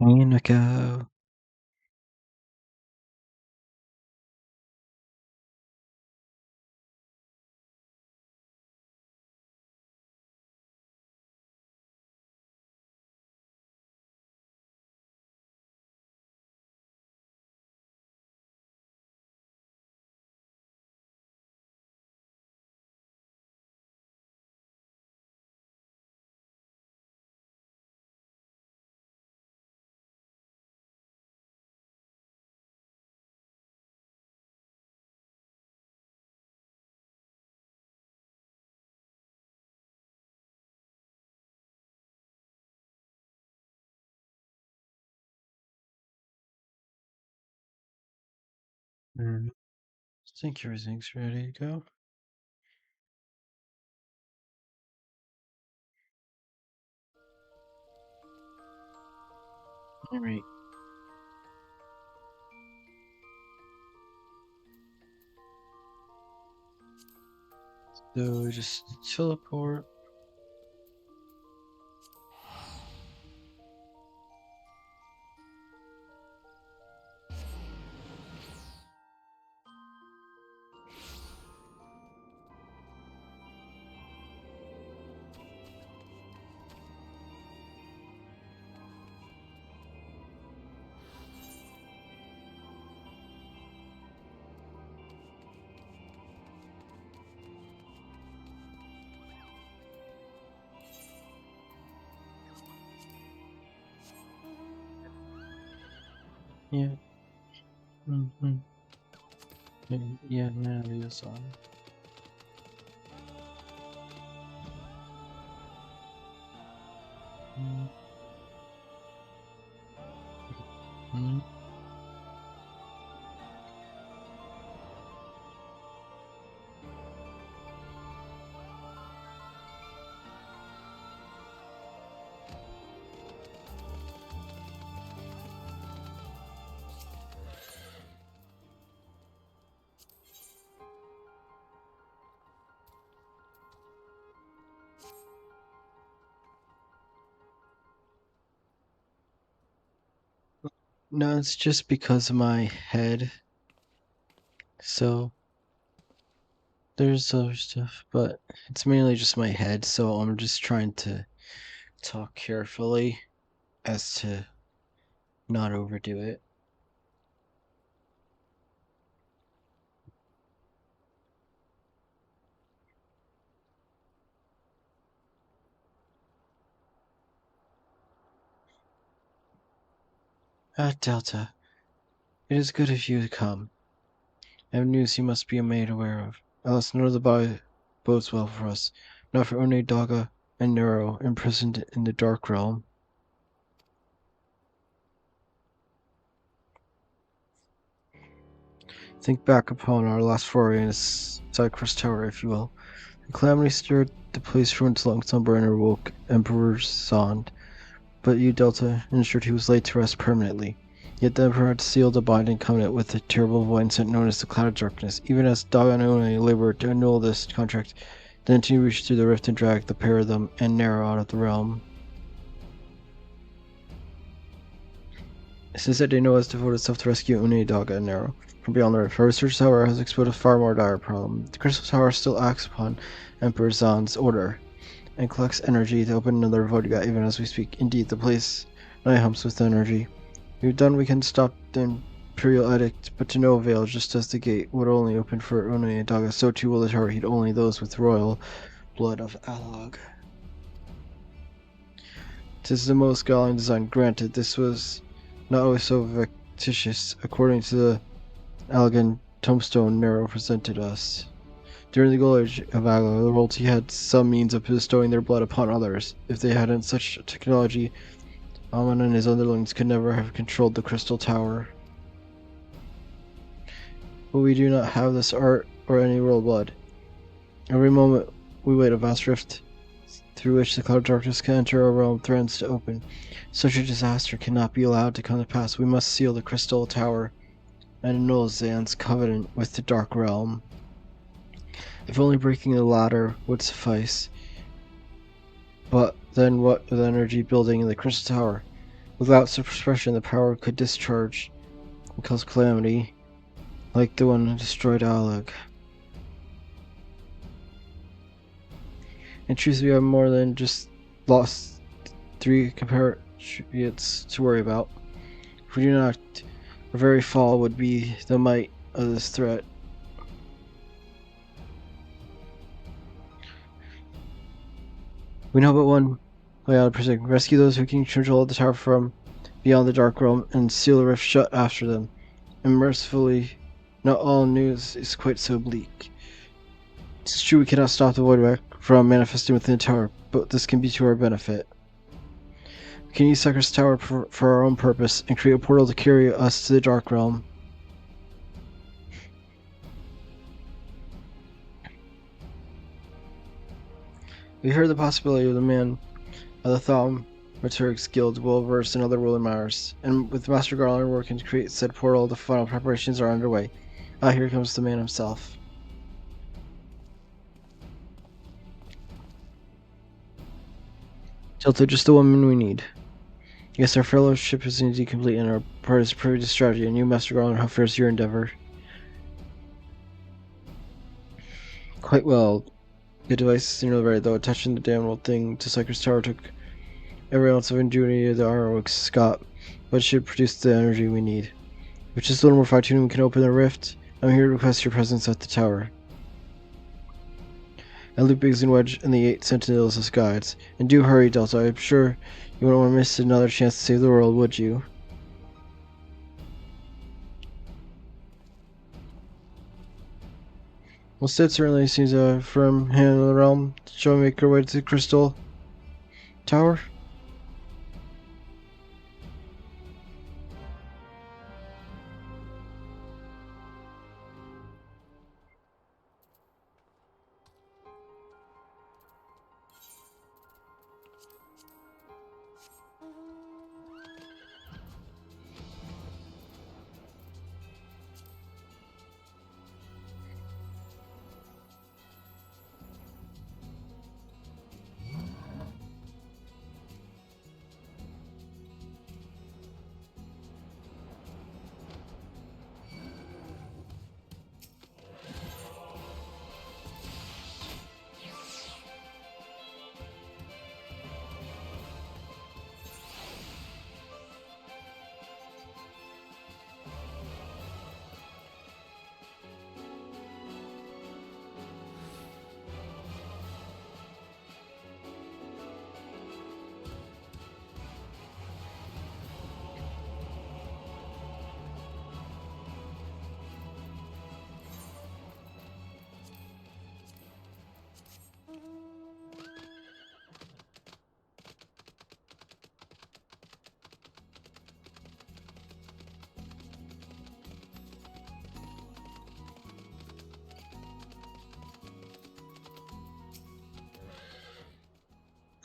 Hanako. I think everything's ready to go. Alright. So just teleport. Yeah. Mm-hmm. Yeah, now it is on. Mm-hmm. No, it's just because of my head. So there's other stuff, but it's mainly just my head, so I'm just trying to talk carefully as to not overdo it. Delta, it is good of you to come. I have news you must be made aware of. Else none of the bodes well for us, not for Daga and Nero imprisoned in the Dark Realm. Think back upon our last foray in Cypress Tower, if you will. The calamity stirred the place for its long slumber and awoke Emperor Zond. But you, Delta, ensured he was laid to rest permanently. Yet the Emperor had sealed a binding covenant with the terrible voice known as the Cloud of Darkness. Even as Daga and One labored to annul this contract, the entity reached through the rift and dragged the pair of them and Nero out of the realm. Since that day, Noah has devoted itself to rescue Une, Daga, and Nero from beyond the rift. Our research, however, has exposed a far more dire problem. The Crystal Tower still acts upon Emperor Zond's order and collects energy to open another Vodka even as we speak. Indeed, the place now hums with energy. We've done we can stop the Imperial Edict, but to no avail. Just as the gate would only open for Une and Daga, so too will the tower heed only those with royal blood of Alog. 'Tis the most galling design. Granted, this was not always so fictitious, according to the Algan tombstone Nero presented us. During the Golden Age of Aglo, the royalty had some means of bestowing their blood upon others. If they hadn't such technology, Amon and his underlings could never have controlled the Crystal Tower. But we do not have this art or any royal blood. Every moment we wait, a vast rift through which the cloud of darkness can enter our realm threatens to open. Such a disaster cannot be allowed to come to pass. We must seal the Crystal Tower and annul Zan's covenant with the Dark Realm. If only breaking the ladder would suffice. But then what with energy building in the Crystal Tower? Without suppression, the power could discharge and cause calamity, like the one that destroyed Alag. In truth, we have more than just lost 3 compatriots to worry about. If we do not, our very fall would be the might of this threat. We know but one way out of prison. Rescue those who can control the tower from beyond the Dark Realm and seal the rift shut after them. And mercifully, not all news is quite so bleak. It's true we cannot stop the Voidwreck from manifesting within the tower, but this can be to our benefit. We can use Sucker's tower for our own purpose and create a portal to carry us to the Dark Realm. We heard the possibility of the man of the Thaumaturg's Guild well versed in otherworldly matters, and with Master Garland working to create said portal, the final preparations are underway. Here comes the man himself. Tilted, just the woman we need. Yes, our fellowship is indeed complete, and our part is privy to strategy. And you, Master Garland, how fares your endeavor? Quite well. Good device, you're right, though attaching the damn old thing to Psyker's tower took every ounce of ingenuity of the heroic Scott, but it should produce the energy we need. With just a little more fine-tuning, we can open the rift. I'm here to request your presence at the tower. I leave Biggs and Wedge and the 8 Sentinels as guides. And do hurry, Delta. I'm sure you wouldn't want to miss another chance to save the world, would you? Well, Sid certainly seems a firm hand in the realm. Shall we make our way to the Crystal Tower?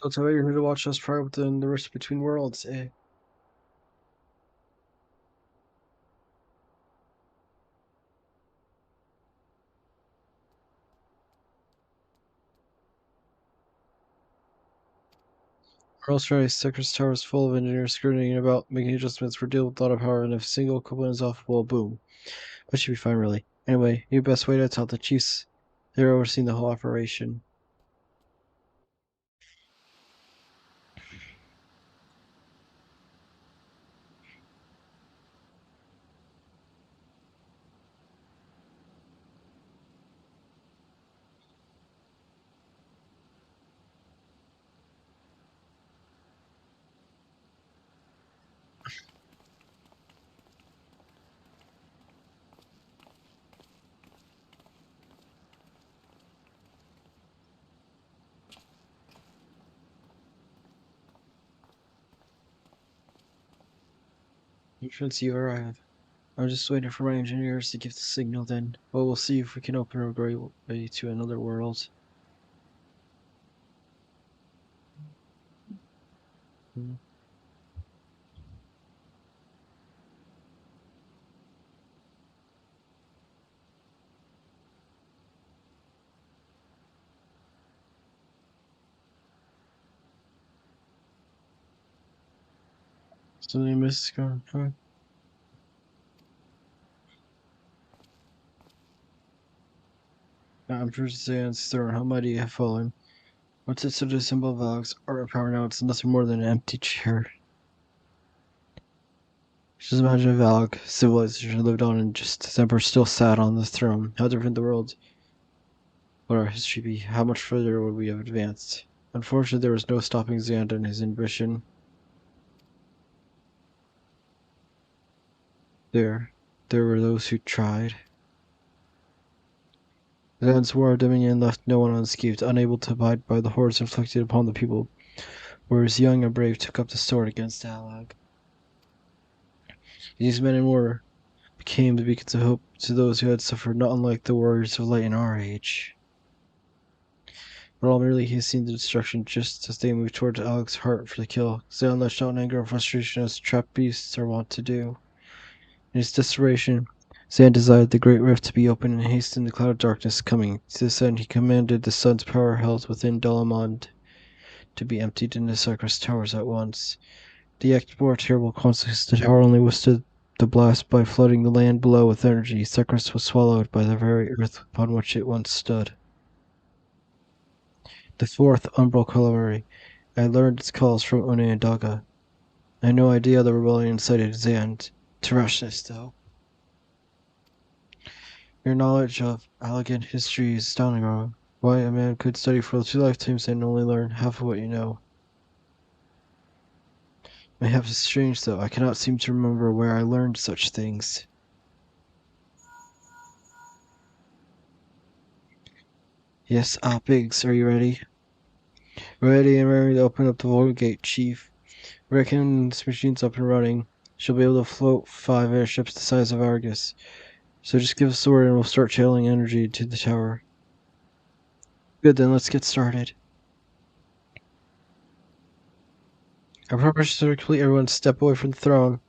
Delta, you're here to watch us try within the rift between worlds, eh? Rolls-Royce Secret's Tower is full of engineers scrutiny about making adjustments for deal with a lot of power, and if a single component is off, well, boom. But should be fine, really. Anyway, your best way to tell the chiefs they're overseeing the whole operation. Entrance, you arrive. I'm just waiting for my engineers to give the signal then. Well, we'll see if we can open our way to another world. Hmm. Suddenly Mrs. Gone. Emperor Zan's throne, how mighty have fallen. Once it stood a symbol of Alex, art and power, now it's nothing more than an empty chair. Just imagine if Alec civilization lived on and just his emperor still sat on the throne. How different the world would our history be? How much further would we have advanced? Unfortunately, there was no stopping Xander and his ambition. There were those who tried. Xan's war of dominion left no one unscathed, unable to abide by the horrors inflicted upon the people, whereas young and brave took up the sword against Alag. These men in war became the beacons of hope to those who had suffered, not unlike the warriors of light in our age. But all merely hastened the destruction just as they moved towards Alec's heart for the kill. Xan lashed out in anger and frustration as trapped beasts are wont to do. In his desperation, Xan desired the great rift to be opened and hastened the cloud of darkness coming. To this end, he commanded the sun's power held within Dalamond to be emptied into Sacros towers at once. The act bore terrible consequences. The tower only withstood the blast by flooding the land below with energy. Sacros was swallowed by the very earth upon which it once stood. The fourth Umbral Cavalry. I learned its calls from Une and Daga. I had no idea the rebellion incited Xan to rashness, though. Your knowledge of Allegan history is astounding, Ron. Why a man could study for 2 lifetimes and only learn half of what you know. Mayhap it's strange, though. I cannot seem to remember where I learned such things. Yes, Biggs, are you ready? Ready and raring to open up the Void Gate, Chief. Reckon's machine's up and running. She'll be able to float 5 airships the size of Argus. So just give us the word and we'll start channeling energy to the tower. Good, then let's get started. Our purpose is to complete everyone step away from the throne.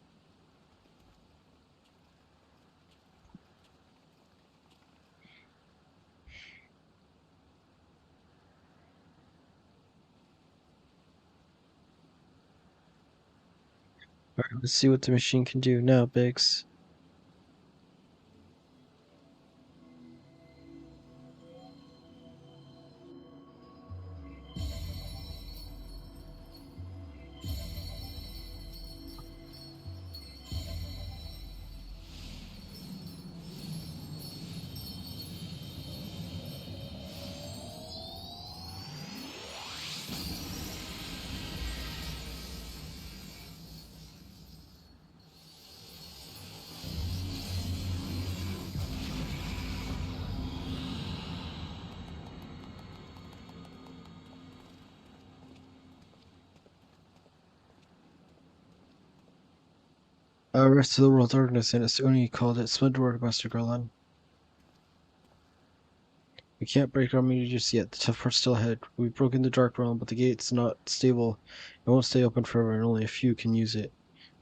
Alright, let's see what the machine can do now, Biggs. Rest of the world darkness, and it's only called it Splendor, Master Garland. We can't break our immunity just yet. The tough part's still ahead. We've broken the Dark Realm, but the gate's not stable. It won't stay open forever, and only a few can use it.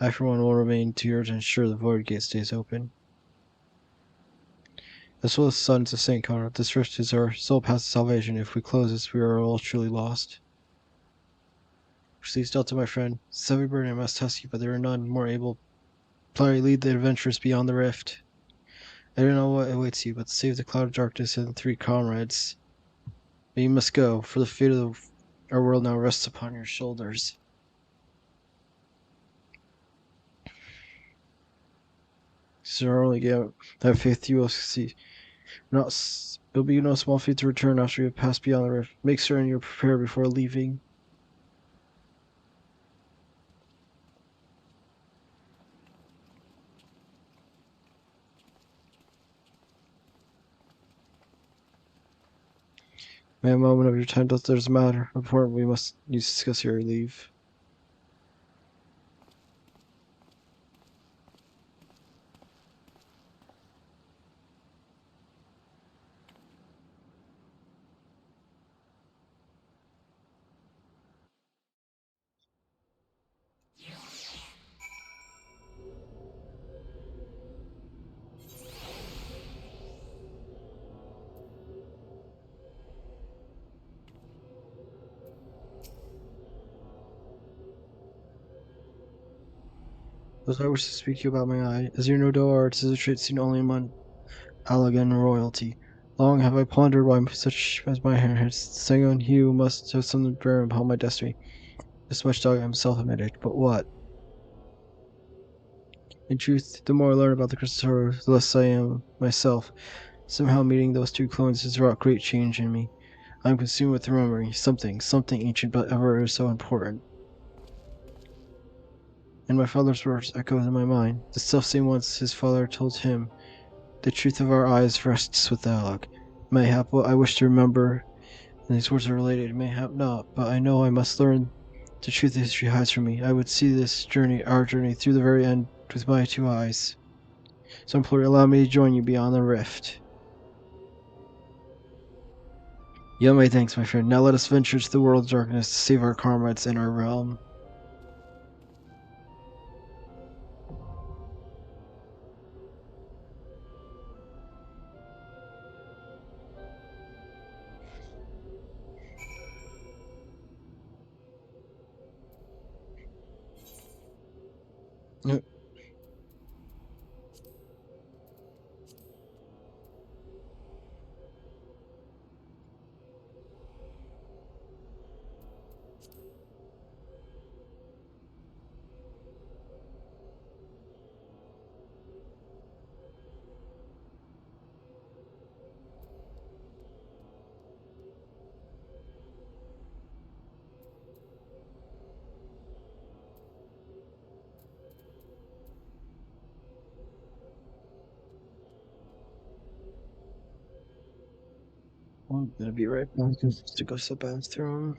I, for one, will remain here to ensure the Void Gate stays open. As well as Sons of St. Connor, this rift is our sole path to salvation. If we close this, we are all truly lost. Please, Delta, my friend. It's burden I must test you, but there are none more able to lead the adventurers beyond the rift. I don't know what awaits you, but save the Cloud of Darkness and the 3 comrades. But you must go, for the fate of our world now rests upon your shoulders. This is our only game. Have faith you will succeed. It'll be no small feat to return after you have passed beyond the rift. Make certain you're prepared before leaving. May a moment of your time doesn't matter. Important, we must discuss your leave. Those I wish to speak to you about my eye. As you know, Doar, it is a trait seen only among Allagan royalty. Long have I pondered why such as my hair has Sengon Hugh must have some bearing upon my destiny. This much Dog himself admitted, but what? In truth, the more I learn about the crystal horror, the less I am myself. Somehow meeting those two clones has wrought great change in me. I am consumed with remembering something ancient but ever so important. And my father's words echo in my mind, the self-same ones his father told him. The truth of our eyes rests with the Alec. Mayhap what I wish to remember, and these words are related, mayhap not, but I know I must learn the truth the history hides from me. I would see this journey, our journey, through the very end with my two eyes. So implore allow me to join you beyond the rift. You have my thanks, my friend. Now let us venture to the world's darkness to save our comrades in our realm. Yep. I'm gonna be right back just to go to the bathroom.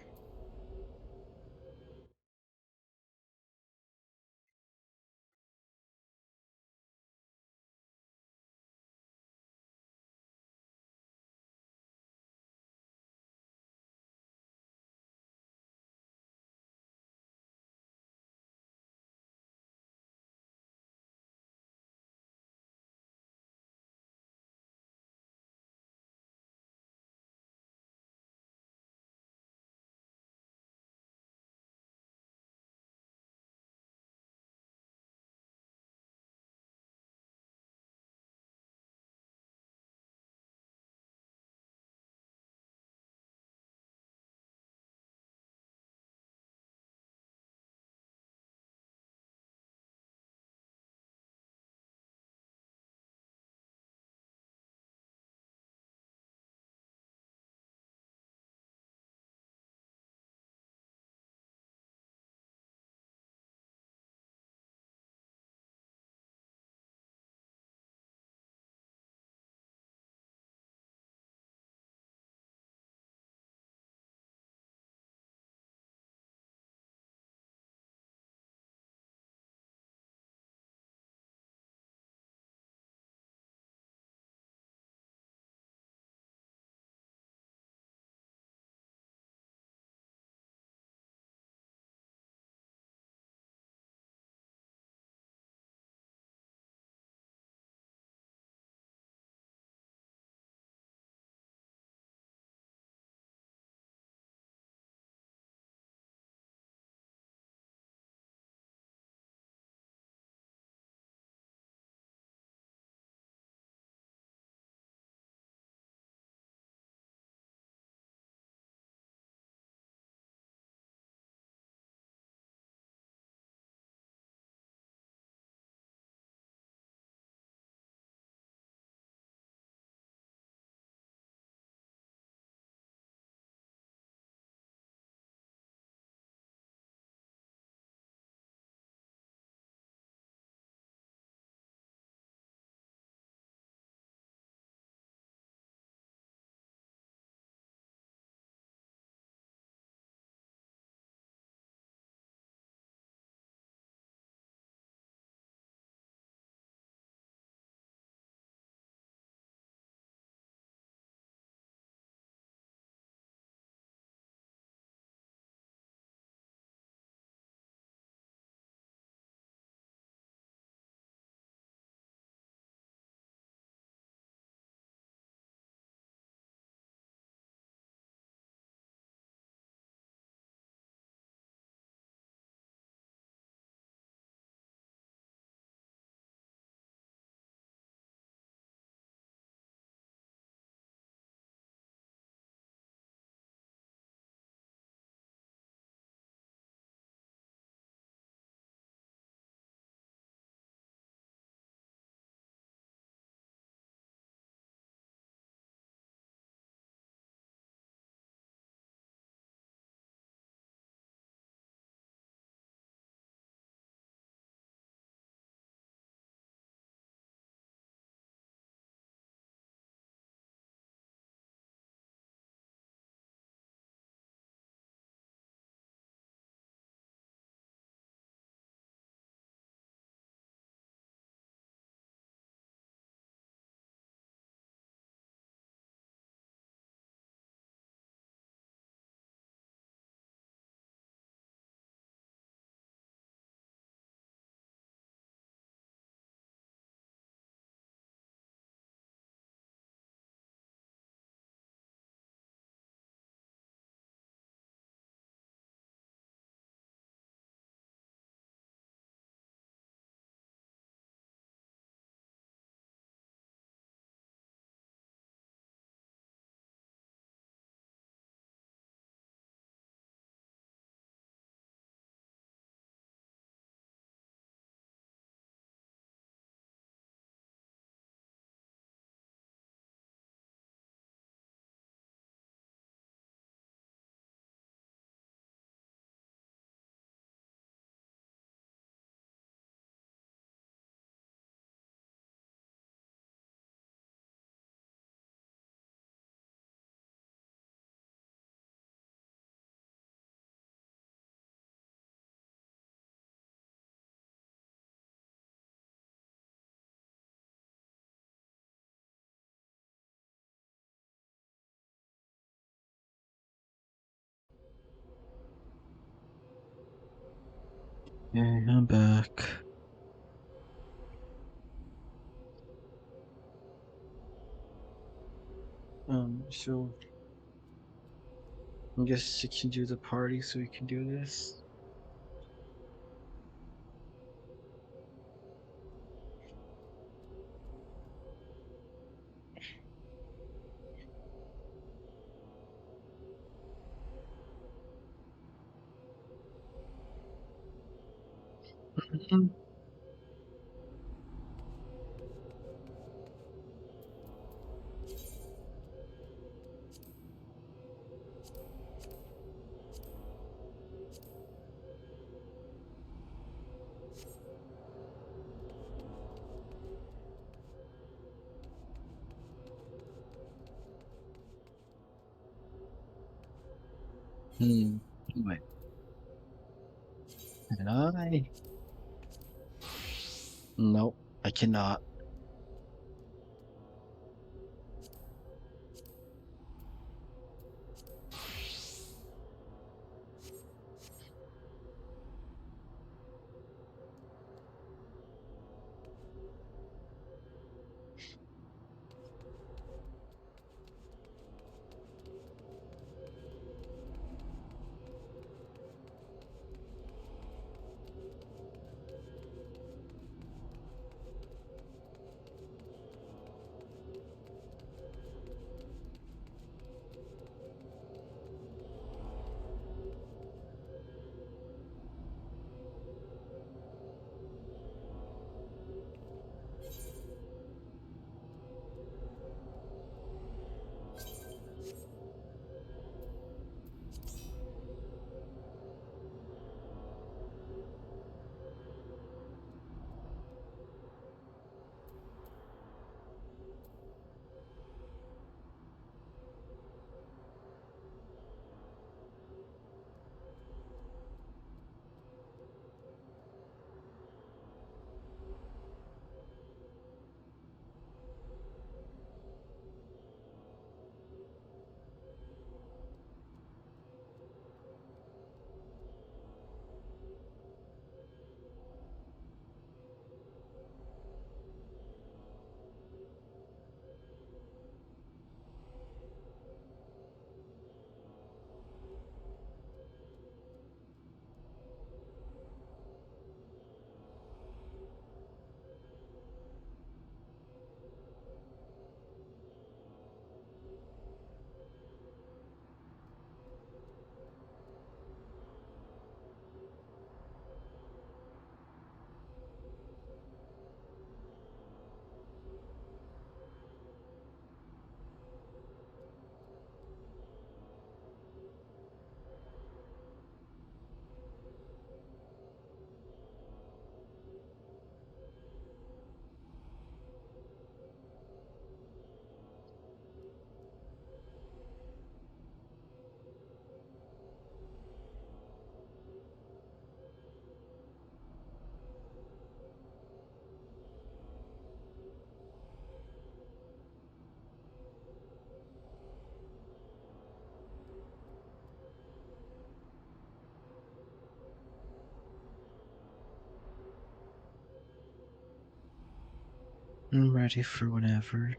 Okay, I'm back. So I guess you can do the party so we can do this. Wait, can I? Nope, I cannot. I'm ready for whenever.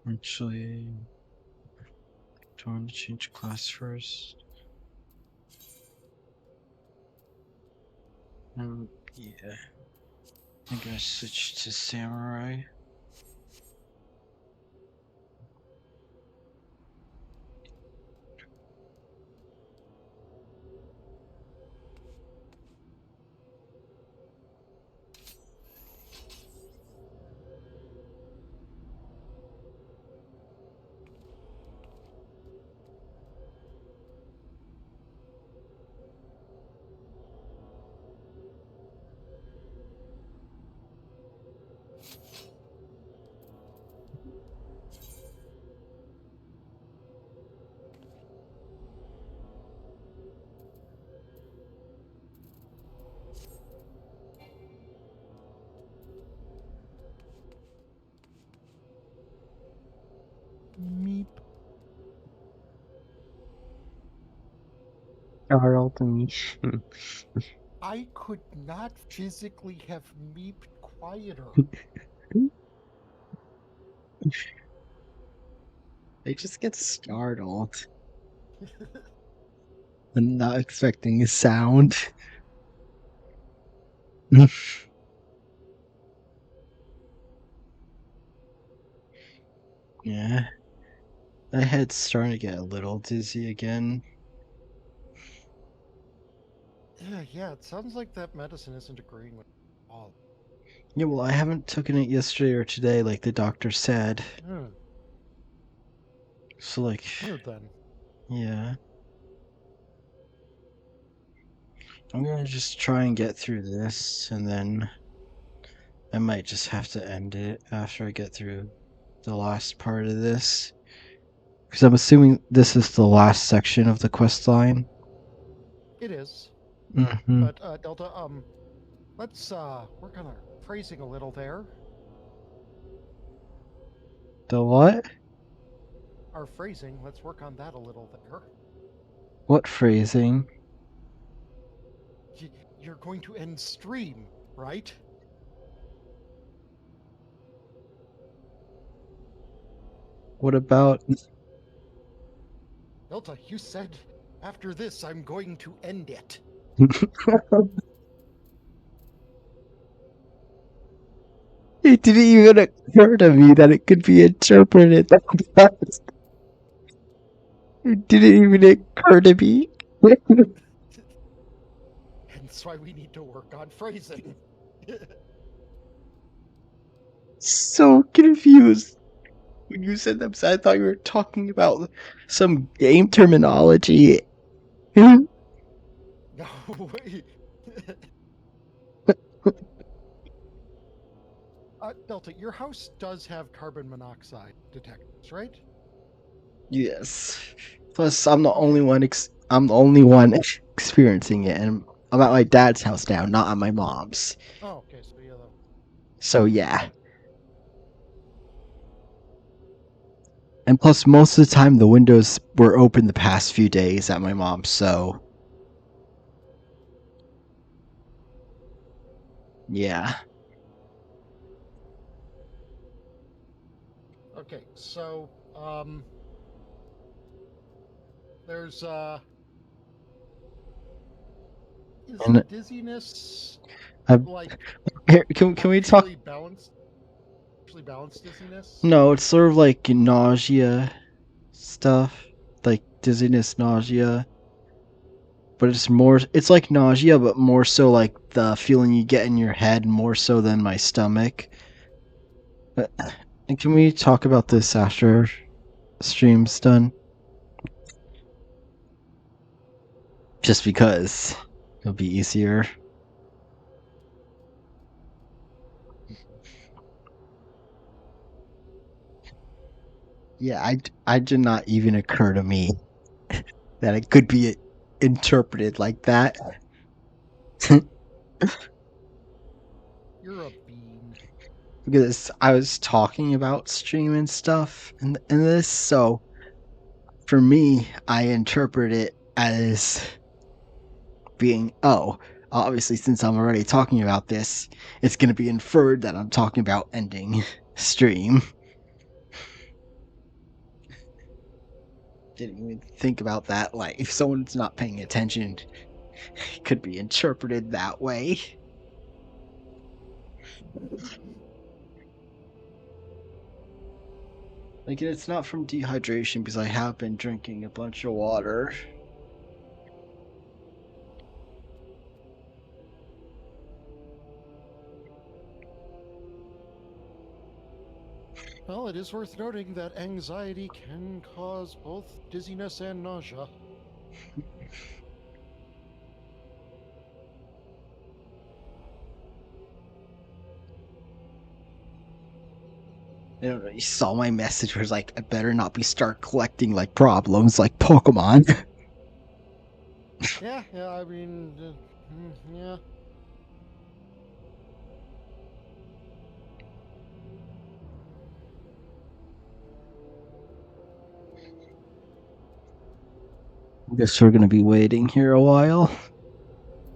Actually, do I want to change class first? Yeah. I'm gonna switch to samurai. Startled me. I could not physically have meeped quieter. I just get startled. I'm not expecting a sound. Yeah. My head's starting to get a little dizzy again. Yeah, it sounds like that medicine isn't agreeing with all. Yeah, well, I haven't taken it yesterday or today like the doctor said. Hmm, So, like, weird then. yeah. I'm gonna just try and get through this, and then I might just have to end it after I get through the last part of this. Because I'm assuming this is the last section of the quest line. It is. Mm-hmm. But Delta, let's work on our phrasing a little there. The what? Our phrasing, let's work on that a little there. What phrasing? You're going to end stream, right? What about. Delta, you said after this I'm going to end it. It didn't even occur to me that it could be interpreted. It didn't even occur to me. Hence why we need to work on phrasing. So confused when you said that. I thought you were talking about some game terminology. No, wait. Delta, your house does have carbon monoxide detectors, right? Yes. Plus, I'm the only Okay. one. I'm the only one experiencing it, and I'm at my dad's house now, not at my mom's. Oh, okay. So yeah, So yeah. And plus, most of the time, the windows were open the past few days at my mom's. So yeah. okay. So there's is the And dizziness I've, like here, can we talk? actually balanced? Actually balanced dizziness? No, it's sort of like nausea stuff, like dizziness, nausea. But it's more. It's like nausea, but more so like the feeling you get in your head, more so than my stomach. But, and can we talk about this after stream's Okay. done? Just because it'll be easier. Yeah, I did not even occur to me that it could be interpreted like that. You're a bean. Because I was talking about stream and stuff in this, so for me, I interpret it as being, oh, obviously, since I'm already talking about this, it's going to be inferred that I'm talking about ending stream. Didn't even think about that. Like, if someone's not paying attention, it could be interpreted that way. Like, it's not from dehydration because I have been drinking a bunch of water. Well, it is worth noting that anxiety can cause both dizziness and nausea. I don't know. You saw my message where it's like, I better not be start collecting like problems like Pokemon. Yeah, I mean, yeah. Guess we're gonna be waiting here a while.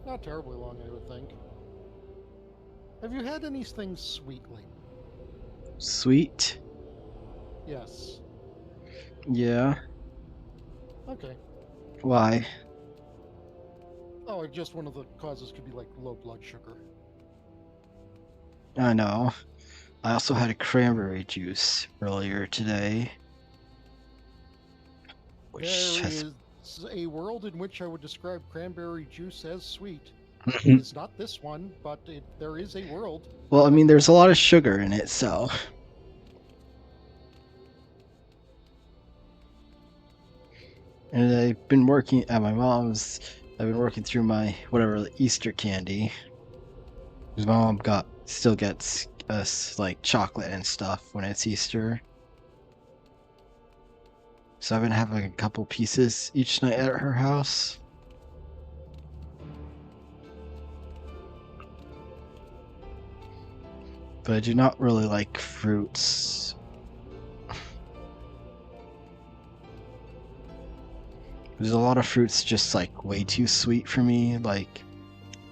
Not terribly long, I would think. Have you had anything sweetly? Sweet. Yes. Yeah. Okay. Why? Oh, just one of the causes could be like low blood sugar. I know. I also had a cranberry juice earlier today. There Which has is a world in which I would describe cranberry juice as sweet. It is not this one, but there is a world. well, I mean there's a lot of sugar in it, so and I've been working at my mom's. I've been working through my whatever the Easter candy. 'Cause my mom still gets us like chocolate and stuff when it's Easter. So I've been having a couple pieces each night at her house. But I do not really like fruits. There's a lot of fruits just like way too sweet for me. Like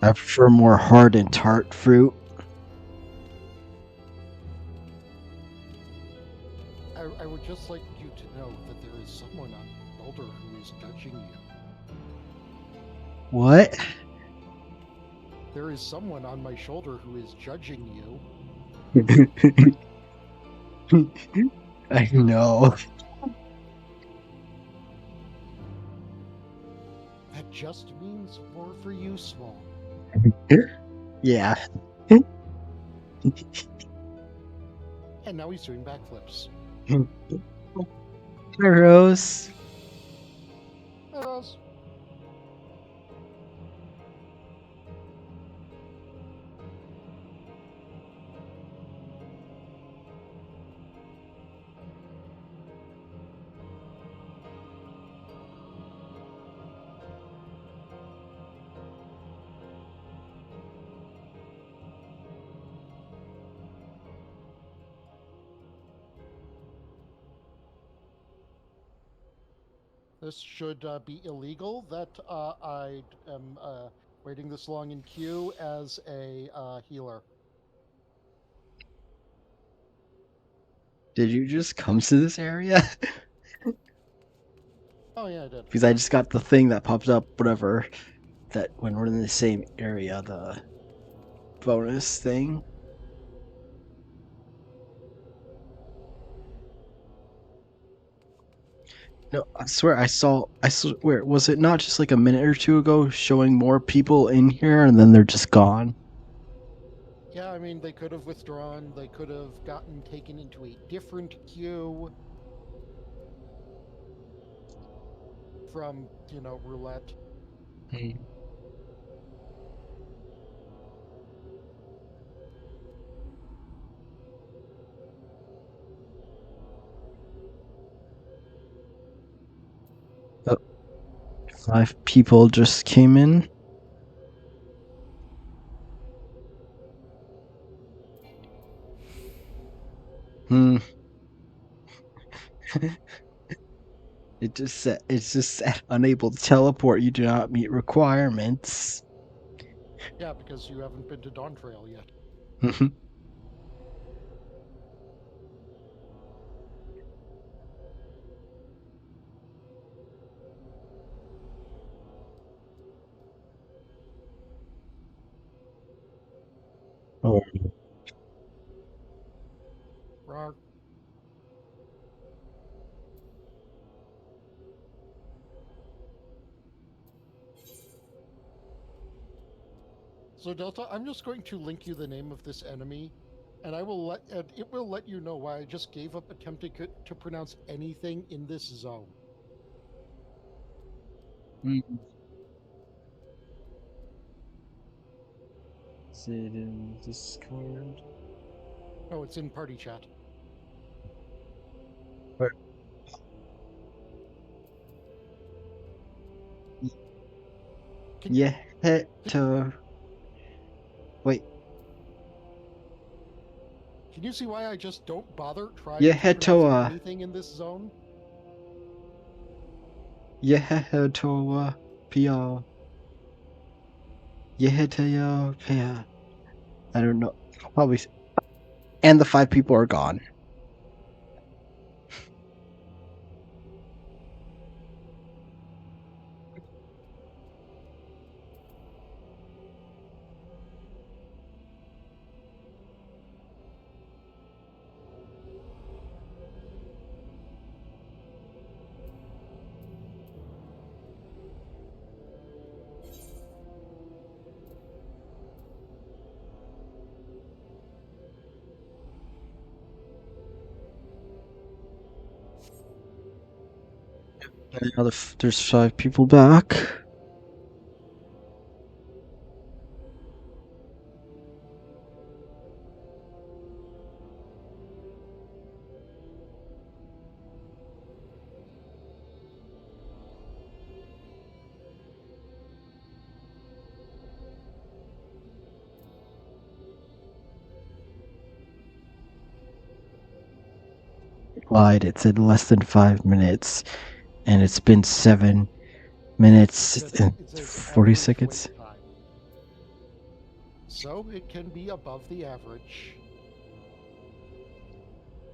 I prefer more hard and tart fruit. I would just like you to know that there is someone on your shoulder who is judging you. What? There is someone on my shoulder who is judging you. I know. That just means more for you, Small. Yeah. And now he's doing backflips. Rose. Yes. This should be illegal that I am waiting this long in queue as a healer. Did you just come to this area? Oh, yeah, I did. Because I just got the thing that popped up, whatever, that when we're in the same area, the bonus thing. No, I swear, was it not just like a minute or two ago showing more people in here and then they're just gone? Yeah, I mean, they could have withdrawn. They could have gotten taken into a different queue from, roulette. Oh, 5 people just came in. Hmm. It just said unable to teleport. You do not meet requirements. Yeah, because you haven't been to Dawntrail yet. Oh. Rawr. So Delta, I'm just going to link you the name of this enemy, and it will let you know why I just gave up attempting to pronounce anything in this zone. Is it in Discord? Oh, it's in party chat. Where? Yeah, head to. Wait, Can you see why I just don't bother trying yeah, to head pronounce to anything in this zone? Yehetoa Pia. Yeheteo Pia. I don't know. Probably. And the 5 people are gone. And now there's 5 people back. Lied. It said less than 5 minutes, and it's been 7 minutes and It says 40 average seconds. wait time. So it can be above the average.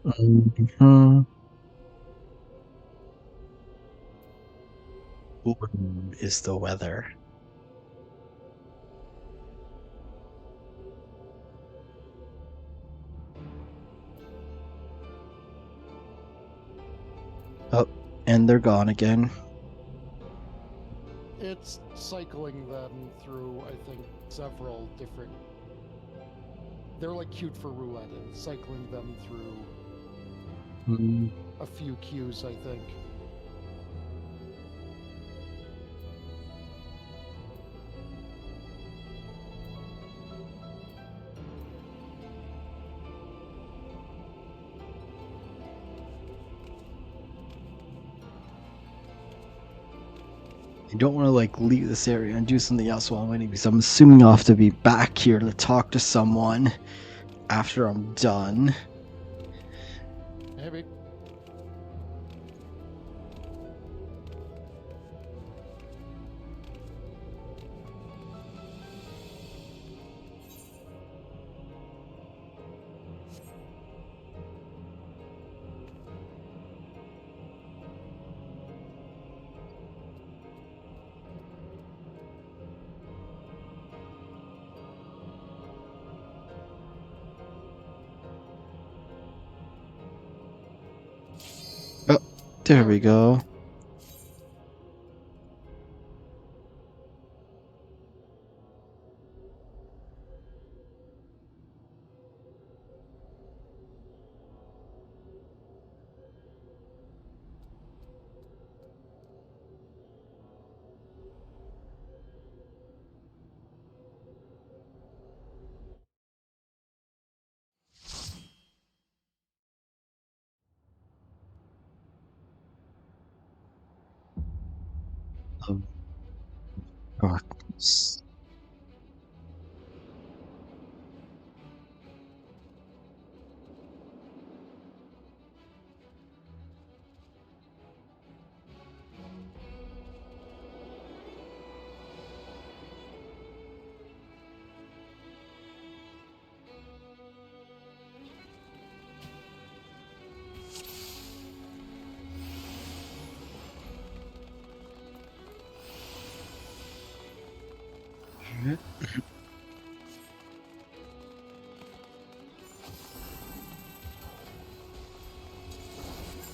Mm-hmm. Is the weather. Oh, and they're gone again. It's cycling them through, I think, several different. They're like queued for roulette and cycling them through a few queues, I think. I don't want to like leave this area and do something else while I'm waiting because I'm assuming I'll have to be back here to talk to someone after I'm done. Maybe. Oh, there we go. Oh,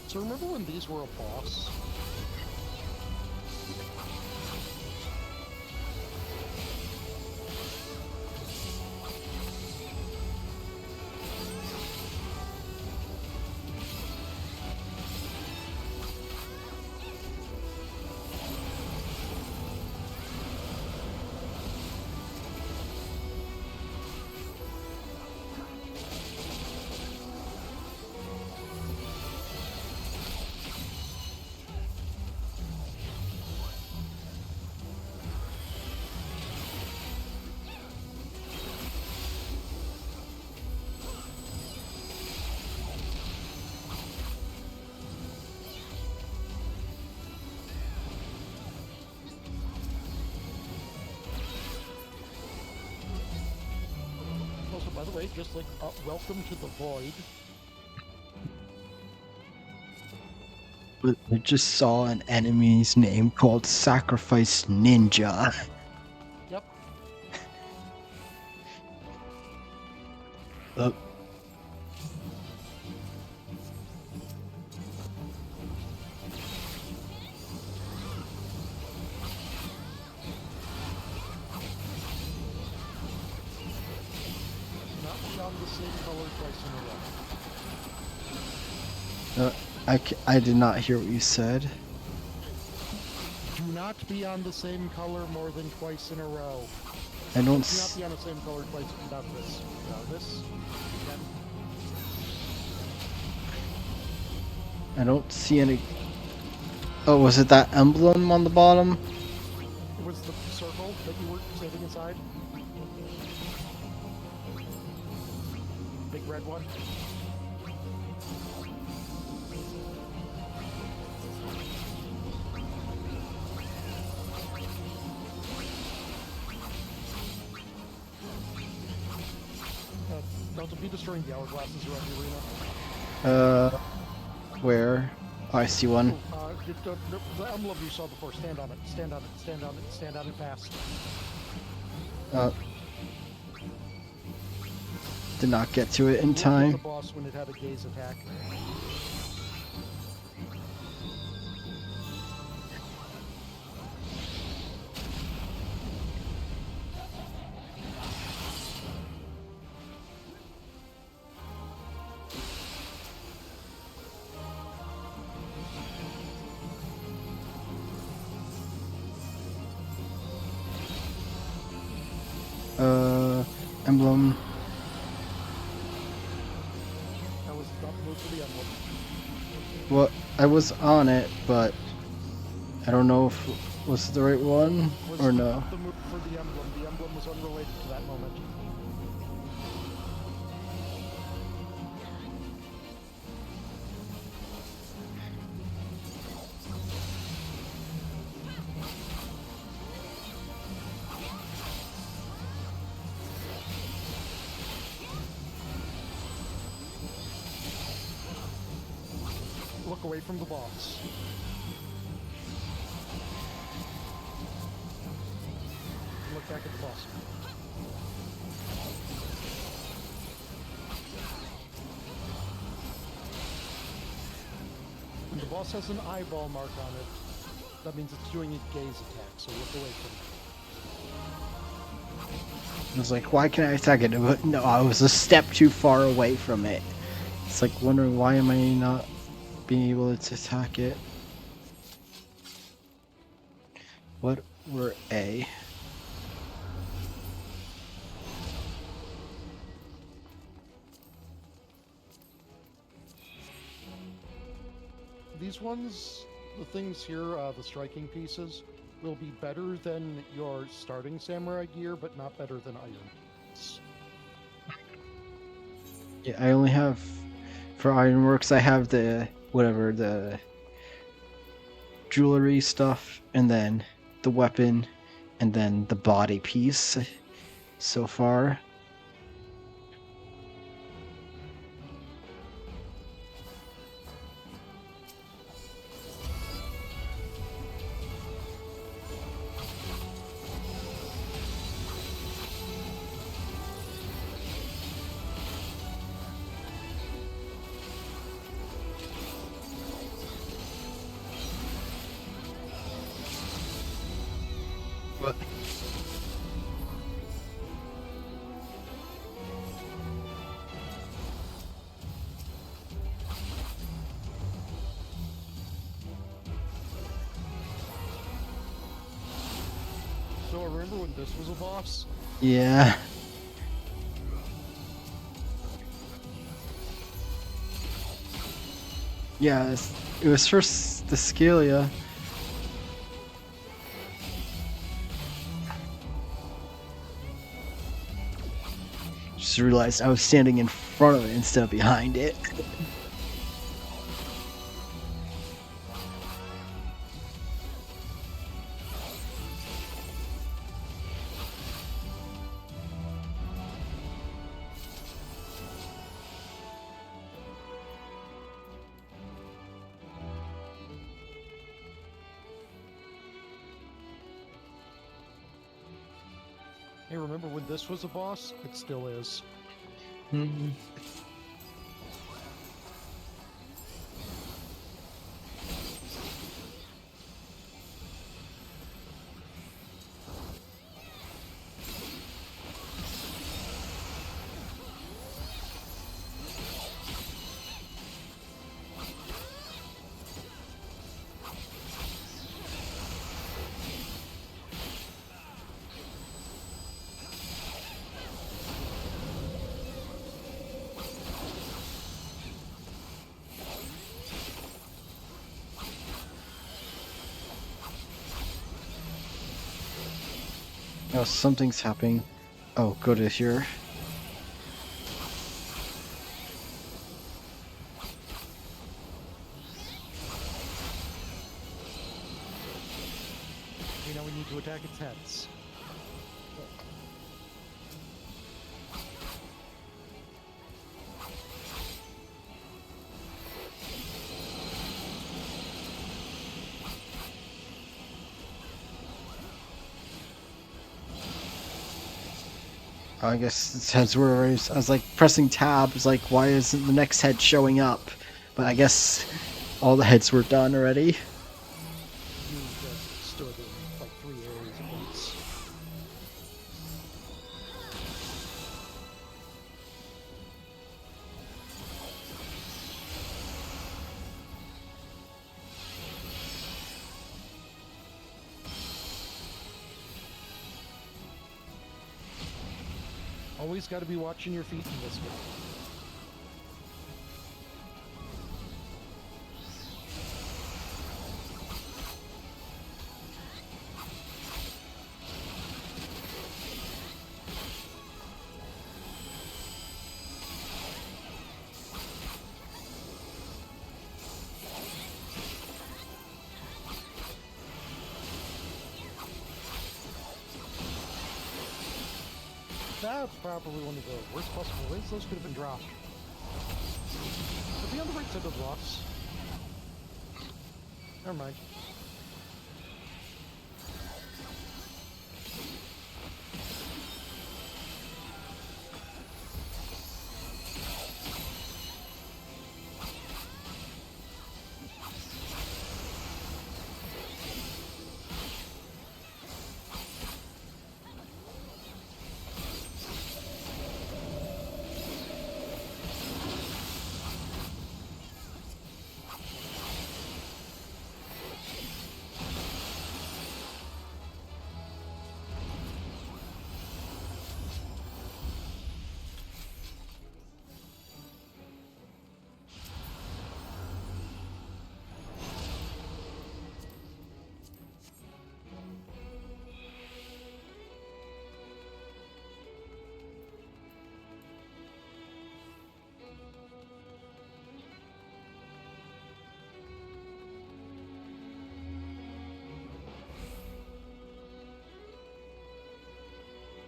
So remember when these were a boss? By the way, just like, welcome to the void. I just saw an enemy's name called Sacrifice Ninja. Yep. Oh. Not beyond the same color twice in a row. I did not hear what you said. Do not be on the same color more than twice in a row. I don't Do not s- be on the same color twice without this. Without this. Again. I don't see any. Oh, was it that emblem on the bottom? It was the circle that you were standing inside. Big red one. Don't be destroying the hourglasses around the arena. Where? Oh, I see one. The emblem you saw before. Stand on it. Stand on it. Stand on it. Stand on it fast. Did not get to it in Look at time. the boss when it had a gaze attack. Emblem. That was not moved to the emblem. Well, I was on it, but I don't know if it was the right one Was or no. the move for the emblem. The emblem was unrelated to that moment. Look away from the boss. Look back at the boss. And the boss has an eyeball mark on it. That means it's doing a gaze attack, so look away from it. I was like, why can't I attack it? But no, I was a step too far away from it. It's like wondering why am I not being able to attack it? What were A? These ones, the things here, the striking pieces, will be better than your starting samurai gear, but not better than iron. Yeah, I only have for Ironworks. I have the whatever the jewelry stuff, and then the weapon, and then the body piece. So far. What? So remember when this was a boss? Yeah. Yeah, it was first the Scalia. Just realized I was standing in front of it instead of behind it. Hey, remember when this was a boss? It still is. Hmm. Oh, something's happening. Oh, go to here. Okay, now we need to attack its heads. I guess its heads were already. I was like pressing tab. It's like, why isn't the next head showing up? But I guess all the heads were done already. You just stood in like 3 areas at once. Always got to be watching your feet in this game. That's probably one of the worst possible ways those could have been dropped. But be on the right side of the blocks. Never mind.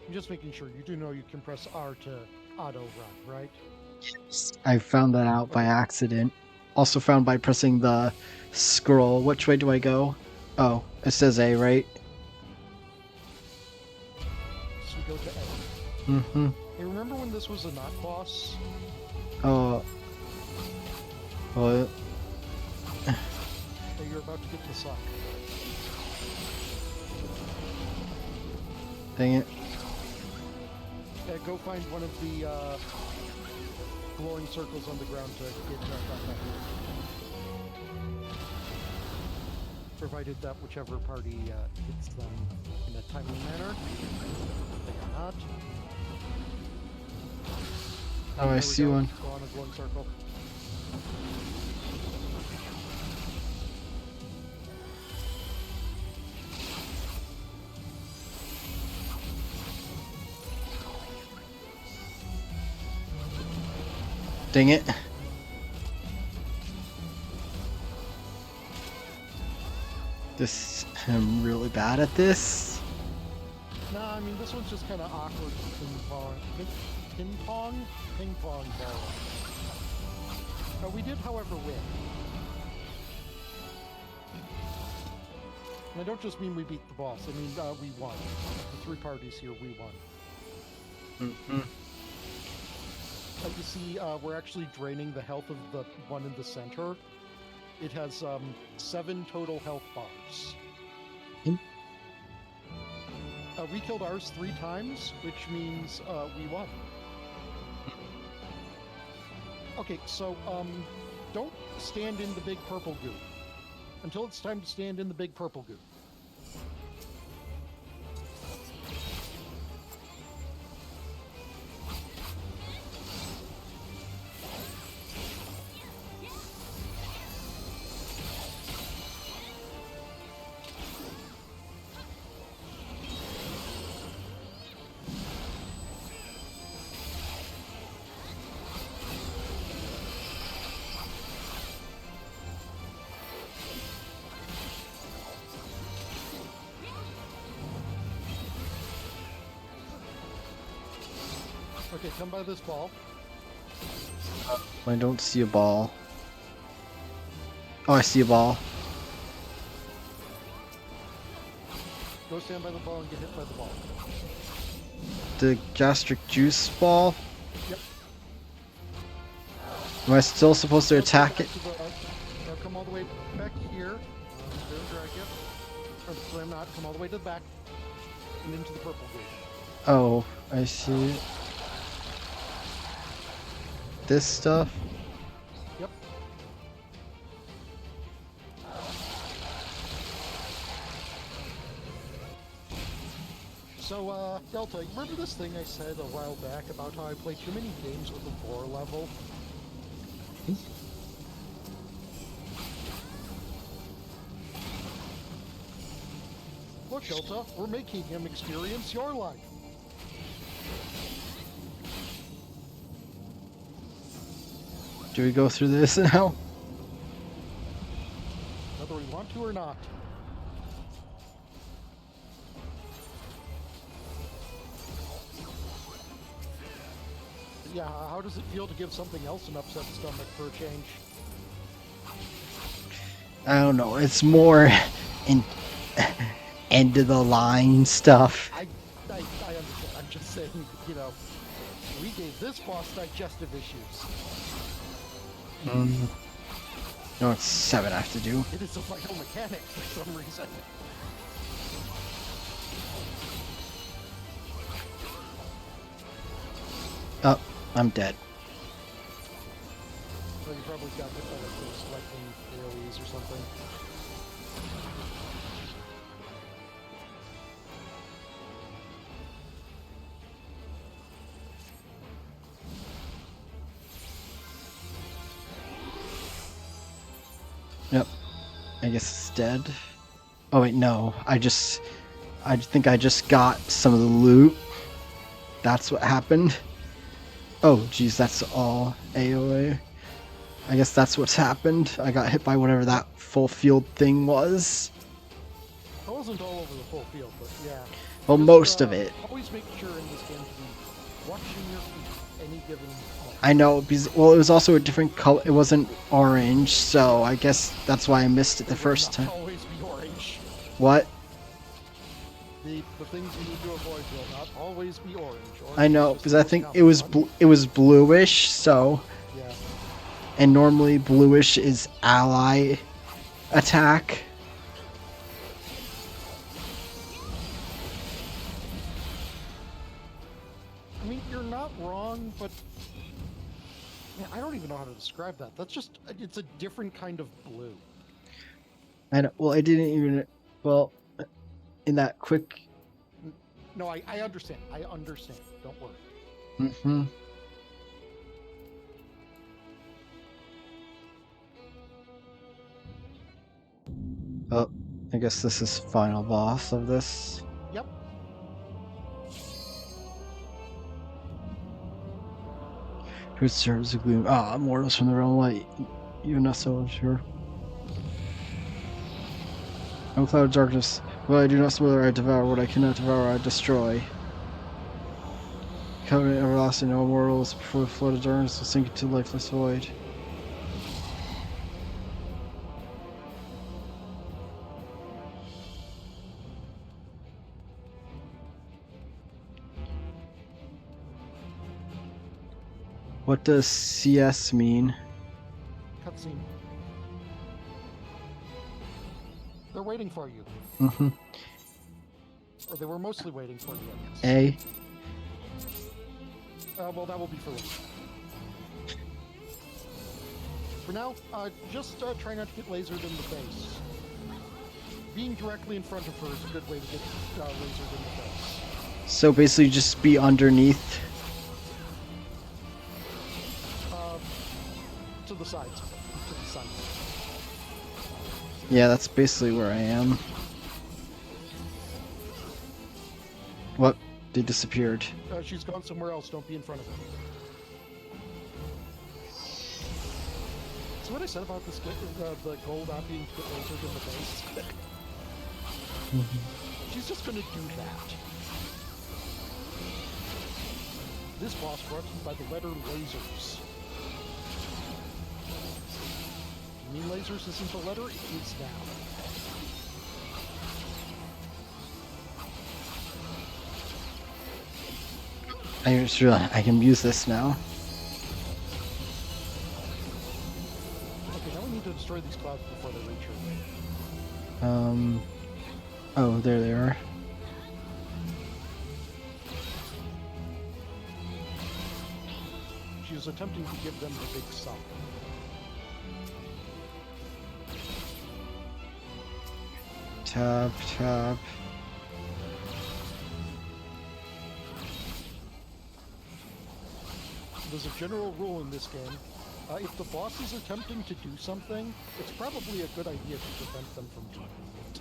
I'm just making sure you do know you can press R to auto run, right? I found that out by accident. Also found by pressing the scroll. Which way do I go? Oh, it says A, right? So we go to A. Mm-hmm. Hey, remember when this was a not boss? Oh. What? That you're about to get the suck. Dang it. Yeah, go find one of the glowing circles on the ground to get back up here. Provided that whichever party hits them in a timely manner. They are not. Oh, I There we see go. one. Go on a glowing circle. Dang it. I'm really bad at this. Nah, I mean, this one's just kind of awkward ping pong ball. We did, however, win. I don't just mean we beat the boss. I mean we won. The 3 parties here, we won. Mm-hmm. You see, we're actually draining the health of the one in the center. It has 7 total health bars. We killed ours 3 times, which means we won. Okay, so don't stand in the big purple goo until it's time to stand in the big purple goo. Okay, come by this ball. I don't see a ball. Oh, I see a ball. Go stand by the ball and get hit by the ball. The gastric juice ball? Yep. Am I still supposed to attack it? Come all the way back here. Don't drag it. Or I'm not. Come all the way to the back. And into the purple gate. Oh, I see it. This stuff? Yep. So, Delta, you remember this thing I said a while back about how I play too many games with a lore level? Look, Delta, we're making him experience your life. Do we go through this now? Whether we want to or not. Yeah, how does it feel to give something else an upset stomach for a change? I don't know. It's more in end of the line stuff. I understand. I'm just saying, you know, we gave this boss digestive issues. No, it's 7 I have to do. It is a vital mechanic for some reason. Oh, I'm dead. So you probably got hit by like those lightning AoEs or something. Yep. I guess it's dead. Oh wait, no. I think I just got some of the loot. That's what happened. Oh, geez, that's all AoE. I guess that's what's happened. I got hit by whatever that full field thing was. I wasn't all over the full field, but yeah. Well, Just, most of it. Always make sure in this game to be watching your feet any given moment. I know, because, well, it was also a different color. It wasn't orange, so I guess that's why I missed it the first time. Always be orange. What? The things you need to avoid will not always be orange. I know, because I think it was bluish, so... Yeah. And normally bluish is ally attack. I mean, you're not wrong, but... Man, I don't even know how to describe that. That's just... It's a different kind of blue. I know, well, I didn't even... Well, in that quick... No, I understand. I understand. Don't worry. Mm-hmm. Oh, I guess this is final boss of this. Yep. Who serves the gloom? Ah, mortals from the realm of light. You're not so sure. I'm a cloud of darkness. What I do not smother, I devour. What I cannot devour, I destroy. Covenant everlasting, no mortals before the flood of darkness will sink into lifeless void. What does CS mean? Cutscene. They're waiting for you. Mm-hmm. Or they were mostly waiting for you, I guess. A. Well, that will be for later. For now, just try not to get lasered in the face. Being directly in front of her is a good way to get lasered in the face. So basically just be underneath. To the sides. To the sun. Yeah, that's basically where I am. What? They disappeared. She's gone somewhere else. Don't be in front of her. So what I said about this, the gold not being put lasered in the face? She's just gonna do that. This boss brought to you by the letter lasers. You mean lasers isn't a letter? It is now. I just realized I can use this now. Okay, now we need to destroy these clouds before they reach her. Oh, there they are. She is attempting to give them the big sun. Tap, tap. There's a general rule in this game. If the boss is attempting to do something, it's probably a good idea to prevent them from doing it.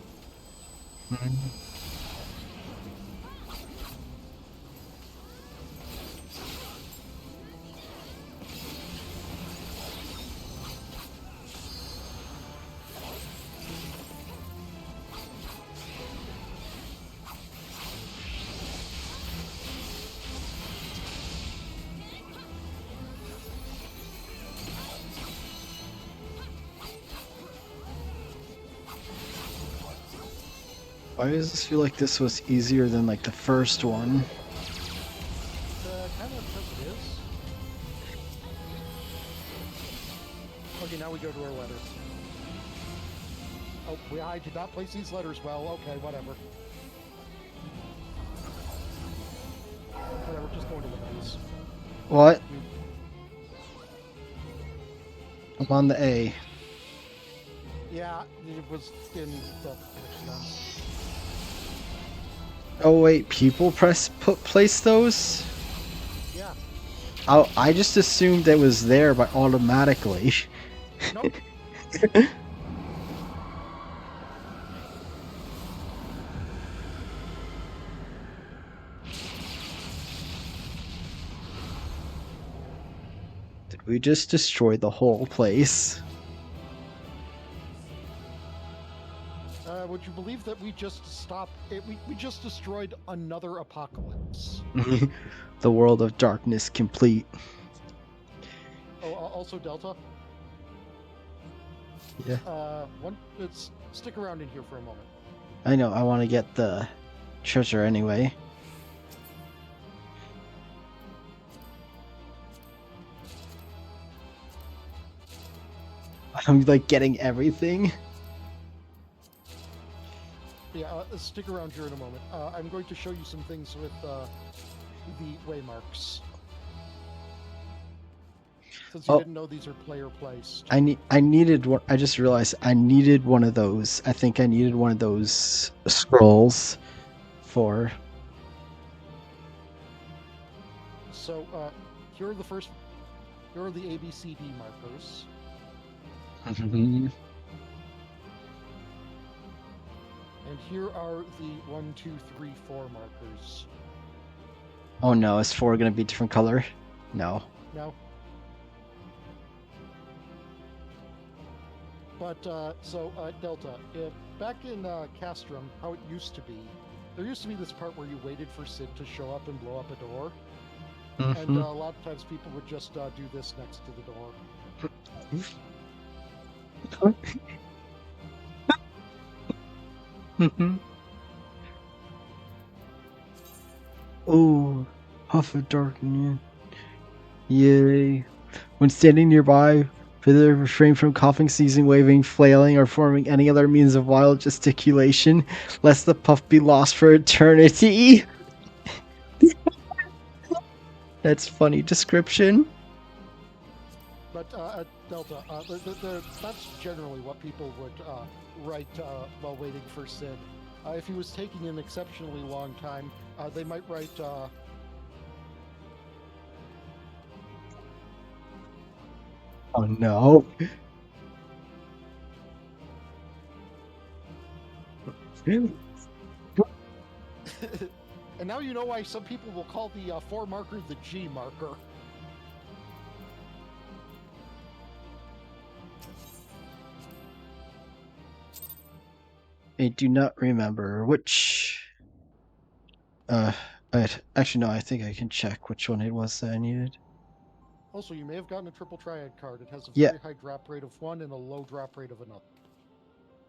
Why does this feel like this was easier than like the first one? Kind of because it is. Okay, now we go to our letters. Oh, I did not place these letters well. Okay, whatever. Whatever, just going to the letters. What? I'm on the A. Yeah, it was in the sense. Oh wait, people place those? Yeah. I just assumed it was there by automatically. Nope. Did we just destroy the whole place? Would you believe that we just stopped it? We just destroyed another apocalypse. The world of darkness complete. Oh, also Delta. Yeah. Let's stick around in here for a moment. I know, I want to get the treasure anyway. I'm like getting everything. Yeah, stick around here in a moment. I'm going to show you some things with the waymarks. Since you didn't know these are player placed. I needed one. I just realized I needed one of those. I think I needed one of those scrolls for. So here are the first. Here are the ABCD markers. And here are the 1, 2, 3, 4 markers. Oh no, is 4 gonna be a different color? No. No. But, Delta, back in Castrum, how it used to be, there used to be this part where you waited for Sid to show up and blow up a door. And a lot of times people would just do this next to the door. Oh, half a dark moon. Yay. When standing nearby, Fither refrain from coughing, sneezing, waving, flailing, or forming any other means of wild gesticulation, lest the puff be lost for eternity. That's funny description. But Delta, that's generally what people would write while waiting for Sid. If he was taking an exceptionally long time, they might write. Oh no. And now you know why some people will call the 4 marker the G marker. I do not remember which. Actually, no, I think I can check which one it was that I needed. Also, you may have gotten a triple triad card. It has a Yeah. very high drop rate of 1 and a low drop rate of another.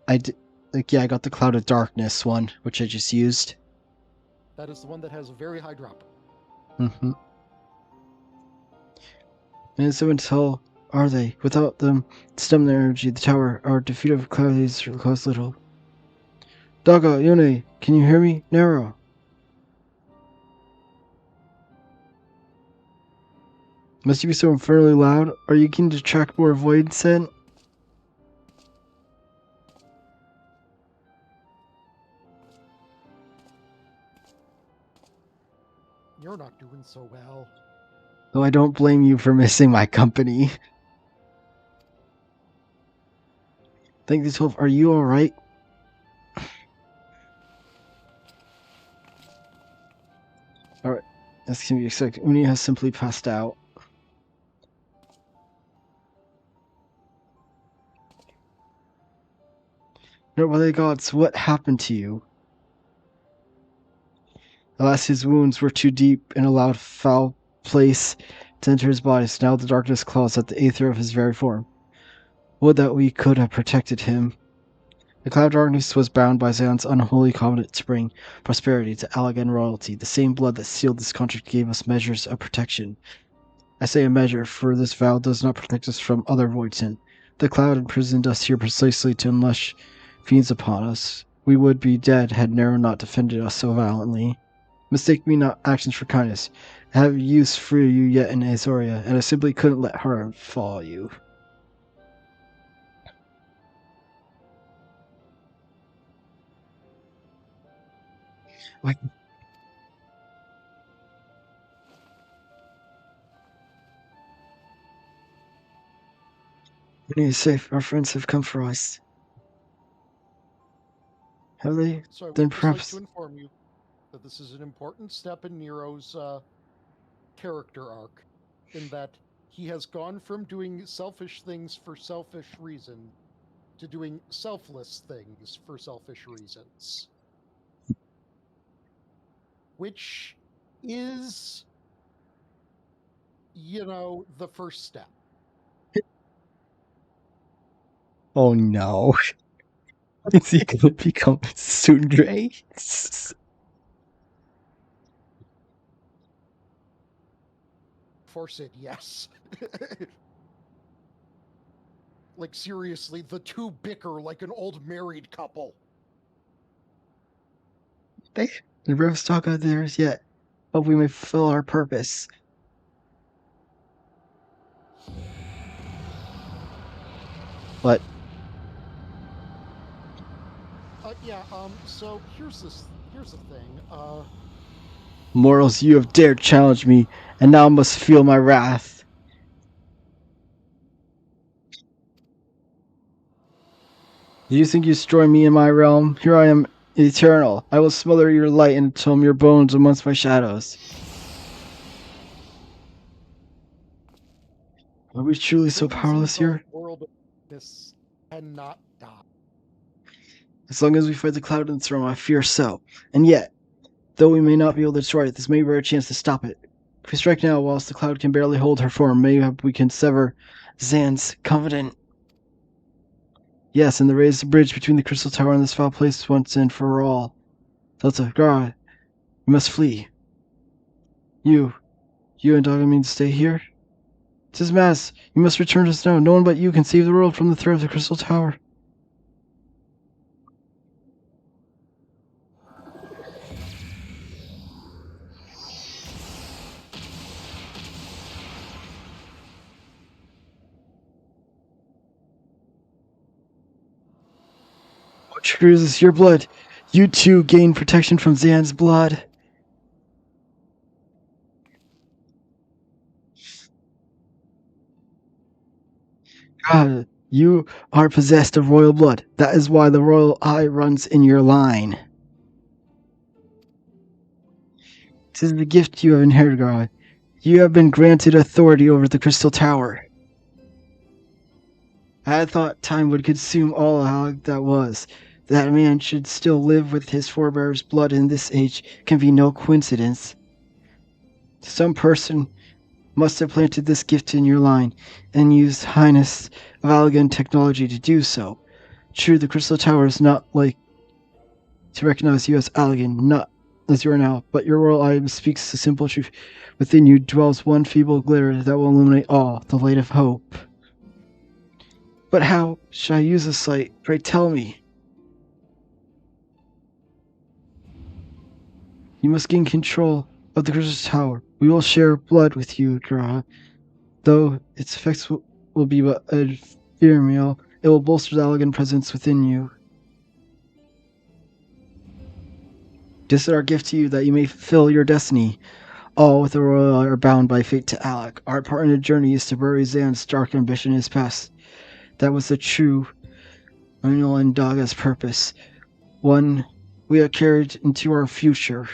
I did. Like, yeah, I got the Cloud of Darkness one, which I just used. That is the one that has a very high drop. Mm-hmm. And so until are they? Without them, stem their energy, the tower, our defeat of clouds cause little. Daga, Yone, can you hear me? Nero. Must you be so infernally loud? Are you keen to track more void scent? You're not doing so well. Though I don't blame you for missing my company. Thank you, 12. Are you alright? Alright. As can be expected, Uni has simply passed out. No, by the gods, what happened to you? Alas, his wounds were too deep and allowed foul place to enter his body, so now the darkness claws at the aether of his very form. Would that we could have protected him. The cloud of darkness was bound by Zion's unholy covenant to bring prosperity to Allagan royalty. The same blood that sealed this contract gave us measures of protection. I say a measure, for this vow does not protect us from other void sin. The cloud imprisoned us here precisely to unleash fiends upon us. We would be dead had Nero not defended us so valiantly. Mistake me not actions for kindness. I have use for you yet in Azoria, and I simply couldn't let harm fall you. Wait. Winnie is safe. Our friends have come for us. Have they? So I would Then just like perhaps... to inform you that this is an important step in Nero's character arc, in that he has gone from doing selfish things for selfish reasons to doing selfless things for selfish reasons. Which is, the first step. Oh no. Is he gonna become Sundre? Force it, yes. Like, seriously, the two bicker like an old married couple. The rivers talk out there as yet. Hope we may fulfill our purpose. What? So here's the thing. Mortals, you have dared challenge me, and now must feel my wrath. Do you think you destroy me in my realm? Here I am, eternal. I will smother your light and entomb your bones amongst my shadows. Are we truly so powerless here? World of this cannot die. As long as we fight the cloud and throne, I fear so. And yet, though we may not be able to destroy it, this may be our chance to stop it. If we strike now, whilst the cloud can barely hold her form, maybe we can sever Zan's covenant. Yes, and raise the bridge between the Crystal Tower and this foul place once and for all. Delta, Gara, we must flee. You and Daga mean to stay here? 'Tis Mass. You must return to Snow. No one but you can save the world from the threat of the Crystal Tower. What triggers this? Your blood. You too gain protection from Zan's blood. God, you are possessed of royal blood. That is why the royal eye runs in your line. 'Tis the gift you have inherited, God. You have been granted authority over the Crystal Tower. I had thought time would consume all how that was. That a man should still live with his forebears' blood in this age can be no coincidence. Some person must have planted this gift in your line and used Highness of Allagan technology to do so. True, the Crystal Tower is not like to recognize you as Allagan, not as you are now, but your royal eye speaks the simple truth. Within you dwells one feeble glitter that will illuminate all, the light of hope. But how should I use this light? Pray tell me. You must gain control of the Crystal Tower. We will share blood with you, Graha. Though its effects will be but ephemeral, it will bolster the Allagan presence within you. This is our gift to you, that you may fulfill your destiny. All with the royal are bound by fate to Alec. Our part in the journey is to bury Zan's dark ambition in his past. That was the true Manuel and Daga's purpose, one we have carried into our future.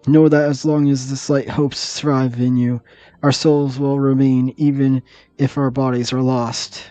Know that as long as this light hopes to thrive in you, our souls will remain, even if our bodies are lost.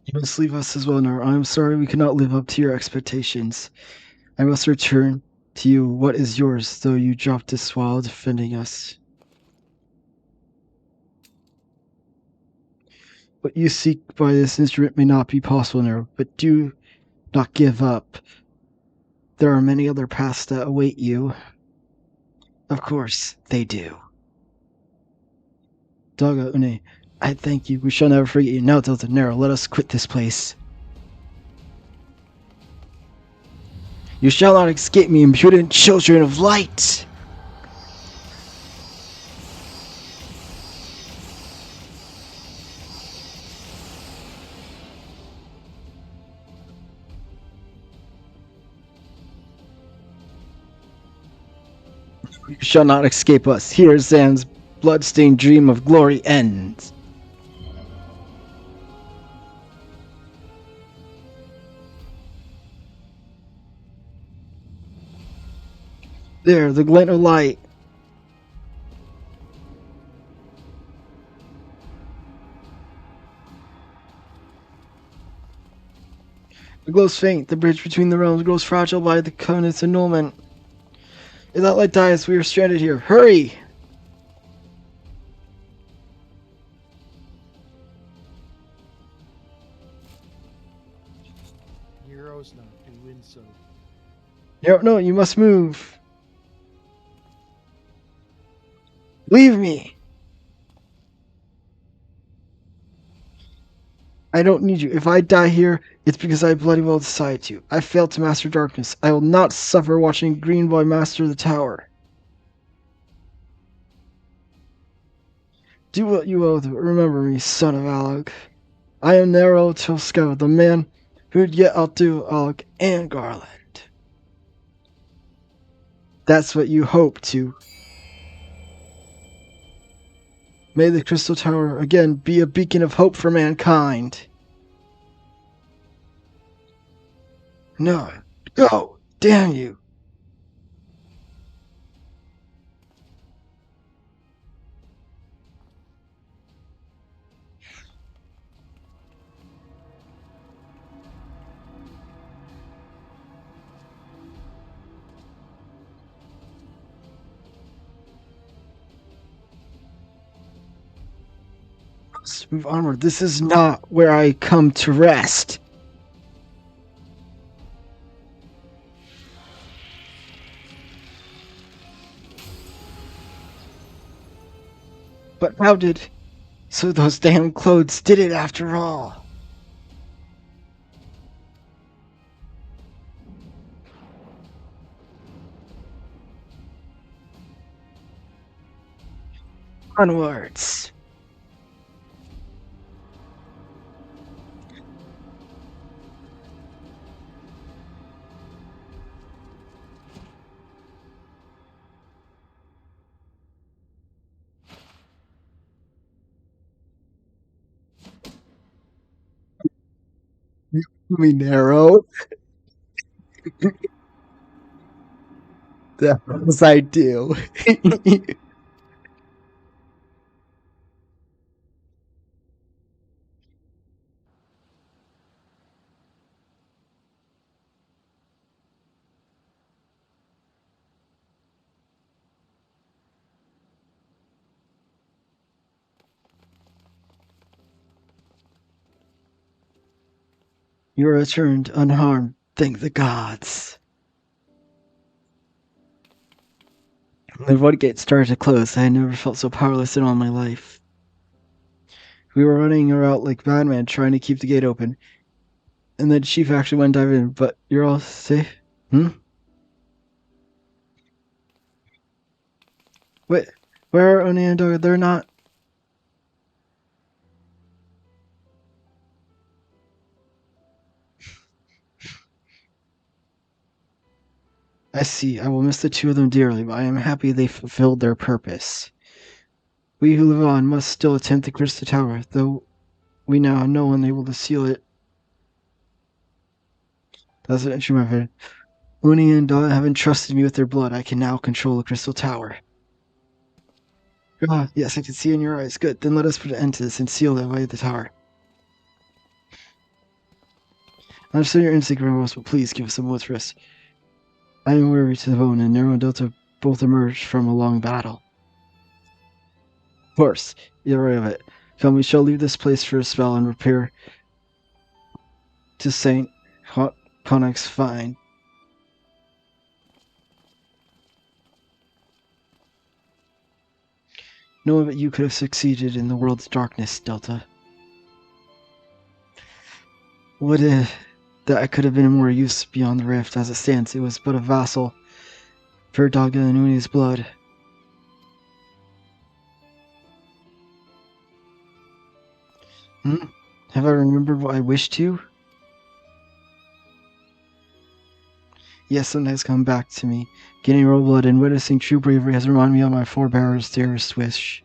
You must leave us as well, Nora. I am sorry we cannot live up to your expectations. I must return to you what is yours, though you dropped this while defending us. What you seek by this instrument may not be possible, Nero, but do not give up. There are many other paths that await you. Of course, they do. Daga Une, I thank you. We shall never forget you. Now, Delta Nero, let us quit this place. You shall not escape me, impudent children of light! You shall not escape us. Here Zan's bloodstained dream of glory ends. There, the glint of light. It glows faint. The bridge between the realms grows fragile by the covenant's annulment. If that light dies, we are stranded here. Hurry! Heroes not doing so. No, you must move. Leave me! I don't need you. If I die here, it's because I bloody well decided to. I failed to master darkness. I will not suffer watching Green Boy master the tower. Do what you will, remember me, son of Alec. I am Nero Tosco, the man who'd yet outdo Alec and Garland. That's what you hope to. May the Crystal Tower again be a beacon of hope for mankind. No. Go! Damn you! Let's move onward. This is not where I come to rest. But how did... So those damn clothes did it after all. Onwards. Me narrow. That was I do. You returned unharmed. Thank the gods. The floodgate started to close. I had never felt so powerless in all my life. We were running around like madmen trying to keep the gate open. And then Chief actually went dive in, but you're all safe? Wait, where are Oni and Dog? They're not... I see. I will miss the two of them dearly, but I am happy they fulfilled their purpose. We who live on must still attempt the Crystal Tower, though we now have no one able to seal it. That's an issue, my friend. Uni and Dawn have entrusted me with their blood. I can now control the Crystal Tower. Ah, yes, I can see in your eyes. Good. Then let us put an end to this and seal away the tower. I understand your instinct, Ramos, but please give us a moment's rest. I am weary to the bone, and Nero and Delta both emerged from a long battle. Of course, you're right of it. Come, we shall leave this place for a spell and repair to Saint Connick's Fine. No one but you could have succeeded in the world's darkness, Delta. Would that I could have been of more use beyond the rift. As it stands, it was but a vassal for Dogda and Uni's blood. Have I remembered what I wished to? Yes, something has come back to me. Getting royal blood and witnessing true bravery has reminded me of my forebears' dearest wish.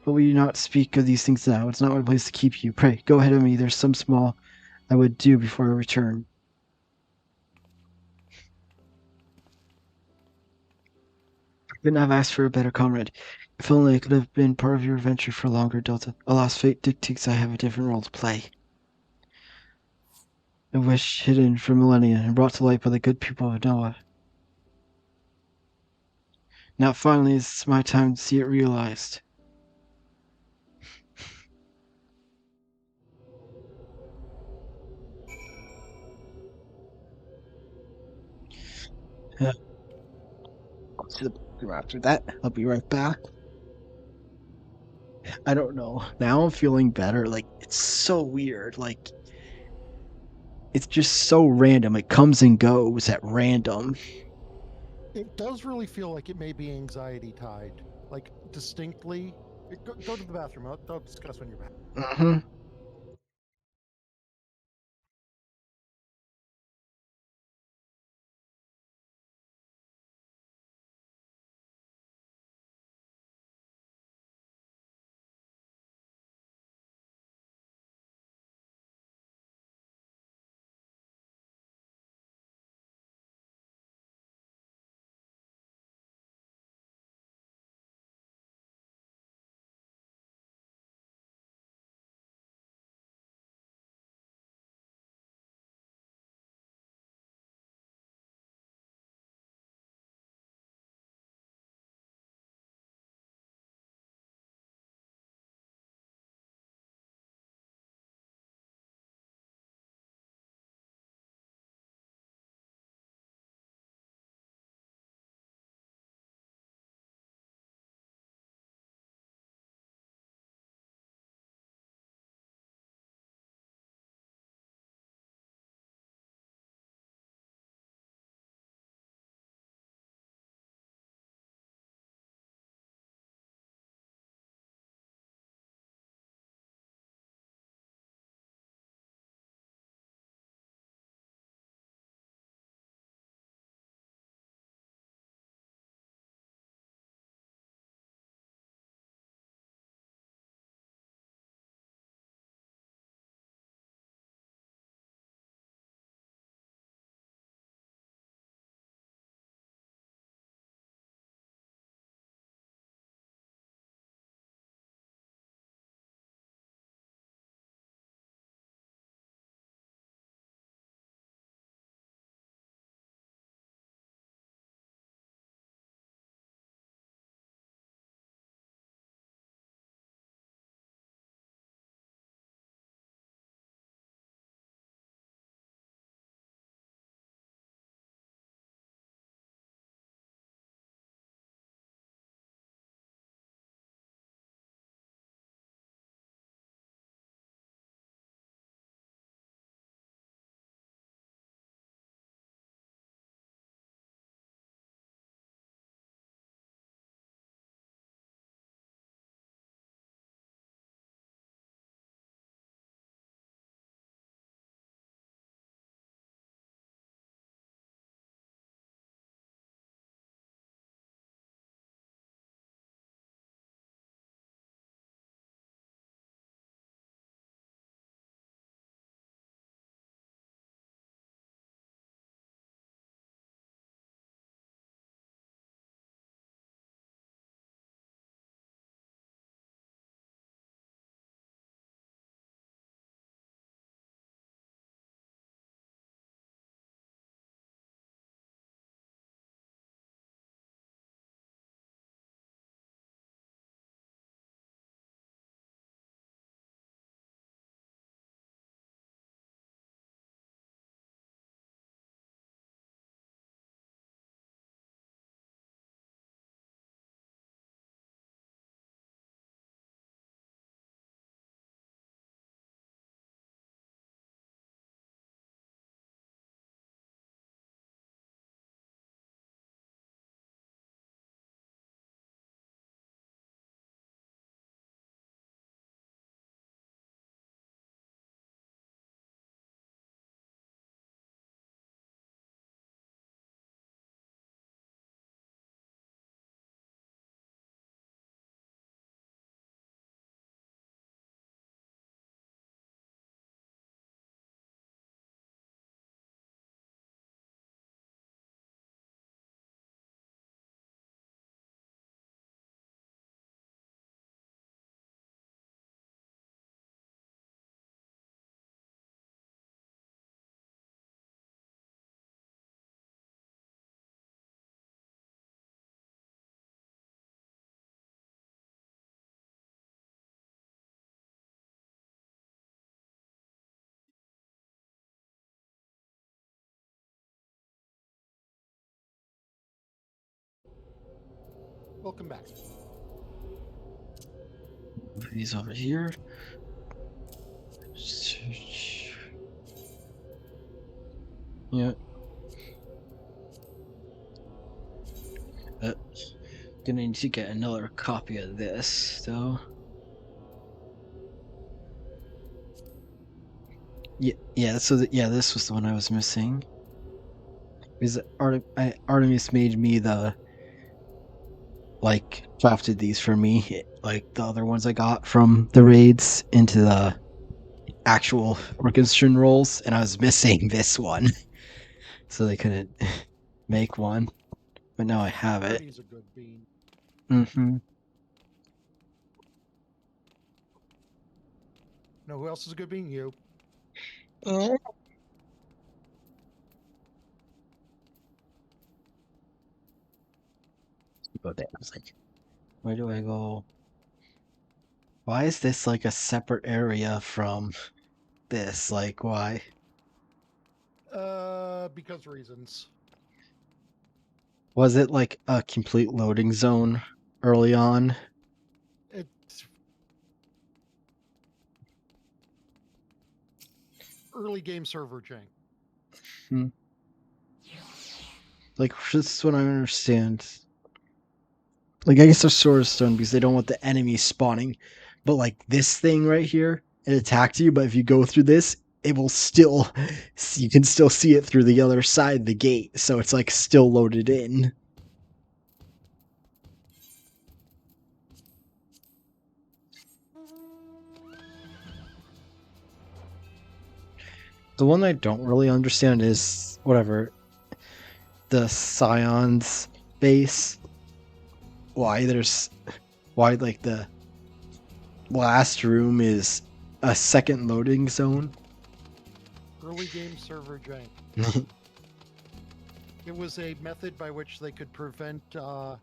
But we do not speak of these things now. It's not my place to keep you. Pray, go ahead of me. There's some small I would do before I return. I couldn't have asked for a better comrade. If only I could have been part of your adventure for longer, Delta. Alas, fate dictates I have a different role to play. A wish hidden for millennia and brought to light by the good people of Noah. Now finally it's my time to see it realized. To the bathroom after that. I'll be right back. I don't know. Now I'm feeling better. Like, it's so weird. Like, it's just so random. It comes and goes at random. It does really feel like it may be anxiety tied, like distinctly. Go to the bathroom. I'll discuss when you're back. Mm-hmm. Welcome back. Move these over here. Search. Yeah. Gonna need to get another copy of this, though. Yeah. So this was the one I was missing. Because Artemis made me crafted these for me, like the other ones I got from the raids into the actual orchestration rolls, and I was missing this one, so they couldn't make one. But now I have it. Artie's a good bean. Mm-hmm. Know who else is a good bean? You. Go there. I was like, where do I go? Why is this like a separate area from this? Like, why? Because reasons. Was it like a complete loading zone early on? It's early game server jank. Like, this is what I understand. Like, I guess they're Sword Stone because they don't want the enemies spawning. But, like, this thing right here, it attacked you, but if you go through this, it will still... You can still see it through the other side of the gate, so it's, like, still loaded in. The one I don't really understand is, whatever, the Scion's base. Why, like, the last room is a second loading zone. Early game server jank. It was a method by which they could prevent the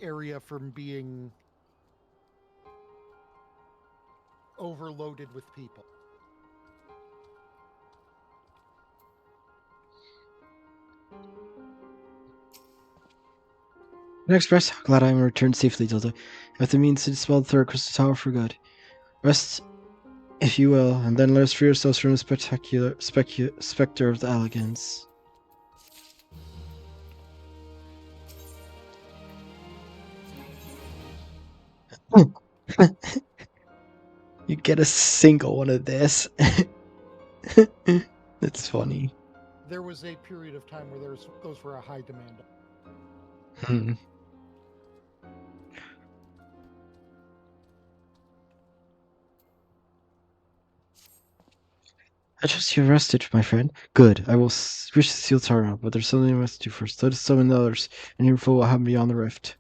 area from being overloaded with people. Express, how glad I am returned safely, Delta. If it means to dispel the third crystal tower for good. Rest, if you will, and then let us free ourselves from the specter of the Elegance. You get a single one of this. That's funny. There was a period of time where those were a high demand. I trust you rested, my friend. Good. I will reach the seal tower, but there's something I must do first. Let us summon the others, and hear what will happen beyond the rift.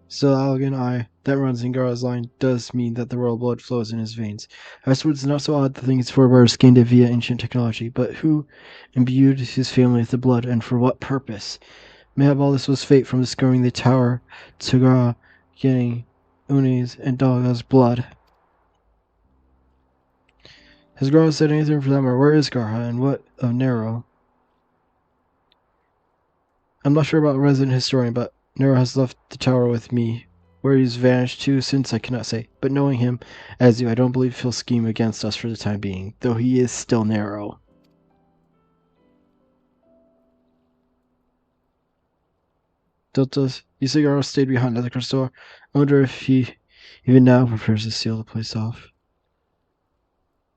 So Allegan that runs in Gara's line does mean that the royal blood flows in his veins. Afterwards, it's not so odd the thing his forebears gained it via ancient technology, but who imbued his family with the blood, and for what purpose? Mayhap all this was fate from discovering the tower to Gara, getting Uni's and Daga's blood. Has Gara said anything for them, or where is Garha, and what of Nero? I'm not sure about a resident historian, but Nero has left the tower with me. Where he's vanished to since I cannot say, but knowing him as you, I don't believe he'll scheme against us for the time being, though he is still Nero. Delta, you say Garo stayed behind at the crystal door. I wonder if he even now prepares to seal the place off.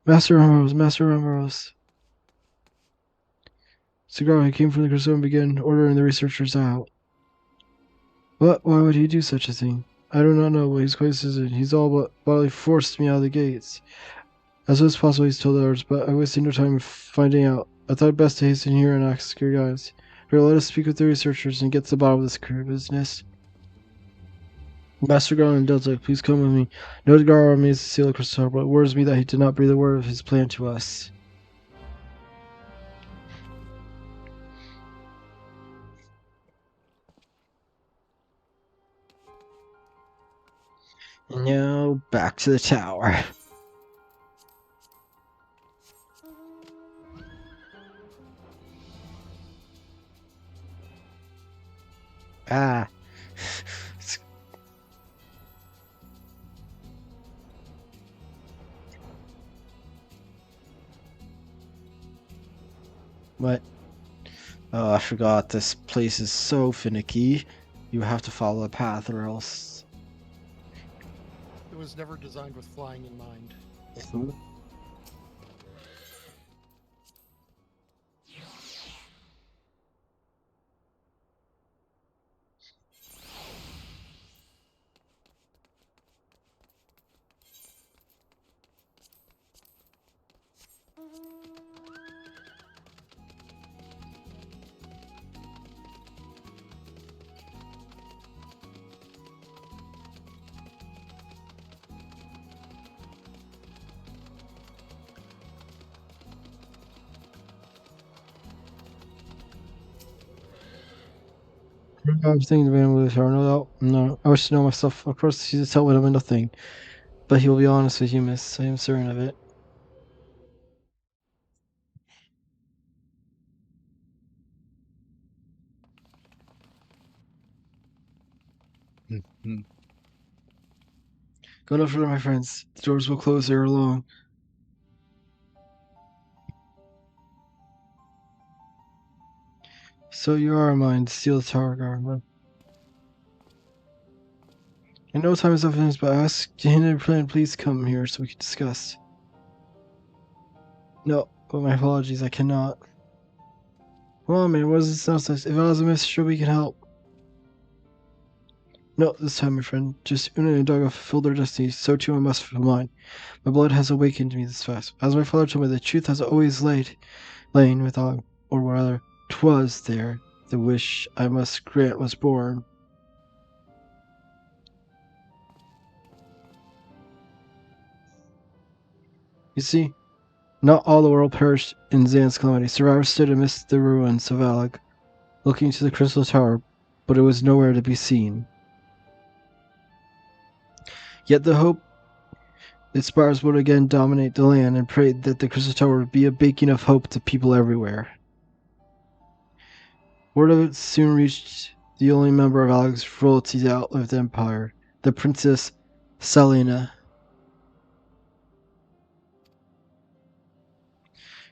Master Ramos. Cigar, he came from the crystal and began ordering the researchers out. What? Why would he do such a thing? I do not know, but he's quite certain. He's all but bodily forced me out of the gates. As was possible, he's told others, but I wasted no time finding out. I thought it best to hasten here and ask your guys. Here, let us speak with the researchers and get to the bottom of this career business. Master Garland and Delta, please come with me. No Garo remains to seal the crystal, but it worries me that he did not breathe a word of his plan to us. And now, back to the tower. Ah. What? Oh, I forgot. This place is so finicky. You have to follow a path or else. It was never designed with flying in mind. I was thinking of being able to shower. No, I wish to know myself. Of course, he's a tell with him and nothing. But he will be honest with you, miss. I am certain of it. Go no further, my friends. The doors will close ere long. So you are mine to steal the tower guard. I know time is up, but I ask Jane and Plan, please come here so we can discuss. No, but my apologies, I cannot. Come on, man, what is this nonsense? If I was a miss, we can help. No, this time, my friend. Just Una and Doggo fulfilled their destinies, so too I must fulfill mine. My blood has awakened me this fast. As my father told me, the truth has always lain without, or rather, 'twas there. The wish I must grant was born. You see, not all the world perished in Zan's calamity. Survivors stood amidst the ruins of Alag, looking to the Crystal Tower, but it was nowhere to be seen. Yet the hope its spires would again dominate the land, and prayed that the Crystal Tower would be a beacon of hope to people everywhere. Word of it soon reached the only member of Alag's royalty to outlive the Empire, the Princess Selena.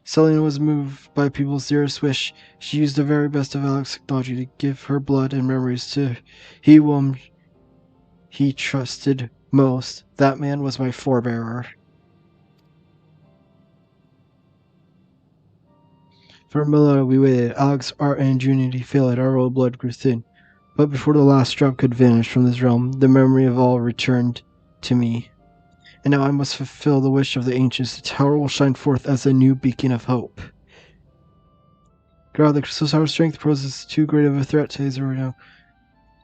Selena was moved by people's dearest wish. She used the very best of Alag's technology to give her blood and memories to he whom he trusted most. That man was my forebearer. For a millennia we waited. Alag's art and ingenuity failed. Our old blood grew thin. But before the last drop could vanish from this realm, the memory of all returned to me. And now I must fulfill the wish of the ancients. The tower will shine forth as a new beacon of hope. God, the Crystal Tower's strength poses too great of a threat to Azeroth now.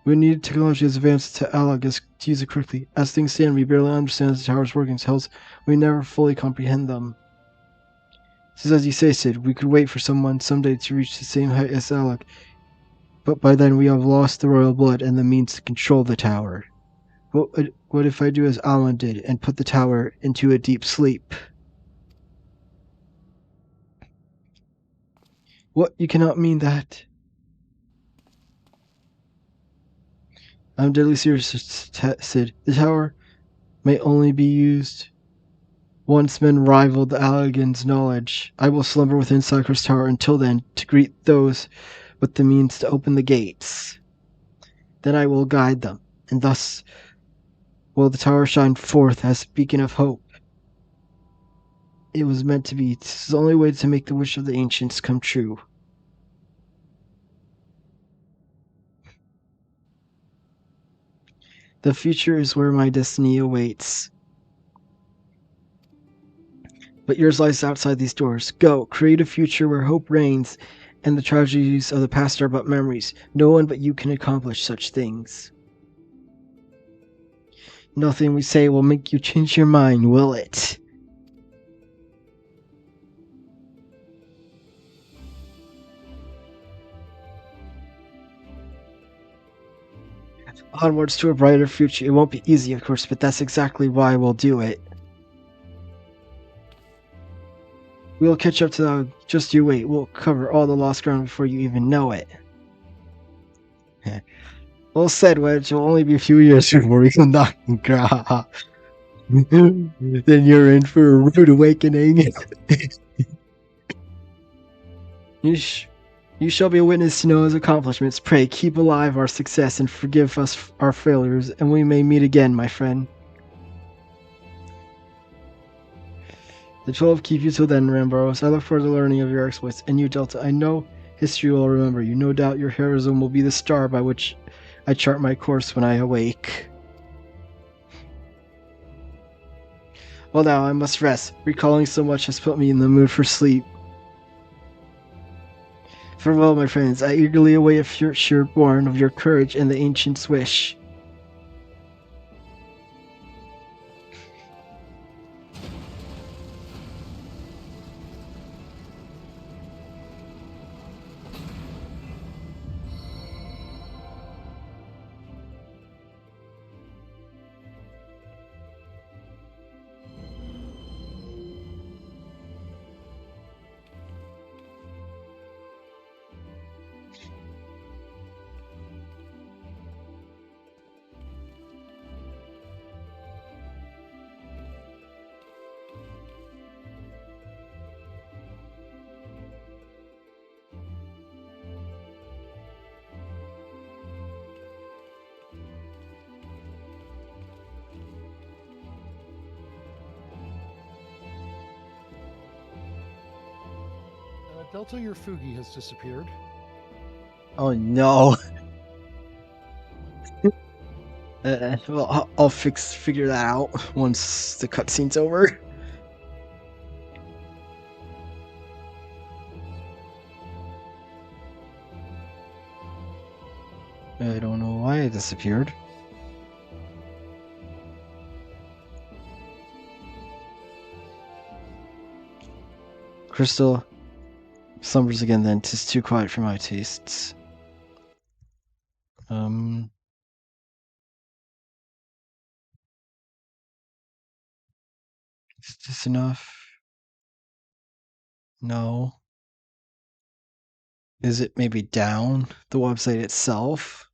We need technology as advanced to Alag as to use it correctly. As things stand, we barely understand the tower's workings. Hells, we never fully comprehend them. This is as you say, Sid. We could wait for someone someday to reach the same height as Alag. But by then we have lost the royal blood and the means to control the tower. What if I do as Alwyn did and put the tower into a deep sleep? What? You cannot mean that. I'm deadly serious, Sid. The tower may only be used once men rival the Allagan's knowledge. I will slumber within Cypress Tower until then to greet those with the means to open the gates. Then I will guide them, and thus will the tower shine forth as a beacon of hope. It was meant to be. This is the only way to make the wish of the ancients come true. The future is where my destiny awaits. But yours lies outside these doors. Go, create a future where hope reigns, and the tragedies of the past are but memories. No one but you can accomplish such things. Nothing we say will make you change your mind, will it? Onwards to a brighter future. It won't be easy, of course, but that's exactly why we'll do it. We'll catch up to that. Just you wait. We'll cover all the lost ground before you even know it. Well said, Wedge. It'll only be a few years before we come knocking Gra. Then you're in for a rude awakening. You shall be a witness to Noah's accomplishments. Pray keep alive our success and forgive us our failures, and we may meet again, my friend. The 12 keep you till then, Rambaros. I look forward to learning of your exploits. And you, Delta, I know history will remember you. No doubt your heroism will be the star by which I chart my course when I awake. Well, now I must rest. Recalling so much has put me in the mood for sleep. Farewell, my friends. I eagerly await a future born of your courage and the ancient's wish. Delta, your Fugi has disappeared. Oh no. Well, I'll figure that out once the cutscene's over. I don't know why it disappeared. Crystal slumbers again then. 'Tis too quiet for my tastes. Is this enough? No. Is it maybe down the website itself?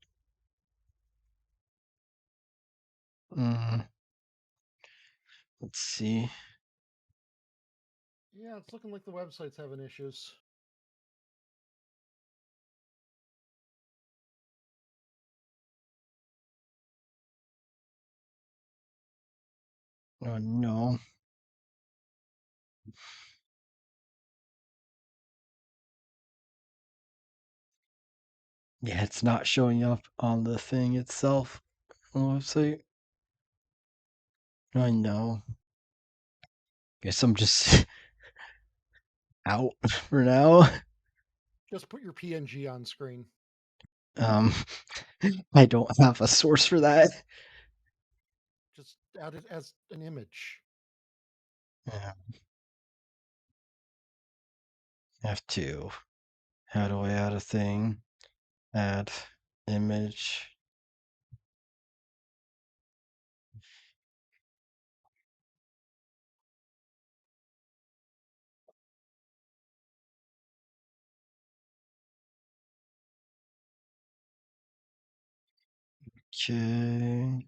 Let's see. Yeah, it's looking like the website's having issues. Oh no. Yeah, it's not showing up on the thing itself on the website. I know. Guess I'm just out for now. Just put your PNG on screen. I don't have a source for that. Just add it as an image. Yeah. Have to. How do I add a thing? Add image. Okay.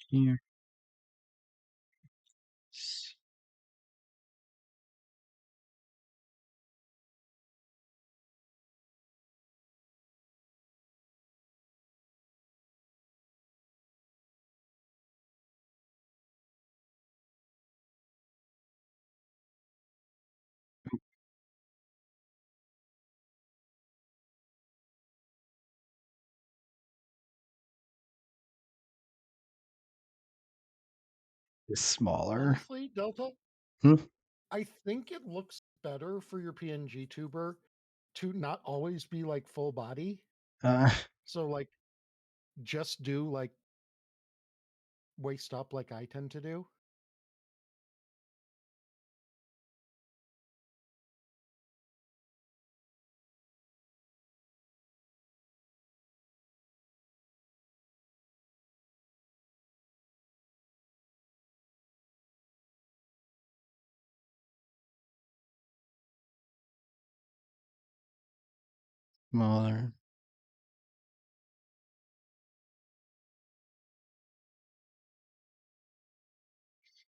Here. Is smaller. Honestly, Delta, Hmm? I think it looks better for your PNG tuber to not always be like full body. Uh, So like just do like waist up like I tend to do. smaller.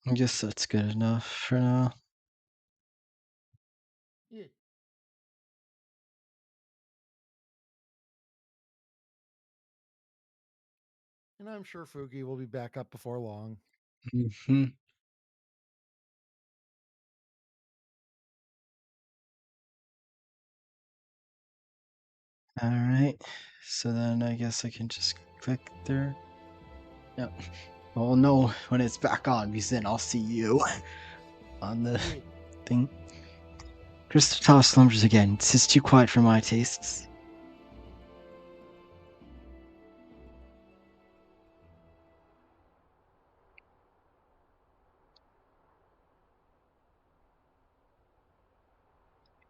I guess that's good enough for now. Yeah. And I'm sure Fugi will be back up before long. Mm-hmm. All right. So then I guess I can just click there. Yep. I'll know when it's back on because then I'll see you on the Yeah. thing. Crystal Tower slumbers again. This is too quiet for my tastes.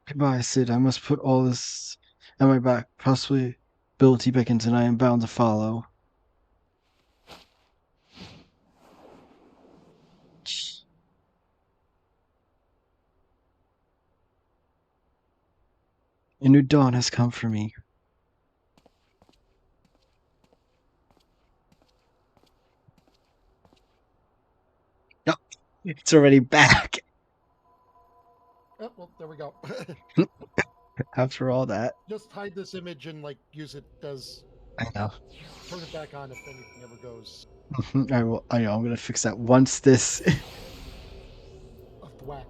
Goodbye, Sid. I must put all this at my back. Possibly ability beckons, and I am bound to follow. A new dawn has come for me. No, it's already back. Oh, well, there we go. After all that, Just hide this image and like use it as I know. turn it back on if anything ever goes I will. I know. I'm gonna fix that once this. off whack.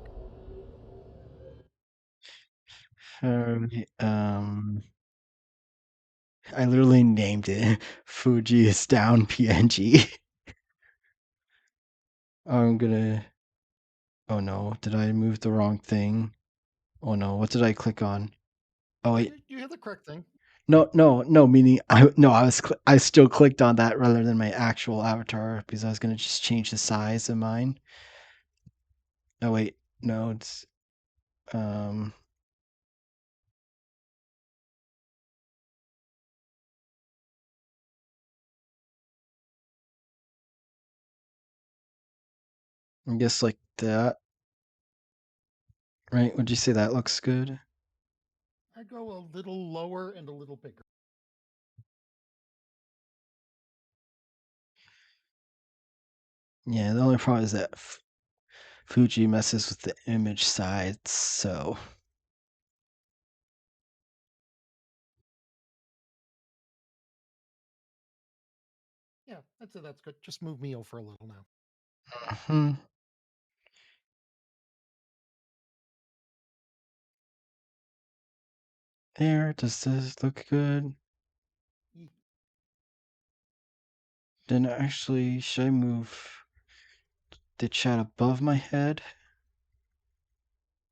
I literally named it Fuji is down PNG. I'm gonna. Oh no! Did I move the wrong thing? Oh no! What did I click on? Oh wait. You have the correct thing. No. Meaning I still clicked on that rather than my actual avatar because I was gonna just change the size of mine. Oh wait, no, it's um. I guess like that. Right? Would you say that looks good? I go a little lower and a little bigger. Yeah. The only problem is that Fuji messes with the image size, so. Yeah, I'd say that's good. Just move me over a little now. Hmm. There. Does this look good? Eek. Then actually, should I move the chat above my head?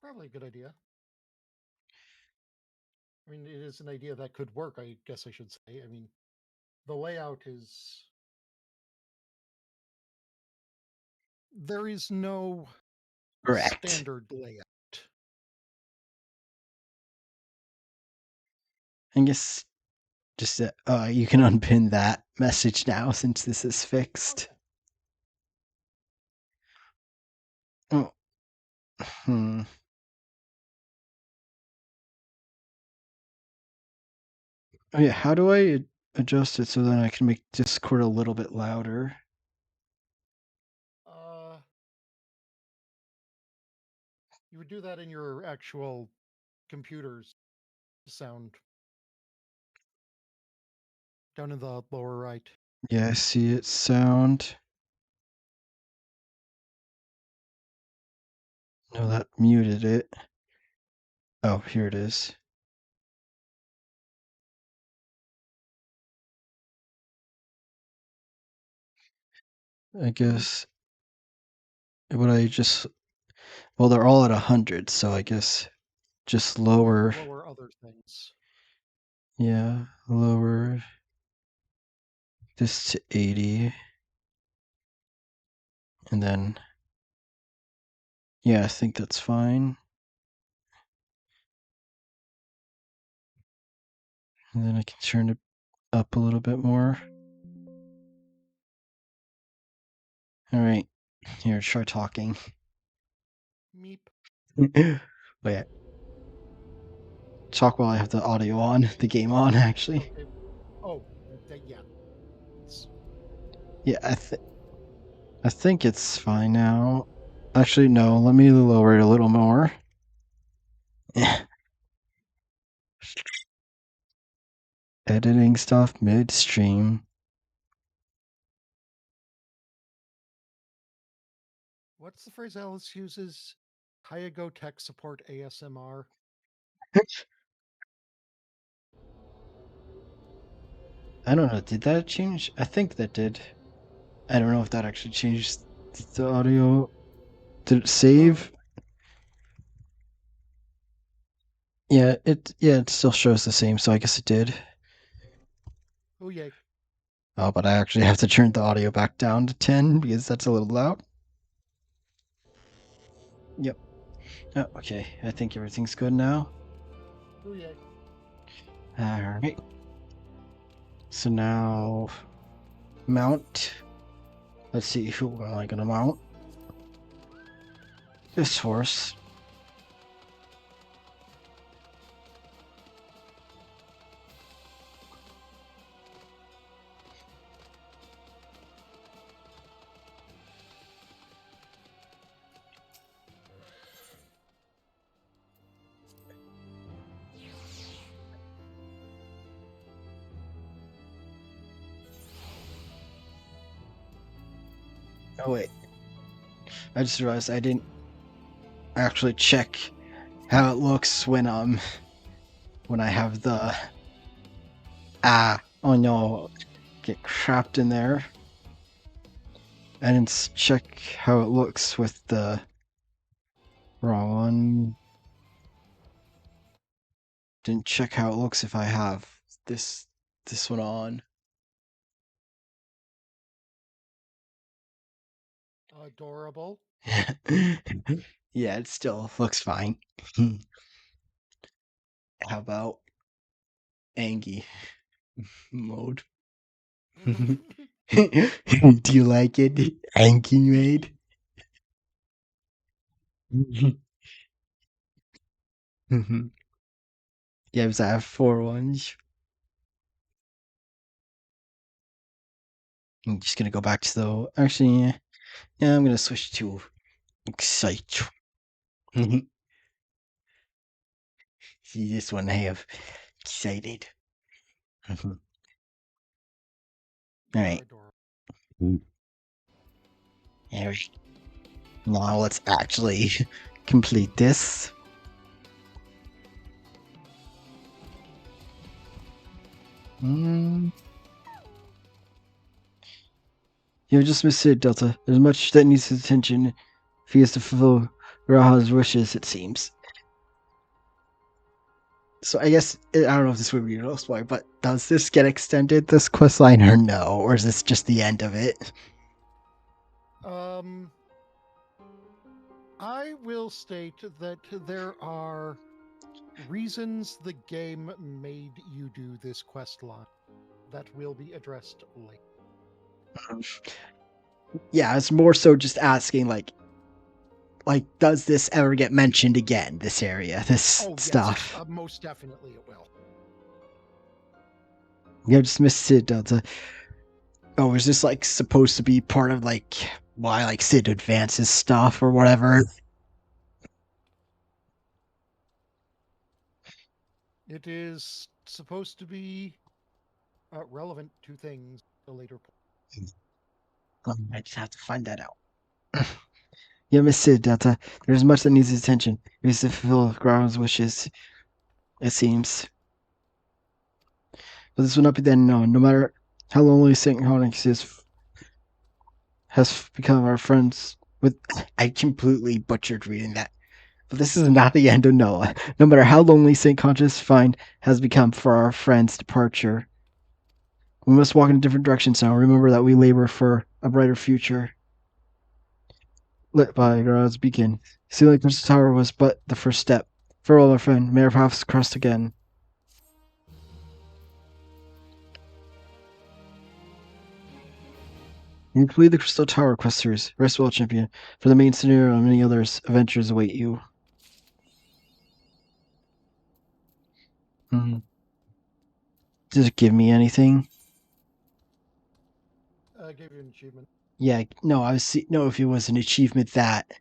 Probably a good idea. I mean, it is an idea that could work, I guess I should say. I mean, the layout is. There is no Correct. standard layout. I guess just you can unpin that message now since this is fixed. Okay. Oh. Hmm. Oh yeah, how do I adjust it so then I can make Discord a little bit louder? Uh, you would do that in your actual computer's sound down in the lower right. Yeah, I see it. Sound. No, that muted it. Oh, here it is. I guess would I just well they're all at 100, so I guess just lower. Lower other things. Yeah, lower this to 80. And then yeah, I think that's fine. And then I can turn it up a little bit more. All right. Here, try talking. Meep. Wait. talk while I have the audio on, the game on, actually. Okay. Oh, yeah. Yeah, I think it's fine now. Actually, no, let me lower it a little more. Editing stuff midstream. What's the phrase Alice uses? Hayago tech support ASMR. I don't know, did that change? I think that did. I don't know if that actually changed the audio. Did it save? Yeah, it still shows the same, so I guess it did. Oh yay. Oh, but I actually have to turn the audio back down to 10 because that's a little loud. Yep. Oh, okay, I think everything's good now. Oh yay. Alright. So now mount. Let's see who am I gonna mount. This horse. Oh wait. I just realized I didn't actually check how it looks when I have the oh no, get trapped in there. I didn't check how it looks with the wrong one. Didn't check how it looks if I have this one on. Adorable. Yeah, it still looks fine. How about Angie mode? Do you like it? Angie made? Yeah, because I have 4 ones. I'm just gonna go back to the. Actually, yeah, I'm gonna switch to Excite. See, this one I have excited. All right. All right. Now let's actually complete this. You just missed it, Delta. There's much that needs his attention if he has to fulfill Raha's wishes, it seems. So I guess, I don't know if this would be a spoiler, but does this get extended, this quest line, or no? Or is this just the end of it? I will state that there are reasons the game made you do this quest line that will be addressed later. Yeah, it's more so just asking, like, does this ever get mentioned again, this area, this stuff? Yes, most definitely it will. Yeah, just missed Sid, Delta. Oh, is this, like, supposed to be part of, like, why, like, Sid advances stuff or whatever? It is supposed to be relevant to things at a later point. I just have to find that out. Yeah, Miss Sid, Delta. There's much that needs his attention. He needs to fulfill Ground's wishes, it seems. But this will not be then known. No matter how lonely St. Onyx has become our friends with. I completely butchered reading that. But this is not the end of Noah. No matter how lonely St. Conscious Find has become for our friend's departure, we must walk in different directions now. Remember that we labor for a brighter future. Lit by God's beacon. Sealing Crystal Tower was but the first step. Farewell, my friend. May our paths cross again. You complete the Crystal Tower quest series. Rest well, champion. For the main scenario and many others, adventures await you. Does it give me anything? I gave you an achievement. Yeah, no, no, if it was an achievement that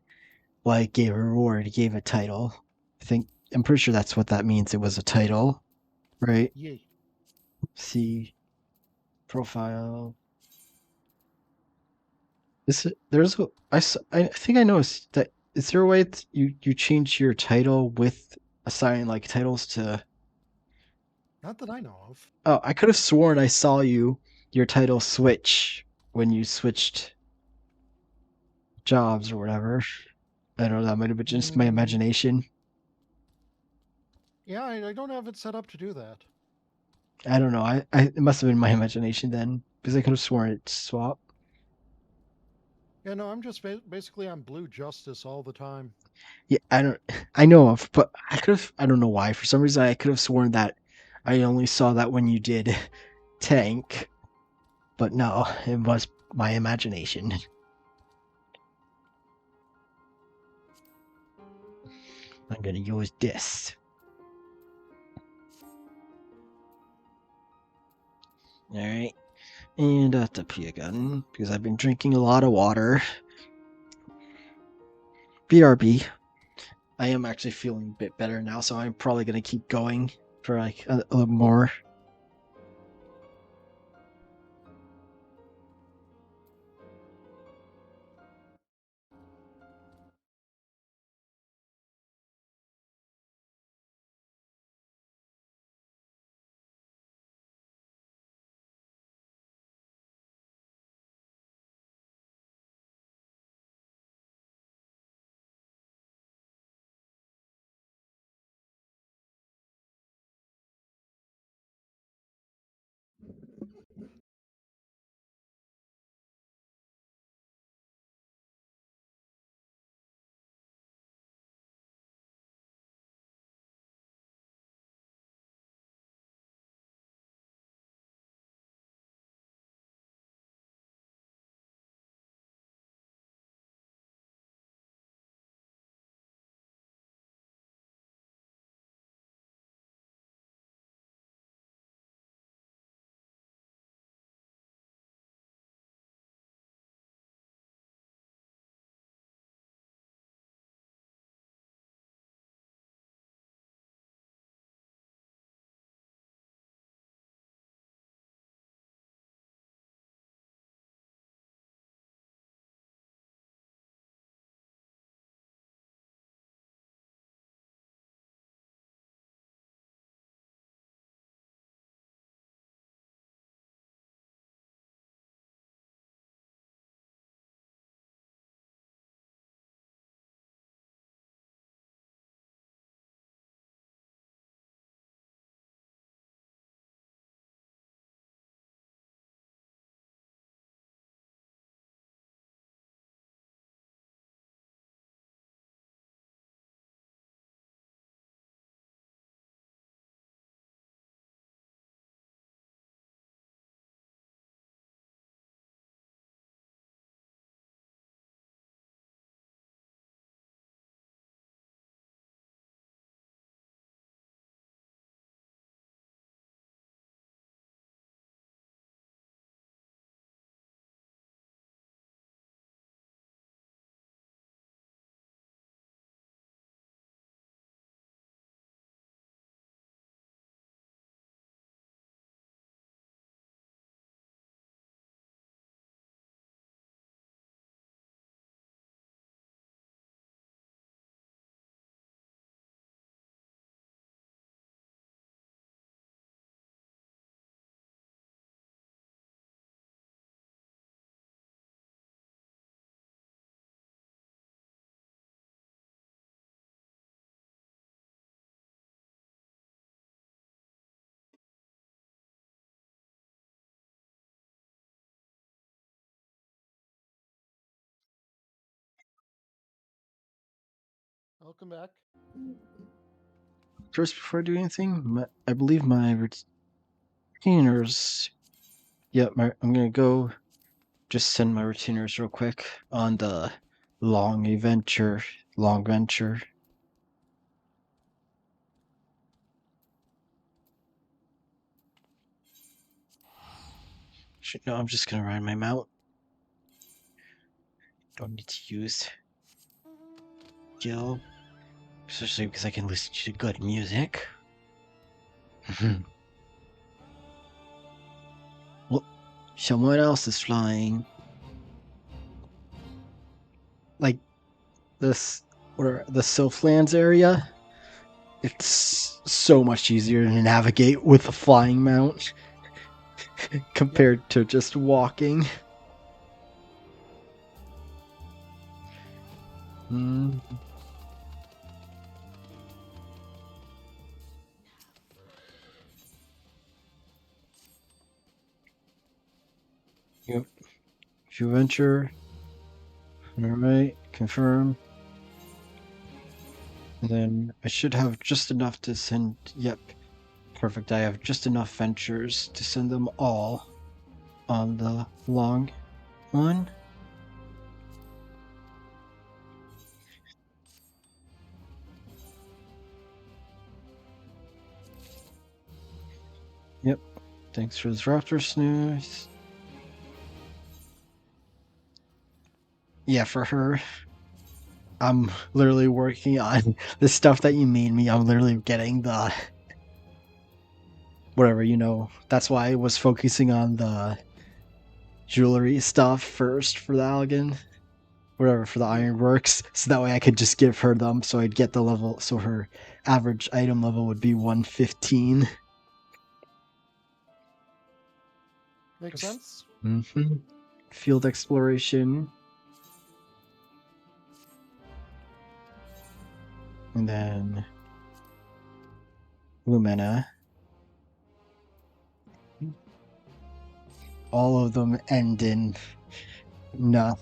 like gave a reward, it gave a title. I'm pretty sure that's what that means. It was a title, right? Yay. See profile. There's a I think I noticed that. Is there a way that you change your title with assigning like titles to? Not that I know of. Oh, I could have sworn I saw your title switch when you switched jobs or whatever. I don't know. That might have been just my imagination. Yeah, I don't have it set up to do that. I don't know. It must have been my imagination then, because I could have sworn it swapped. Yeah, no, I'm just basically on Blue Justice all the time. Yeah, I don't. I know of, but I could have. I don't know why. For some reason, I could have sworn that I only saw that when you did tank, but no, it was my imagination. I'm gonna use this. All right, and to pee again because I've been drinking a lot of water. BRB. I am actually feeling a bit better now, so I'm probably gonna keep going for like a little more. Welcome back. First, before I do anything, I believe my retainers. Yep, I'm gonna go just send my retainers real quick on the long venture. Actually, no, I'm just gonna ride my mount. Don't need to use Gil, especially because I can listen to good music. Well, someone else is flying. Like this, or the Sylphlands area. It's so much easier to navigate with a flying mount compared to just walking. Yep. If you venture, alright, confirm. And then I should have just enough to send. Yep. Perfect. I have just enough ventures to send them all on the long one. Yep. Thanks for this raptor snooze. Yeah, for her, I'm literally working on the stuff that you made me. I'm literally getting the whatever, that's why I was focusing on the jewelry stuff first for the Algan, whatever, for the ironworks, so that way I could just give her them, so I'd get the level, so her average item level would be 115. Makes sense? Mm-hmm. Field exploration. And then Lumina. All of them end in nah.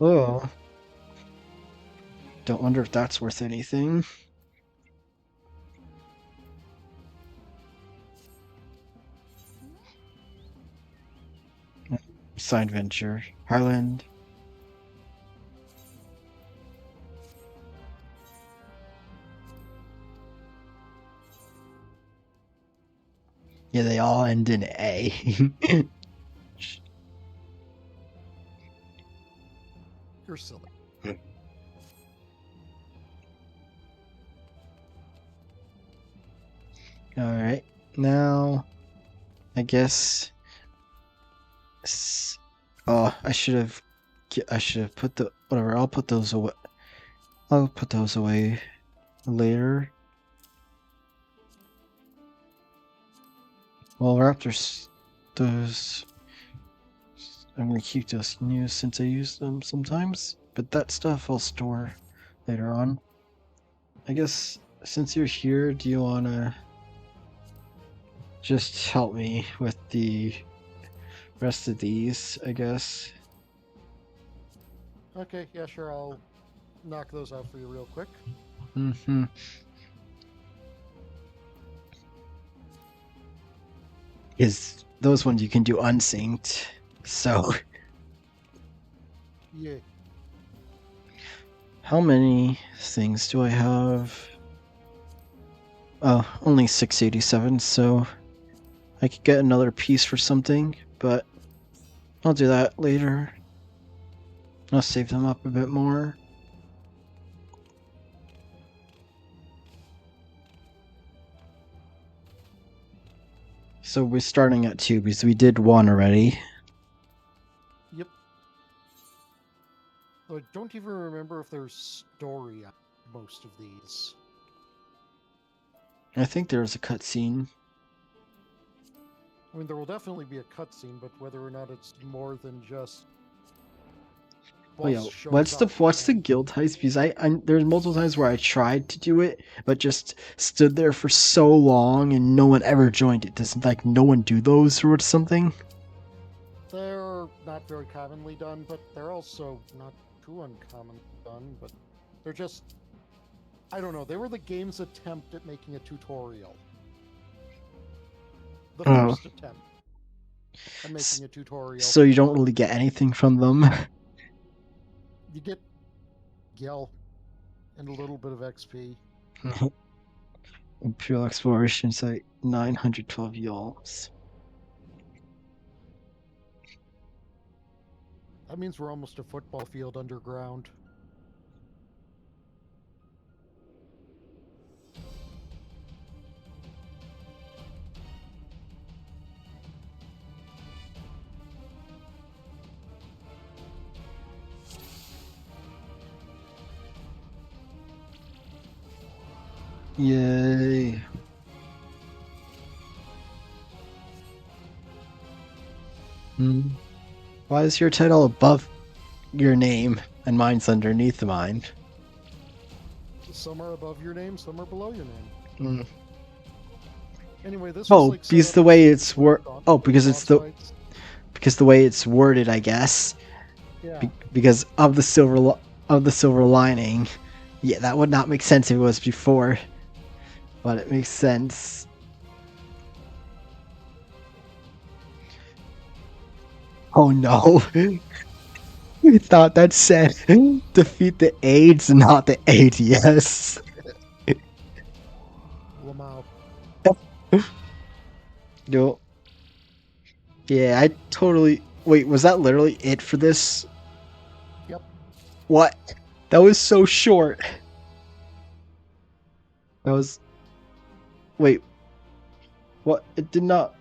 Oh. Don't wonder if that's worth anything. Side venture. Harland. Yeah, they all end in A. You're silly. Alright, now I guess. Oh, I should have put the whatever. I'll put those away. I'll put those away later. Well, Raptors, those. I'm gonna keep those new since I use them sometimes. But that stuff I'll store later on. I guess since you're here, do you wanna just help me with the rest of these, I guess? Okay, yeah, sure. I'll knock those out for you real quick. Mm-hmm. Is those ones you can do unsynced, so. Yeah. How many things do I have? Oh, only 687, so I could get another piece for something, but I'll do that later. I'll save them up a bit more. So we're starting at 2 because we did 1 already. Yep. I don't even remember if there's story on most of these. I think there's a cutscene. I mean, there will definitely be a cutscene, but whether or not it's more than just. Oh yeah, what's the guild heist? Because I there's multiple times where I tried to do it, but just stood there for so long and no one ever joined it. Doesn't like no one do those or something? They're not very commonly done, but they're also not too uncommon done. But they're just, I don't know. They were the game's attempt at making a tutorial. The first attempt at making a tutorial. So you don't really get anything from them. You get Gil and a little bit of XP. Imperial Exploration Site 912 Yawls. That means we're almost a football field underground. Yay. Why is your title above your name and mine's underneath mine? Some are above your name, some are below your name. Mm. Anyway, this Oh, was like because the way it's because the way it's worded, I guess. Yeah. Because of the silver lining. Yeah, that would not make sense if it was before, but it makes sense. Oh no. We thought that said defeat the AIDS, not the ADS. Lamau. No. Yeah, I totally. Wait, was that literally it for this? Yep. What? That was so short. That was. Wait. What? It did not.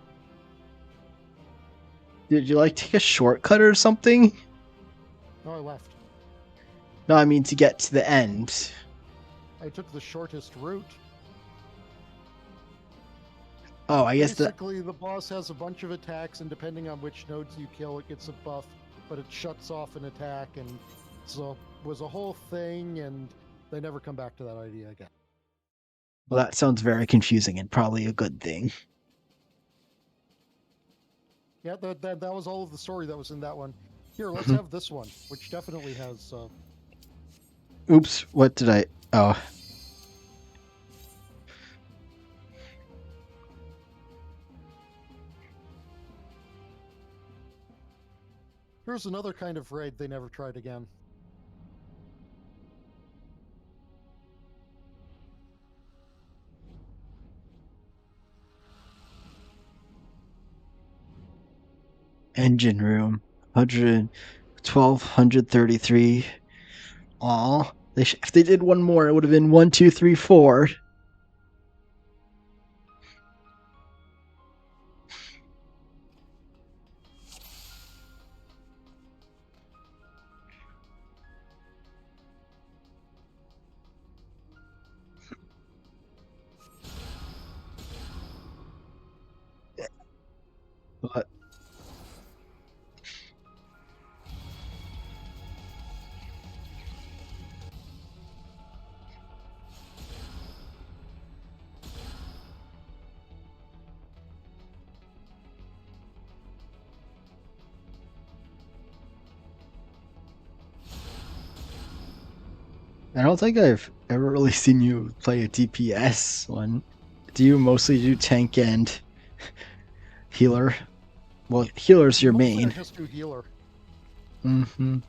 Did you like take a shortcut or something? No, I left. No, I mean to get to the end. I took the shortest route. Oh, I guess basically the boss has a bunch of attacks, and depending on which nodes you kill, it gets a buff, but it shuts off an attack, and so it was a whole thing, and they never come back to that idea again. Well, that sounds very confusing and probably a good thing. Yeah, that was all of the story that was in that one. Here, let's have this one, which definitely has. Oops, what did I? Oh. Here's another kind of raid they never tried again. Engine room, 1233. Aw, if they did one more, it would have been 1, 2, 3, 4. But I don't think I've ever really seen you play a DPS one. Do you mostly do tank and healer? Well, healer's your Mostly main. I just do healer. Mm-hmm.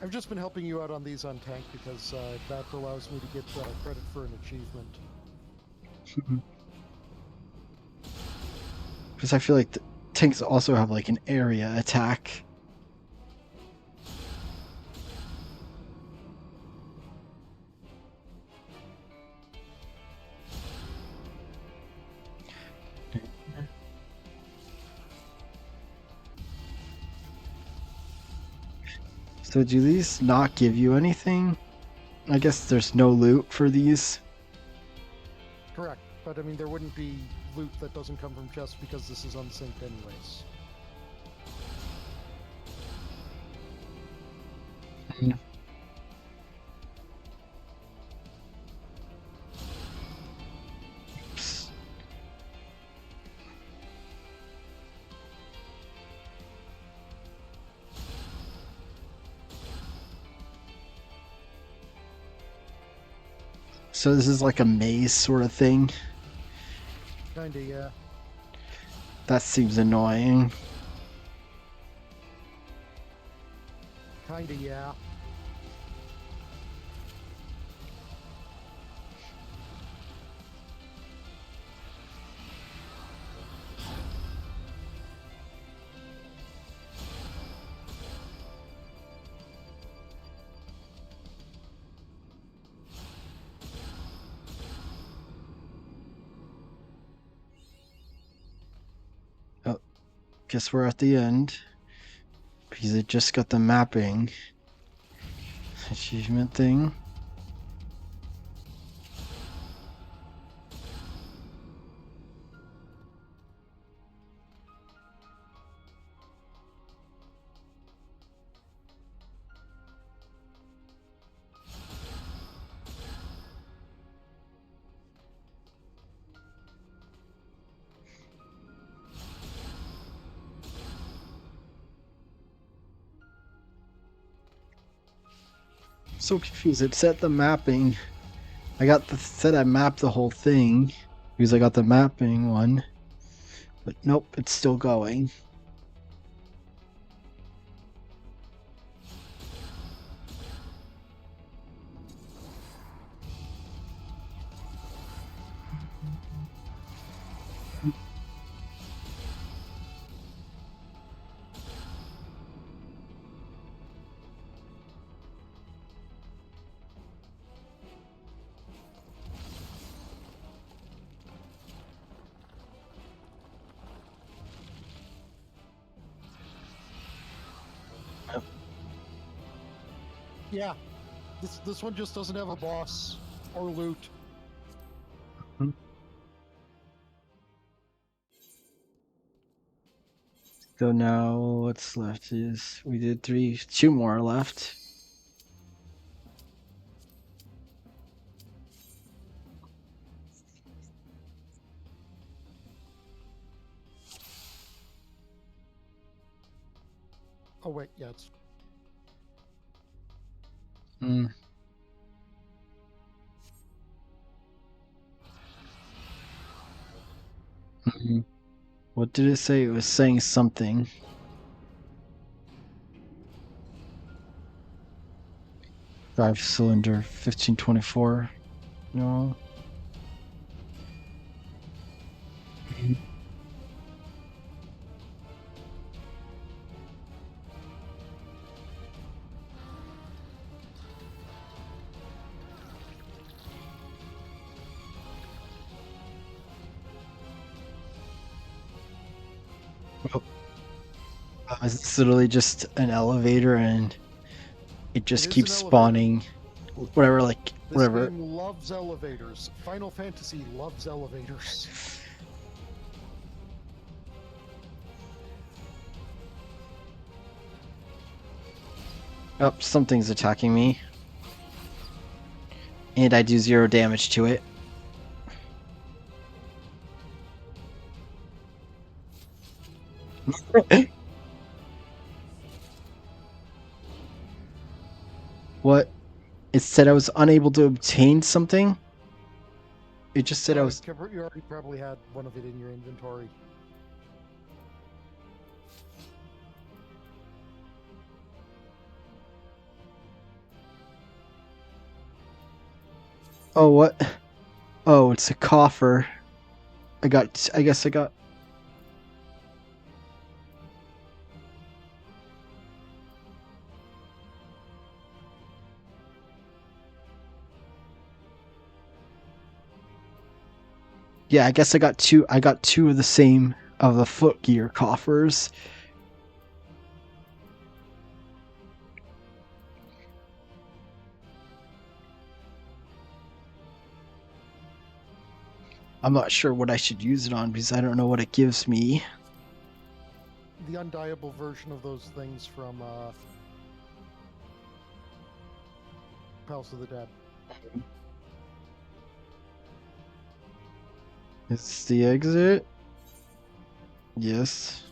I've just been helping you out on these on tank because that allows me to get credit for an achievement. Because I feel like tanks also have like an area attack. So do these not give you anything? I guess there's no loot for these. Correct, but I mean there wouldn't be loot that doesn't come from chests because this is unsynced anyways. Oops. So this is like a maze sort of thing. Kinda, yeah. That seems annoying. Kinda, yeah. guess we're at the end. Because it just got the mapping achievement thing. So confused. It set the mapping. Said I mapped the whole thing because I got the mapping one, but nope, it's still going. Yeah, this one just doesn't have a boss or loot. So now what's left is we did 2 more left. Oh wait, yeah, it's What did it say? It was saying something. Drive cylinder 1524. No. It's literally just an elevator, and it just keeps spawning. Whatever, like whatever. This game loves elevators. Final Fantasy loves elevators. Oh, something's attacking me. And I do 0 damage to it. What? It said I was unable to obtain something? It just said I was... You already probably had one of it in your inventory. Oh, what? Oh, it's a coffer. I guess I got... Yeah, I guess I got two of the same of the foot gear coffers. I'm not sure what I should use it on because I don't know what it gives me. The undieable version of those things from House of the Dead. It's the exit. Yes.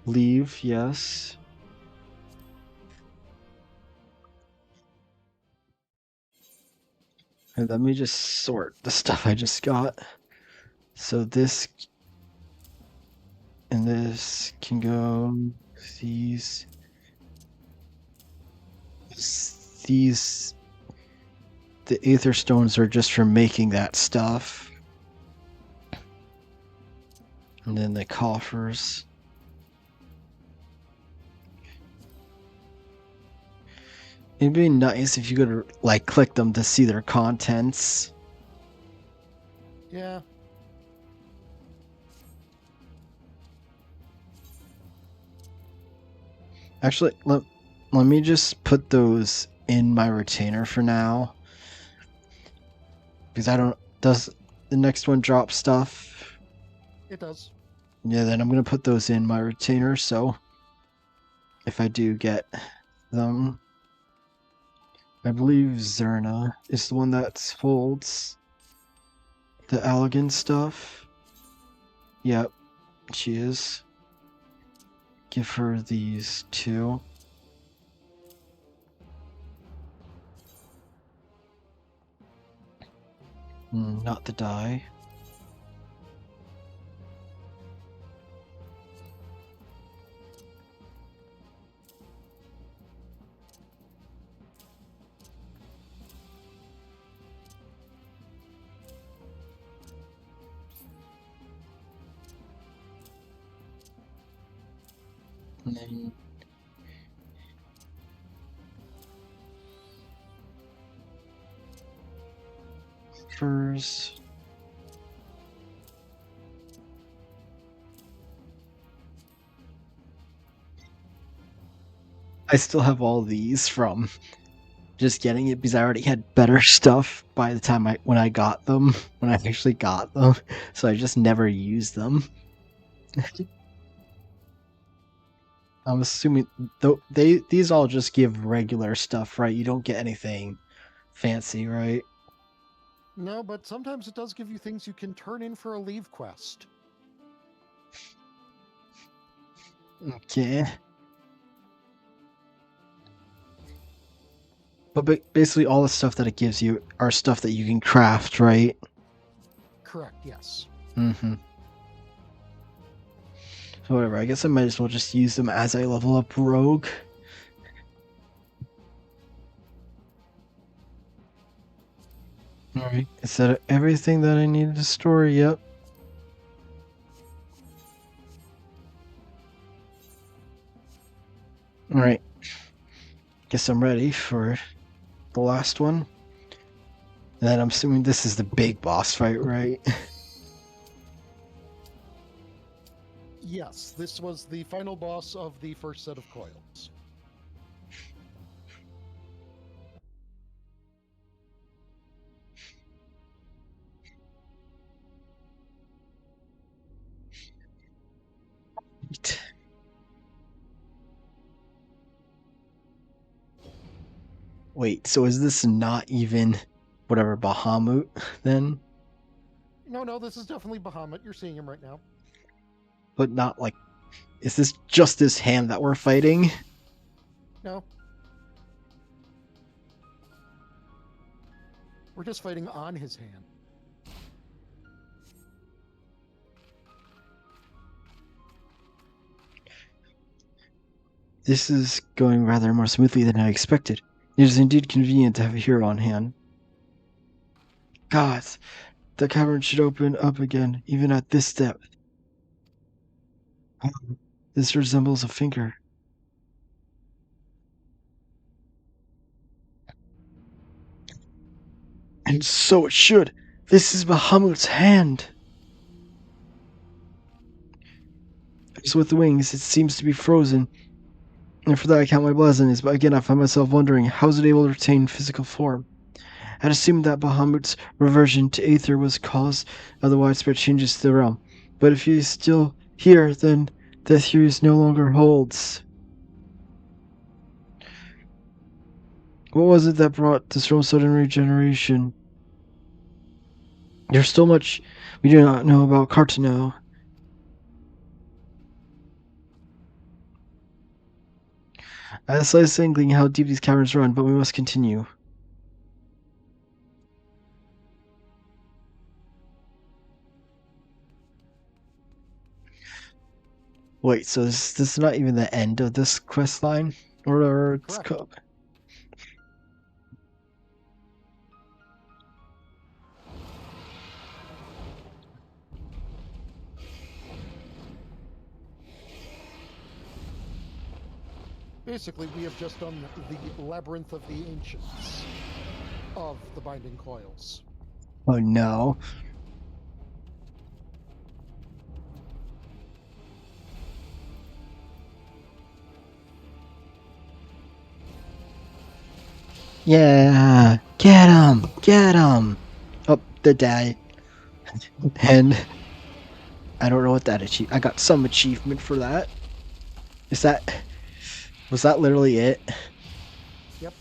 Leave, yes. And let me just sort the stuff I just got. So this and this can go. These. The Aether Stones are just for making that stuff. And then the coffers. It'd be nice if you could like click them to see their contents. Yeah. Actually, let me just put those in my retainer for now. Because I don't... Does the next one drop stuff? It does. Yeah, then I'm going to put those in my retainer, so... If I do get them... I believe Zerna is the one that holds the Allegan stuff. Yep, she is. Give her these two. Not the die. And then furs. I still have all these from just getting it because I already had better stuff by the time when I got them, when I actually got them. So I just never used them. I'm assuming though these all just give regular stuff, right? You don't get anything fancy, right? No, but sometimes it does give you things you can turn in for a leave quest. Okay. But basically all the stuff that it gives you are stuff that you can craft, right? Correct, yes. Mm-hmm. So whatever, I guess I might as well just use them as I level up Rogue. Alright, is that everything that I needed to store? Yep. Alright. Guess I'm ready for the last one. And then I'm assuming this is the big boss fight, right? Yes, this was the final boss of the first set of coils. Wait, so is this not even whatever Bahamut then? No, this is definitely Bahamut. You're seeing him right now. But not like, is this just this hand that we're fighting? No. We're just fighting on his hand. This is going rather more smoothly than I expected. It is indeed convenient to have a hero on hand. Gods, the cavern should open up again, even at this depth. This resembles a finger. And so it should. This is Bahamut's hand. As with the wings, it seems to be frozen. And for that I count my blessings, but again I find myself wondering, how is it able to retain physical form? I'd assumed that Bahamut's reversion to Aether was caused by the widespread changes to the realm. But if he is still here, then that theory no longer holds. What was it that brought this realm sudden regeneration? There's still much we do not know about Cartano. I have a slight inkling how deep these caverns run, but we must continue. Wait, so this is not even the end of this quest line? Or it's Basically, we have just done the Labyrinth of the Ancients of the Binding Coils. Oh no. Yeah, get him! Get him! Oh, the die. And I don't know what that achieve. I got some achievement for that. Is that was that literally it? Yep.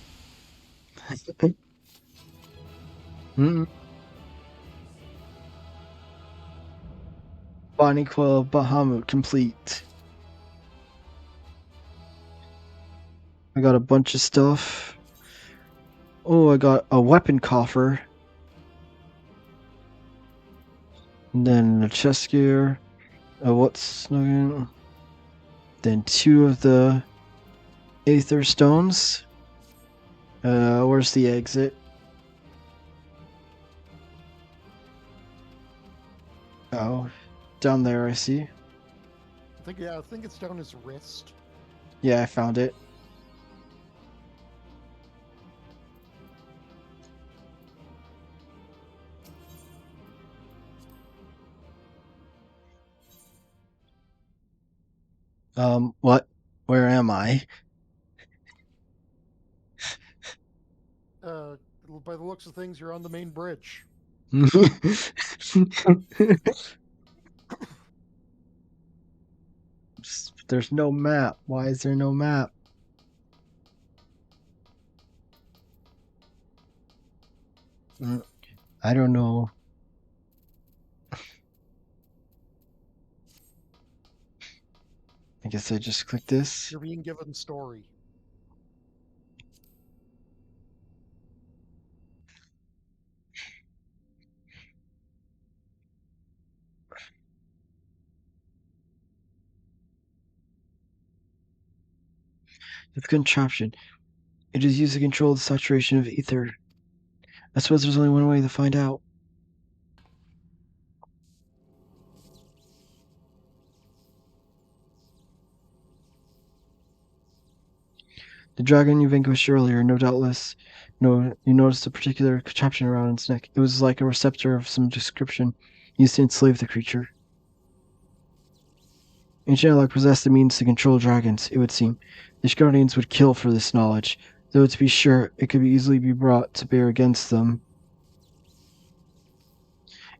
Mm. Body Coil Bahamut complete. I got a bunch of stuff. Oh, I got a weapon coffer. And then a chest gear. What's then 2 of the Aether Stones. Where's the exit? Oh, down there I see. I think it's down his wrist. Yeah, I found it. What? Where am I? By the looks of things, you're on the main bridge. There's no map. Why is there no map? I don't know. I guess I just click this. You're being given story. It's contraption. It is used to control the saturation of ether. I suppose there's only one way to find out. The dragon you vanquished earlier, no doubtless. No, you noticed a particular contraption around its neck. It was like a receptor of some description, used to enslave the creature. Ancient Alec possessed the means to control dragons, it would seem. The guardians would kill for this knowledge, though to be sure, it could easily be brought to bear against them.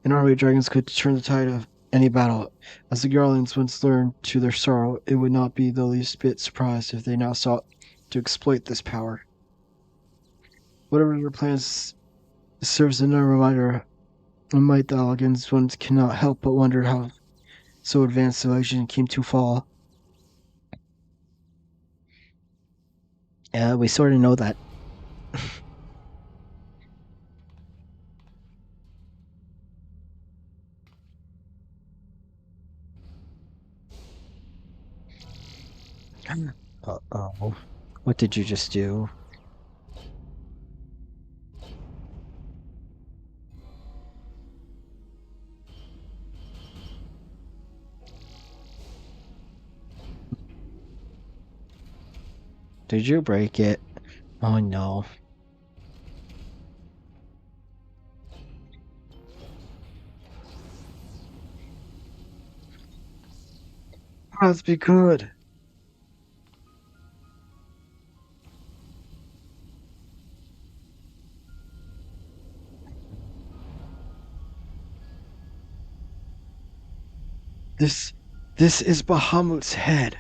In our way, dragons could turn the tide of any battle. As the Garlands once learned to their sorrow, it would not be the least bit surprised if they now sought to exploit this power. Whatever their plans serves another reminder of might the Alligans ones cannot help but wonder how so advanced civilization came to fall. Yeah, we sort of know that. Uh-oh. What did you just do? Did you break it? Oh no. Must be good. This is Bahamut's head.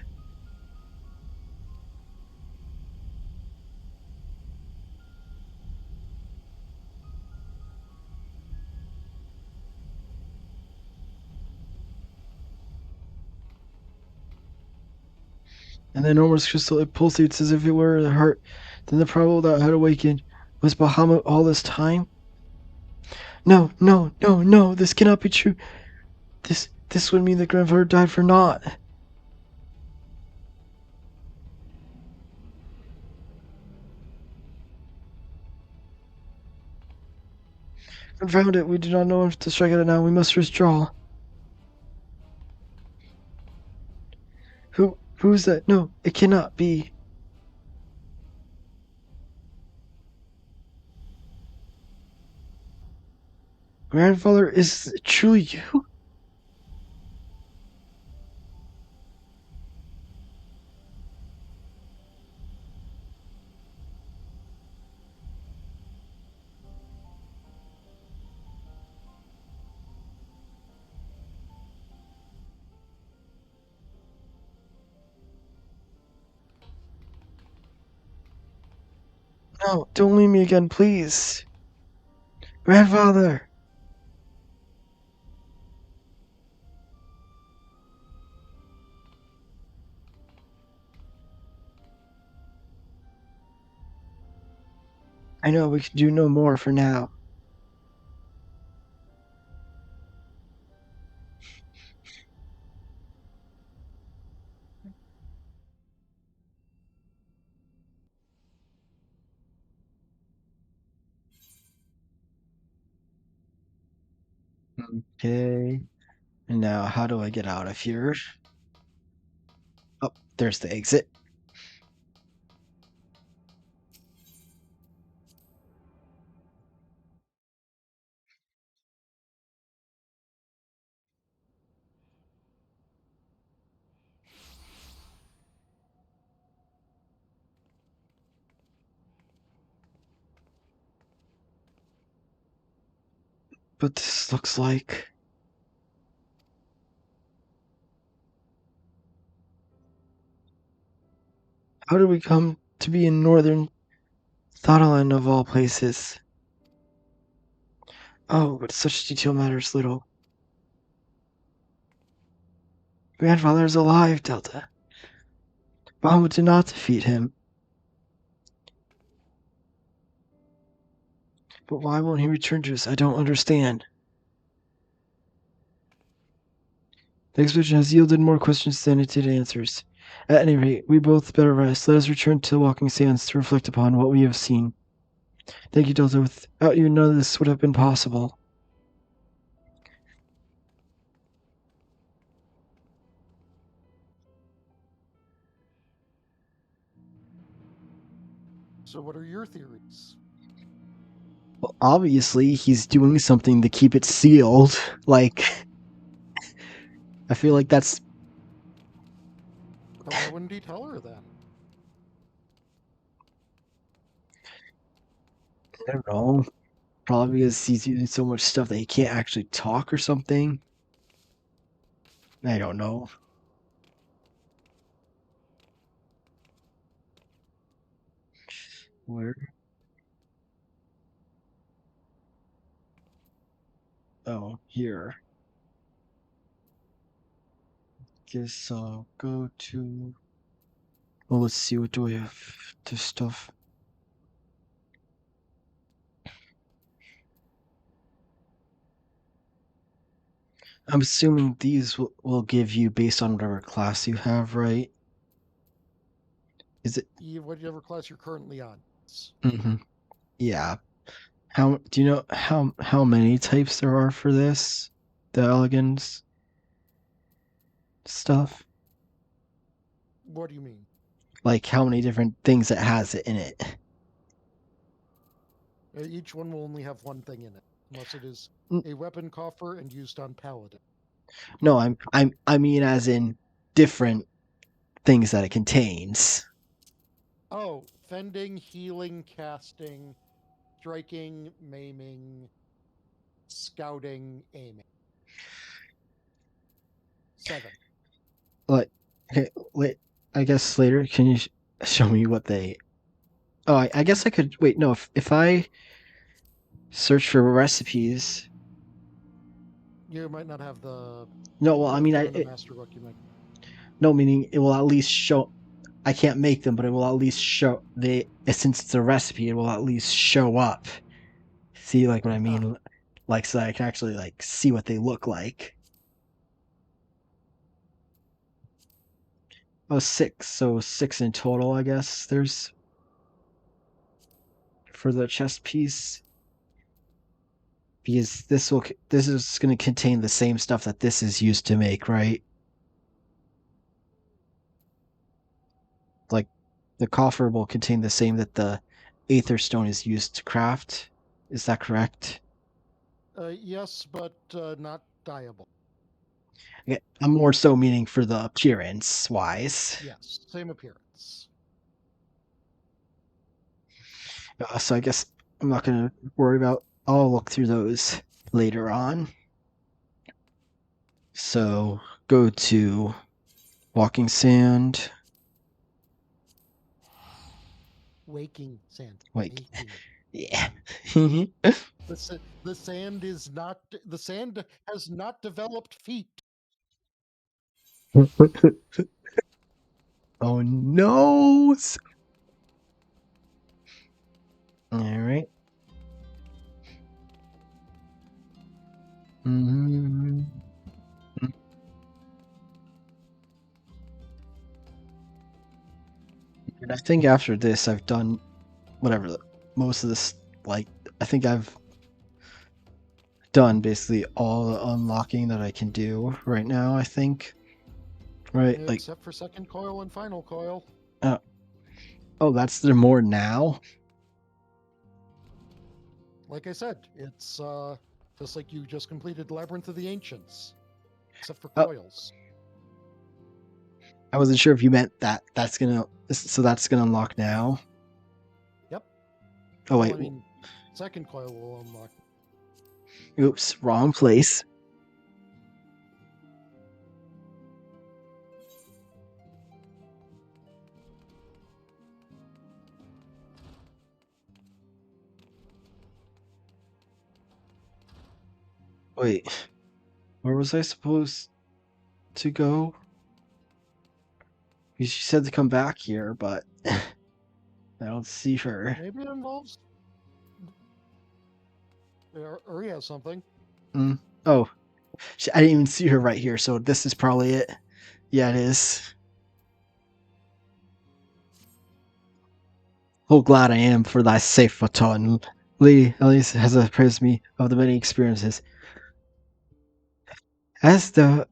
And the enormous crystal, it pulsates as if it were the heart. Then the problem that had awakened was Bahamut all this time? No, no, no, no, this cannot be true. This would mean that grandfather died for naught. Confound it, we do not know if to strike at it now. We must withdraw. Who is that? No, it cannot be. Grandfather, is it truly you? No, don't leave me again, please. Grandfather! I know we can do no more for now. Okay. And now, how do I get out of here? Oh, there's the exit. But this looks like... How did we come to be in northern Thanalan of all places? Oh, but such detail matters little. Grandfather is alive, Delta. Bahamut did not defeat him. But why won't he return to us? I don't understand. The expedition has yielded more questions than it did answers. At any rate, we both better rest. Let us return to the Walking Sands to reflect upon what we have seen. Thank you, Delta. Without you, none of this would have been possible. So, what are your theories? Well, obviously, he's doing something to keep it sealed. Like, I feel like that's... But why wouldn't he tell her then? I don't know. Probably because he's using so much stuff that he can't actually talk or something. I don't know. Where? Oh, here. Guess I'll go to... Well, let's see, what do we have? This stuff. I'm assuming these will give you based on whatever class you have, right? Is it? Whatever class you're currently on. Mm-hmm. Yeah. How do you know how many types there are for this? The elegance stuff? What do you mean? Like how many different things it has in it? Each one will only have one thing in it, unless it is a weapon coffer and used on paladin. No, I mean as in different things that it contains. Oh, fending, healing, casting, striking, maiming, scouting, aiming. 7. Like, okay, wait. I guess later, can you show me what they? Oh, I guess I could wait. No, if I search for recipes. You might not have the. No, well, I mean, the master book. You might. No, meaning it will at least show. I can't make them, but it will at least show since it's a recipe. It will at least show up. See, like what I mean, like so I can actually like see what they look like. Oh, 6. So 6 in total, I guess. There's for the chest piece. Because this is going to contain the same stuff that this is used to make, right? Like the coffer will contain the same that the Aether Stone is used to craft. Is that correct? Yes, but not dyeable. Yeah, I'm more so meaning for the appearance wise. Yes, same appearance. So I guess I'm not going to worry about. I'll look through those later on. So go to Walking Sand. Waking sand. Wake. Waking. Yeah. The sand is not. The sand has not developed feet. Oh no! All right. Mm-hmm. And I think after this, I've done whatever most of this. Like, I think I've done basically all the unlocking that I can do right now. I think. Right. Like. Except for second coil and final coil. Oh, that's there more now. Like I said, it's just like you just completed Labyrinth of the Ancients, except for coils. I wasn't sure if you meant that. That's gonna unlock now. Yep. Oh wait. Well, I mean, second coil will unlock. Oops, wrong place. Wait, where was I supposed to go? She said to come back here, but I don't see her. Maybe it involves. Or yeah, something. Oh, I didn't even see her right here, so this is probably it. Yeah, it is. Oh, glad I am for thy safe return. Lady Elise has appraised me of the many experiences. As thou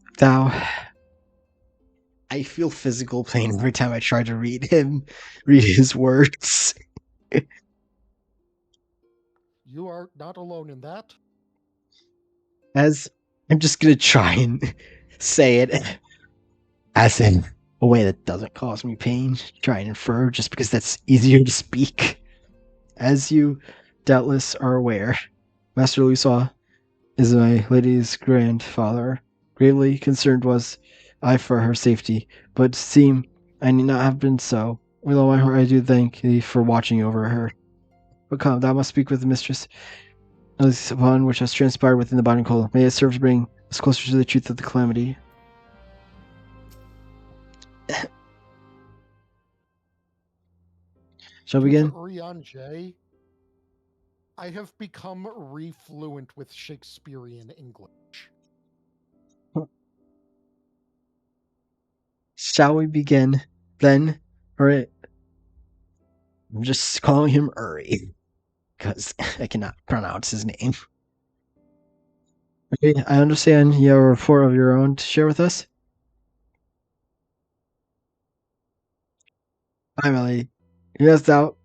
I feel physical pain every time I try to read his words. You are not alone in that. As I'm just gonna try and say it as in a way that doesn't cause me pain. Try and infer just because that's easier to speak. As you doubtless are aware, Master Louisa is my lady's grandfather. Gravely concerned was I for her safety, but seem I need not have been so. With all my heart I do thank thee for watching over her. But come, thou must speak with the mistress, upon which has transpired within the body and cold. May it serve to bring us closer to the truth of the calamity. Shall we begin? Rianjay, I have become refluent with Shakespearean English. Shall we begin then? Alright. I'm just calling him Uri, because I cannot pronounce his name. Okay, I understand you have a report of your own to share with us. Finally, even as thou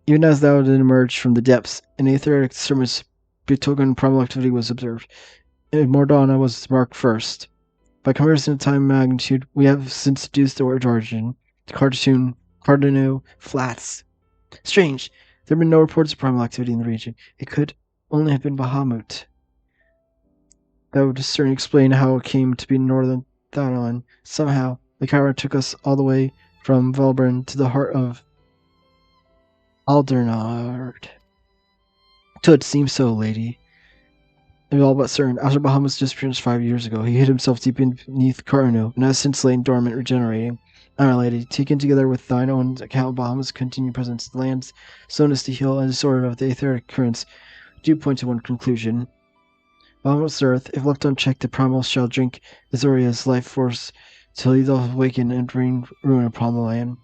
did emerge from the depths, an aetheric disturbance betoken primal activity was observed. In Mordana was marked first. By comparison of time and magnitude, we have since deduced the word origin to Cardano Flats. Strange, there have been no reports of primal activity in the region. It could only have been Bahamut. That would certainly explain how it came to be northern Thanalan. Somehow, the Kyra took us all the way from Velbrin to the heart of Aldernard. It seems so, lady. I'm all but certain. After Bahamut's disappearance 5 years ago, he hid himself deep beneath Carno, and has since lain dormant, regenerating. My lady, taken together with thine own account of Bahamut's continued presence in the lands, slowness to heal, and disorder of the etheric currents, do point to one conclusion. Bahamut's earth, if left unchecked, the primal shall drink Azoria's life force till he doth awaken and bring ruin upon the land.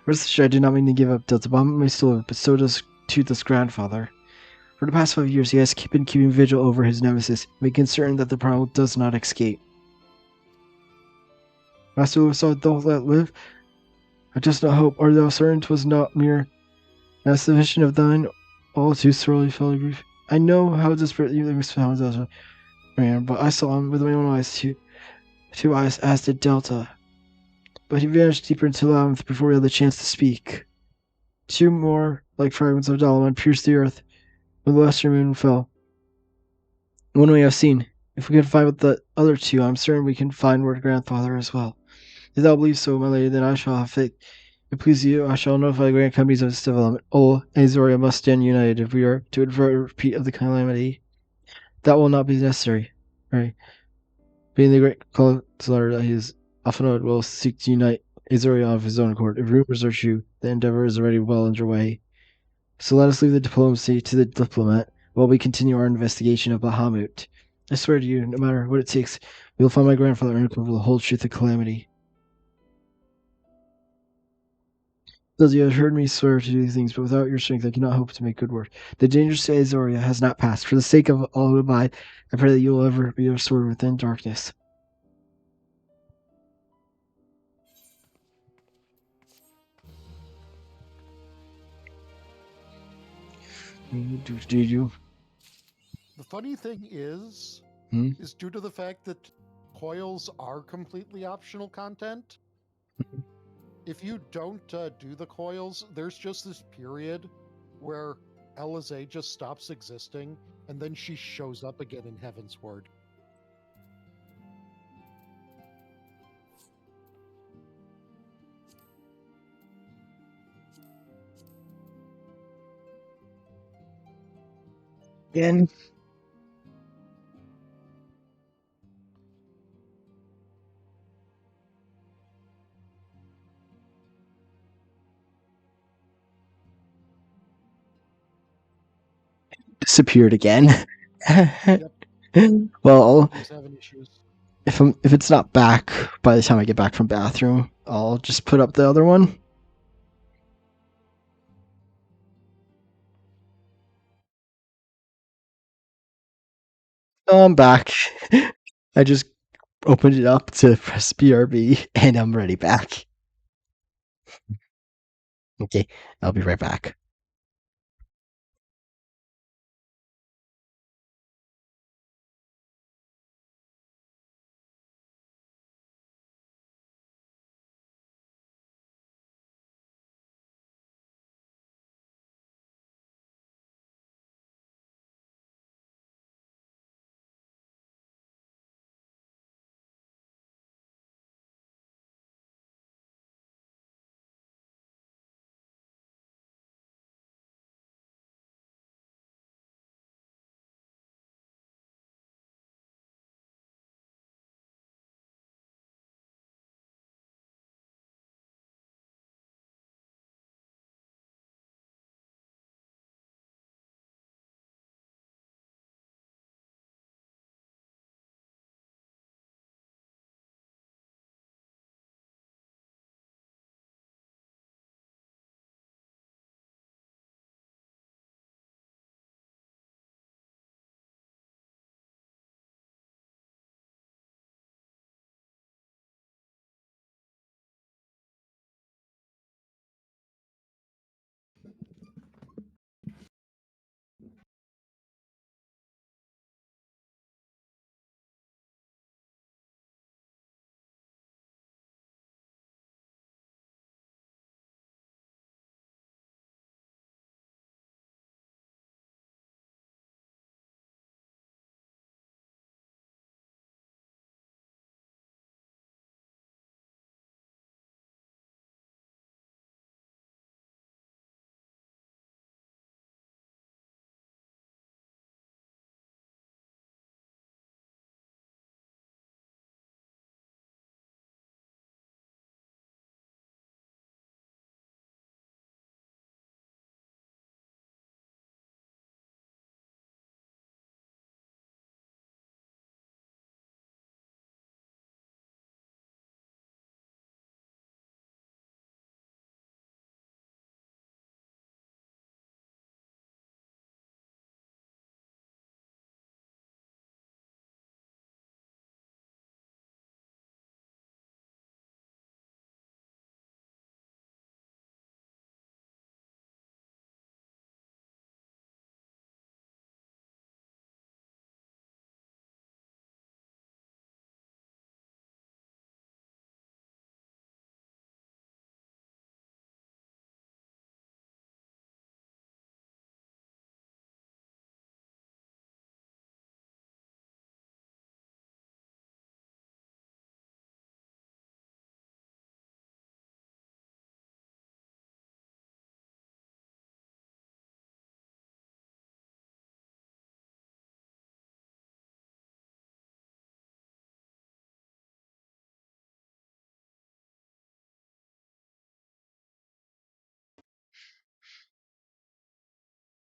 Rest assured, I do not mean to give up Delta. Bahamut may still live, but so does Toothless grandfather. For the past 5 years, he has been keeping vigil over his nemesis, making certain that the primal does not escape. Master Louisa, thou that live, I just not hope, or thou certain 'twas not mere as the vision of thine, all too sorely felt grief. I know how desperate you found Delta, man, but I saw him with my own eyes, two eyes, as did Delta. But he vanished deeper into the labyrinth before we had the chance to speak. 2 more, like fragments of Dalaman, pierced the earth when the western moon fell. One we have seen. If we can find with the other 2, I'm certain we can find word grandfather as well. If thou believe so, my lady, then I shall have faith. If it please you, I shall notify the grand companies of this development. Ol and Azoria must stand united if we are to avert a repeat of the calamity. That will not be necessary. Right. Being the great consular that he is, Alphonse will seek to unite Azoria of his own accord. If rumors are true, the endeavor is already well underway. So let us leave the diplomacy to the diplomat while we continue our investigation of Bahamut. I swear to you, no matter what it takes, we will find my grandfather and uncover the whole truth of calamity. Those you have heard me swear to do things, but without your strength I cannot hope to make good work. The danger to Azoria has not passed. For the sake of all who abide, I pray that you will ever be restored within darkness. Do you? The funny thing is Hmm? due to the fact that coils are completely optional content. If you don't do the coils, there's just this period where Elize just stops existing, and then she shows up again in Heavensward. Again? Disappeared again. Yep, Well, he was having issues. if it's not back by the time I get back from bathroom, I'll just put up the other one. Oh, I'm back. I just opened it up to press BRB and I'm ready back. Okay, I'll be right back.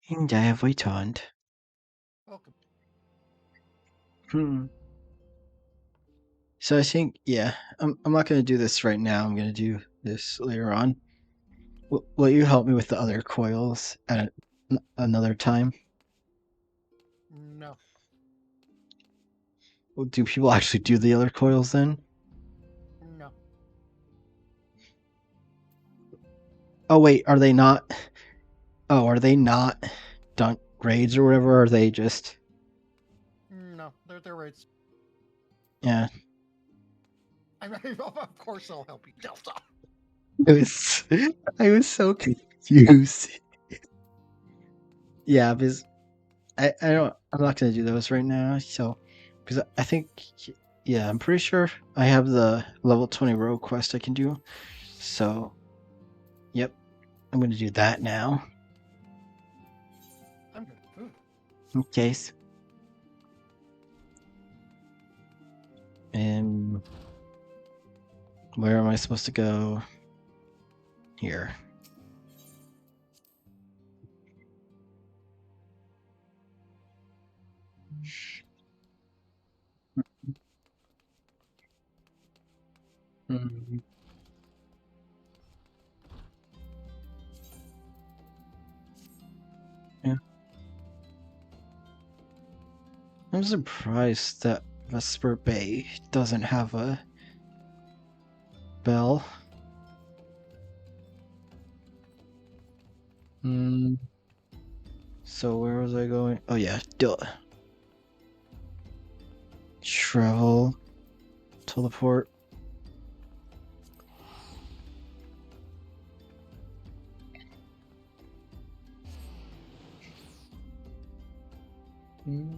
And I have returned. Welcome. So I think, yeah, I'm not going to do this right now. I'm going to do this later on. Will you help me with the other coils at another time? No. Well, do people actually do the other coils then? No. Oh wait, are they not? Oh, are they not dunk raids or whatever? Or are they just? No. They're raids. Yeah. I mean, of course I'll help you, Delta. I was so confused. Yeah, because I'm not gonna do those right now. So, because I think, yeah, I'm pretty sure I have the level 20 rogue quest I can do. So, yep, I'm gonna do that now. I'm good. Ooh. In case. And where am I supposed to go? Here. Mm-hmm. Yeah. I'm surprised that Vesper Bay doesn't have a bell. Hmm. So where was I going? Oh yeah, duh. Travel. Teleport. Hmm.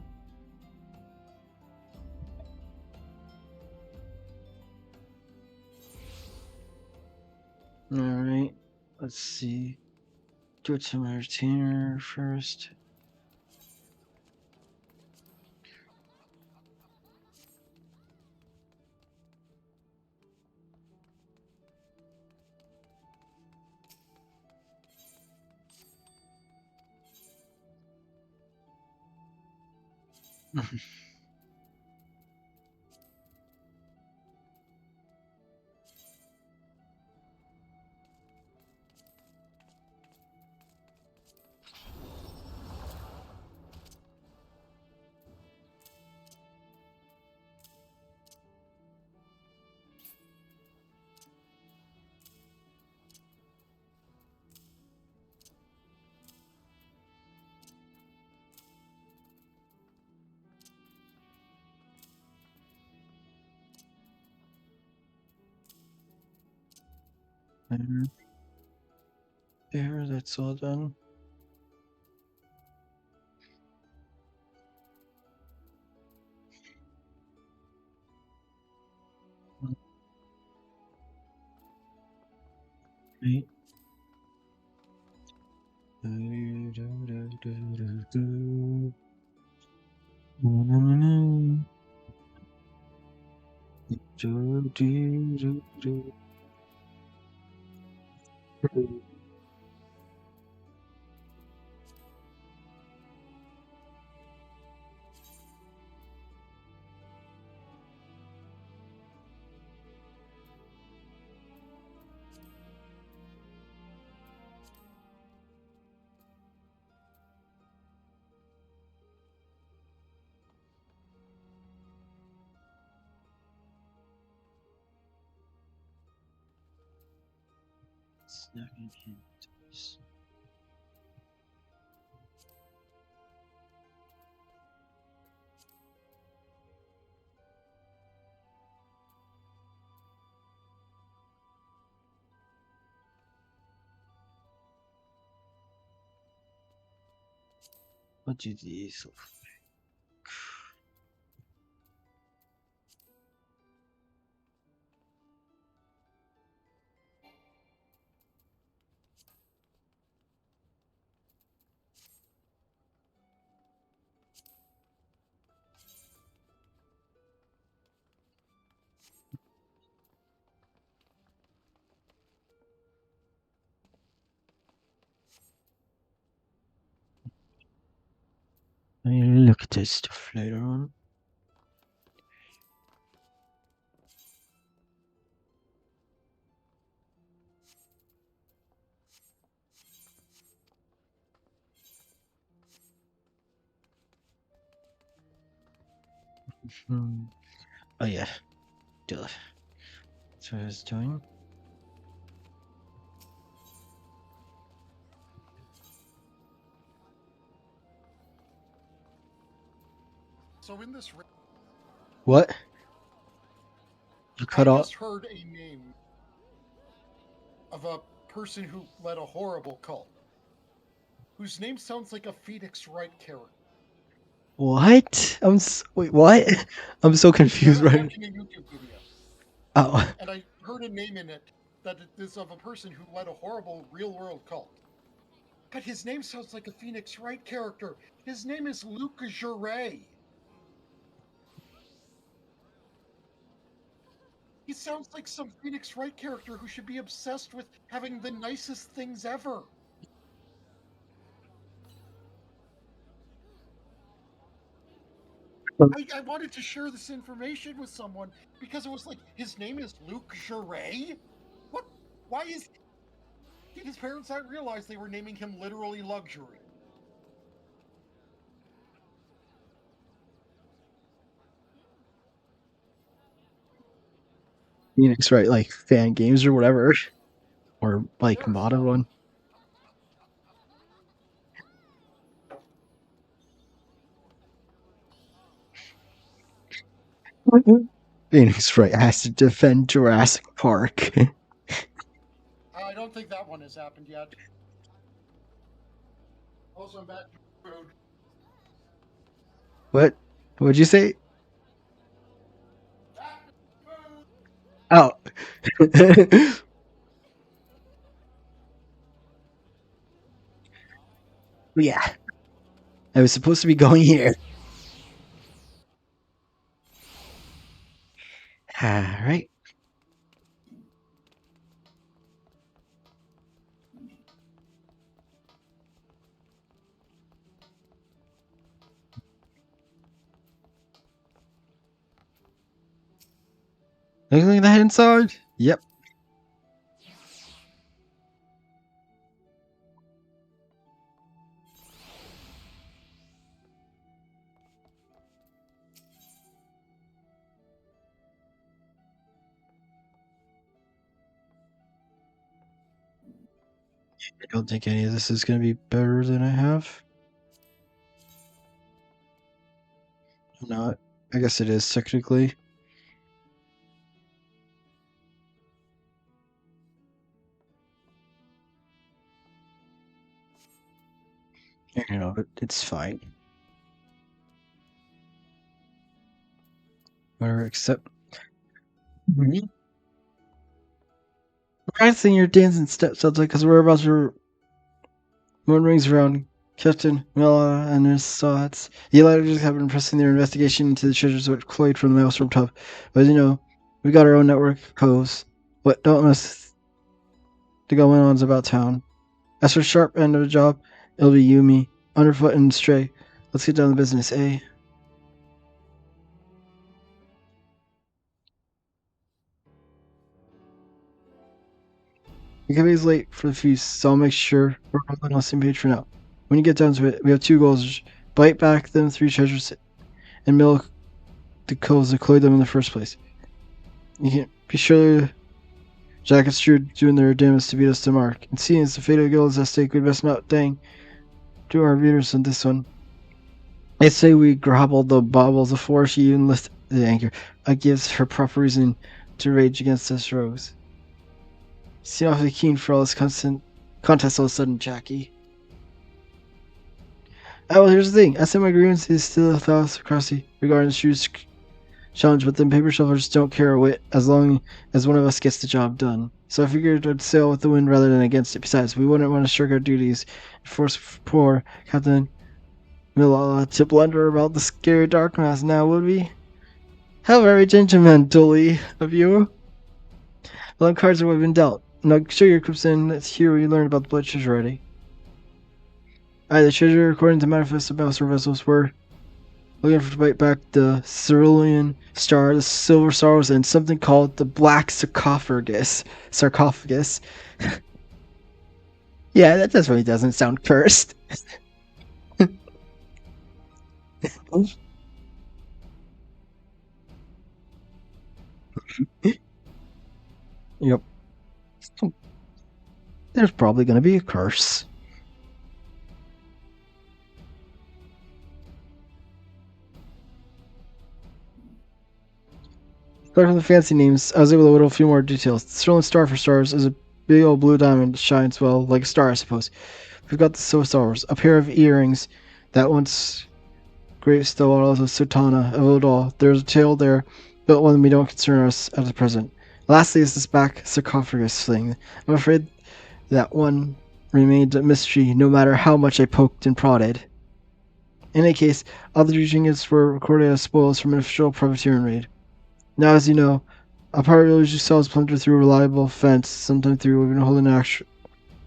Alright. Let's see. Go to my retainer first. There. There, that's all done. Right. What do these? I look at this stuff later on. Oh yeah, duh. That's what I was doing. So in this, What? You cut I off? just heard a name of a person who led a horrible cult, whose name sounds like a Phoenix Wright character. What? Wait, what? I'm so confused I'm right now. watching a YouTube video, Oh, and I heard a name in it that it is of a person who led a horrible real-world cult. But his name sounds like a Phoenix Wright character. His name is Luc Jouret. He sounds like some Phoenix Wright character who should be obsessed with having the nicest things ever. I wanted to share this information with someone because it was like, his name is Luc Jouret? What? Why is... Did his parents not realize they were naming him literally luxury? Phoenix, right? Like fan games or whatever, or like Sure, modded one. Phoenix, right? Has to defend Jurassic Park. I don't think that one has happened yet. Also, I'm back to food. What? What'd you say? Back to food. Oh. Yeah. I was supposed to be going here. Alright. Looking at the inside? Yep. I don't think any of this is going to be better than I have. Not. I guess it is technically. You know, it's fine. Whatever, except. Mm-hmm. Practicing your dancing steps, sounds like, because we're about to run rings around Captain Mela and his thoughts. The Elighters have been pressing their investigation into the treasures which collate from the Maelstrom Tub. But as you know, we got our own network of coves. What don't mess the going ons about town. As for sharp end of the job, it'll be you, me, Underfoot, and Stray. Let's get down to business, eh? The company's late for the feast, so I'll make sure we're all on the same page for now. When you get down to it, we have two goals. Bite back them three treasures and milk the coves that collate them in the first place. You can be sure Jack and Stu doing their damnedest to beat us to mark. And seeing as the fate of the guild is at stake, we'd best not do our readers on this one. I say we grapple the baubles before she even lifts the anchor. I gives her proper reason to rage against us rogues. Seem awfully keen for all this constant contest all of a sudden, Jackie. Oh, well, here's the thing. I sent my grievance is still a thousand crossy regarding Stu's challenge, but them paper shovels don't care a whit as long as one of us gets the job done. So I figured I'd sail with the wind rather than against it. Besides, we wouldn't want to shirk our duties and force poor Captain Milala to blunder about the scary dark mass now, would we? How very gentlemanly of you. Well, the cards are what have been dealt. Now show your clips in. Let's hear what you learned about the blood treasure already. The treasure, according to manifest of master vessels, were looking to fight back the Cerulean Star, the Silver Stars, and something called the Black Sarcophagus. Yeah, that definitely doesn't sound cursed. Yep. There's probably going to be a curse. Apart from the fancy names, I was able to whittle a few more details. The Sterling Star for stars is a big old blue diamond, shines, well, like a star, I suppose. We've got the Silver Stars, a pair of earrings that once great still are of Sultana of Odal. There's a tale there, but one we don't concern us at the present. Lastly is this back sarcophagus thing. I'm afraid that one remained a mystery no matter how much I poked and prodded. In any case, all the trinkets were recorded as spoils from an official privateering raid. Now, as you know, a pirate village sells plunder through a reliable fence, sometimes through even holding an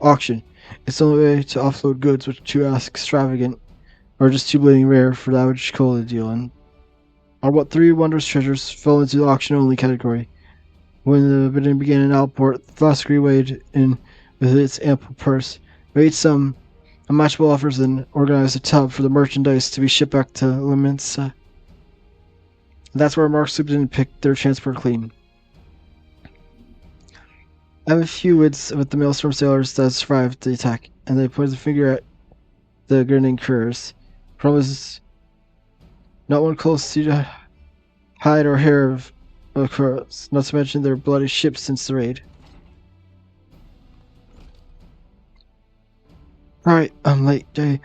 auction. It's the only way to offload goods which too extravagant, or just too bleeding rare for the average cola deal in. Our what three wondrous treasures fell into the auction only category. When the bidding began in Alport, Thossery weighed in with its ample purse, made some unmatchable offers, and organized a tub for the merchandise to be shipped back to Limensa. That's where Mark swooped in and picked their transport clean. I have a few wits with the Maelstrom sailors that survived the attack, and they pointed the finger at the grinning curs. Promises not one close to hide or hair of curs, not to mention their bloody ships since the raid. Alright, I'm late, Jay,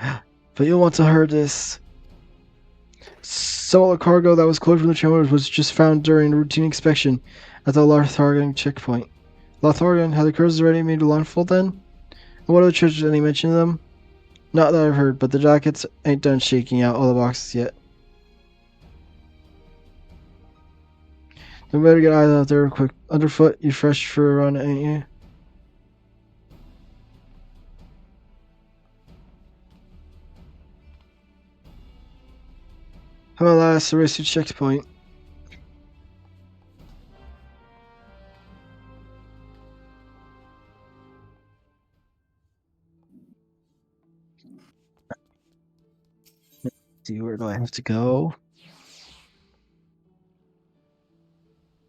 but you'll want to hear this. Some of the cargo that was collected from the travelers was just found during a routine inspection at the Lathargan checkpoint. Lathargan, had the curs already made a landfall then? And what other treasures, any mention of them? Not that I've heard, but the jackets ain't done shaking out all the boxes yet. Then better get eyes out there quick. Underfoot, you fresh for a run, ain't you? How about last, the race to checkpoint? Let's see, where do I have to go?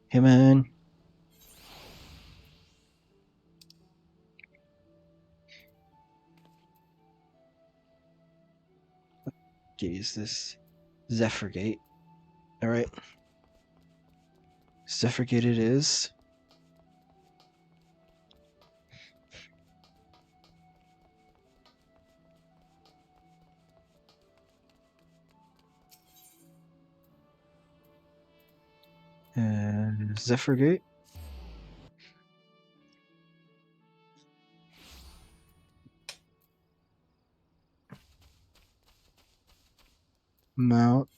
Hey, man. Jeez, this Zephyrgate. Alright. Zephyrgate it is. And Zephyrgate. Mount.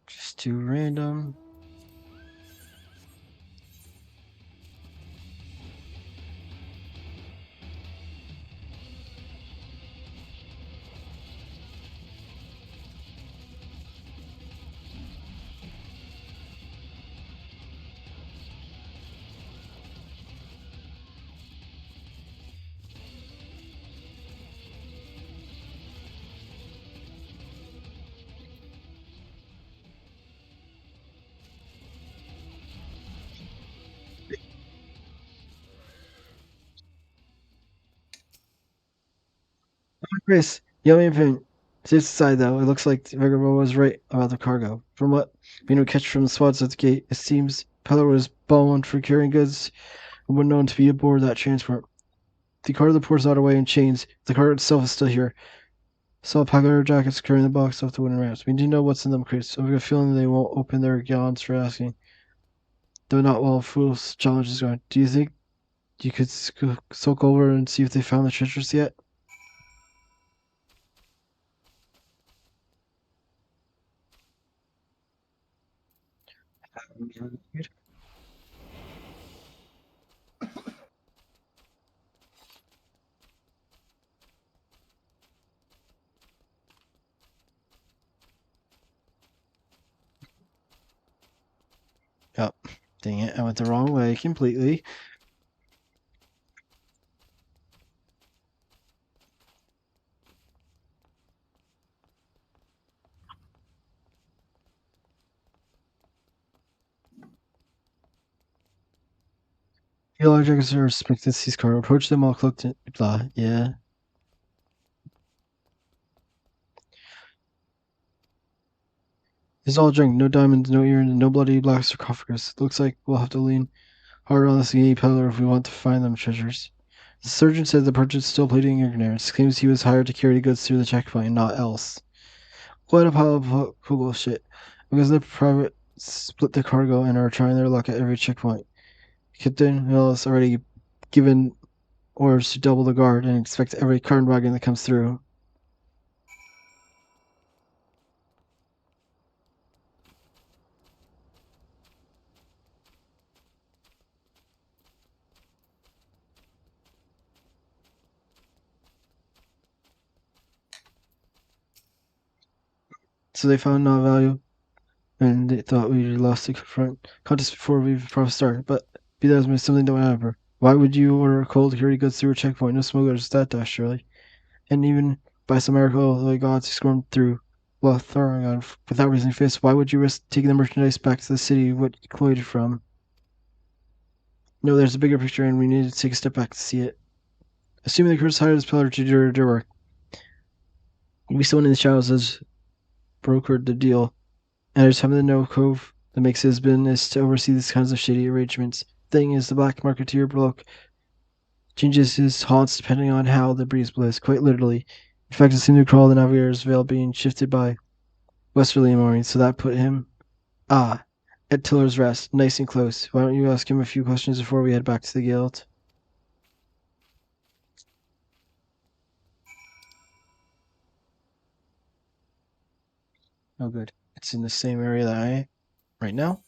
Just too random. Chris, yummy opinion. Safe aside though, it looks like Vegamo was right about the cargo. From what we catch from the swads at the gate, it seems Peller was boned for carrying goods and was known to be aboard that transport. The cargo pours out away in chains. The cargo itself is still here. Saw Pagler jackets carrying the box off the wooden ramps. We do know what's in them crates, so I have a feeling they won't open their gallons for asking. Though not while Fool's challenge is going. Do you think you could sulk over and see if they found the treasures yet? Dang it, I went the wrong way completely. The large dragons are expected to seize car. Approach them all cloaked in blah. Yeah. It's all drink, no diamonds, no earrings, no bloody black sarcophagus. Looks like we'll have to lean harder on the skinny peddler if we want to find them treasures. The surgeon said the merchant's still pleading ignorance. Claims he was hired to carry goods through the checkpoint, not else. What a pile of bullshit. Because the private split the cargo and are trying their luck at every checkpoint. Captain Hill has already given orders to double the guard and expect every cart and wagon that comes through. So they found no value, and they thought we lost the contest before we probably started. But be that as may, something don't matter. Why would you order a coal to carry goods through a checkpoint? No smugglers that dash, surely. And even by some miracle, the gods stormed through Lotharion without raising fists. Why would you risk taking the merchandise back to the city what you colluded from? No, there's a bigger picture, and we need to take a step back to see it. Assuming the Curse hired his pillar to do their work, maybe someone in the shadows has brokered the deal, and there's someone in the no cove that makes his business to oversee these kinds of shady arrangements. Thing is, the black marketeer bloke changes his haunts depending on how the breeze blows, quite literally. In fact, it seemed to crawl the navigator's veil being shifted by westerly morning, so that put him at Tiller's Rest, nice and close. Why don't you ask him a few questions before we head back to the guild? Oh, good. It's in the same area that I am right now.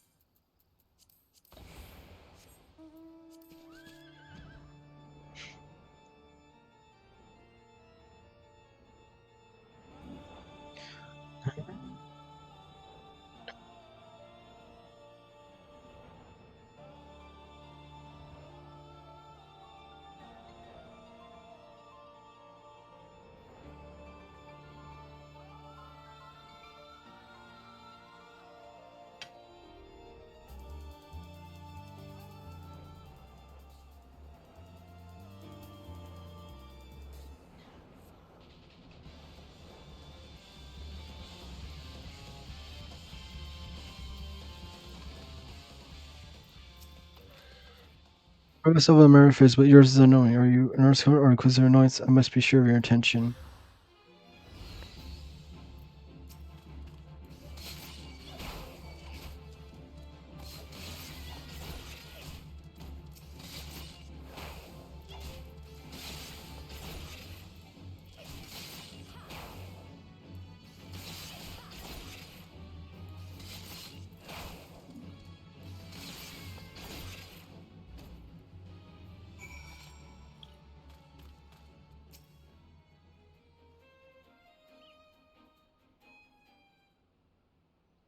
I have myself a mirror face, but yours is unknowing. Are you an Earthcomer or Inquisitor Annoyance? I must be sure of your intention.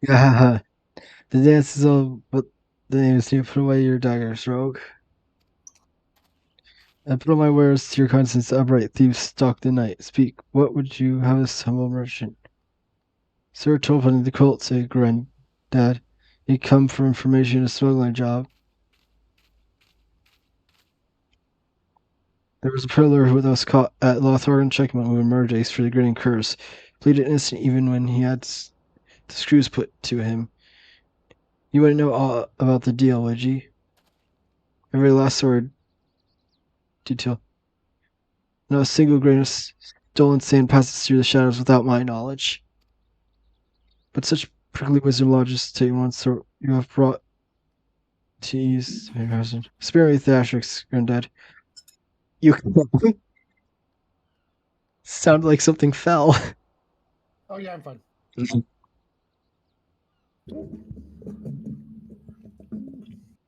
Yeah, the dance is all, but the name is to put away your daggers, rogue. I put all my wares to your conscience, upright thieves stalk the night. Speak, what would you have this humble merchant? Sir told me the cult, said Granddad. He come for information, a smuggling job. There was a peddler who was caught at Lothar checkpoint who emerged ace for the grinning curse. Pleaded innocent even when he had the screws put to him. You wouldn't know all about the deal, would you? Every last word detail. Not a single grain of stolen sand passes through the shadows without my knowledge. But such prickly wisdom lodges to one sort you have brought to use. Spare me, Thrashrix, Granddad. You sounded like something fell. Oh yeah, I'm fine.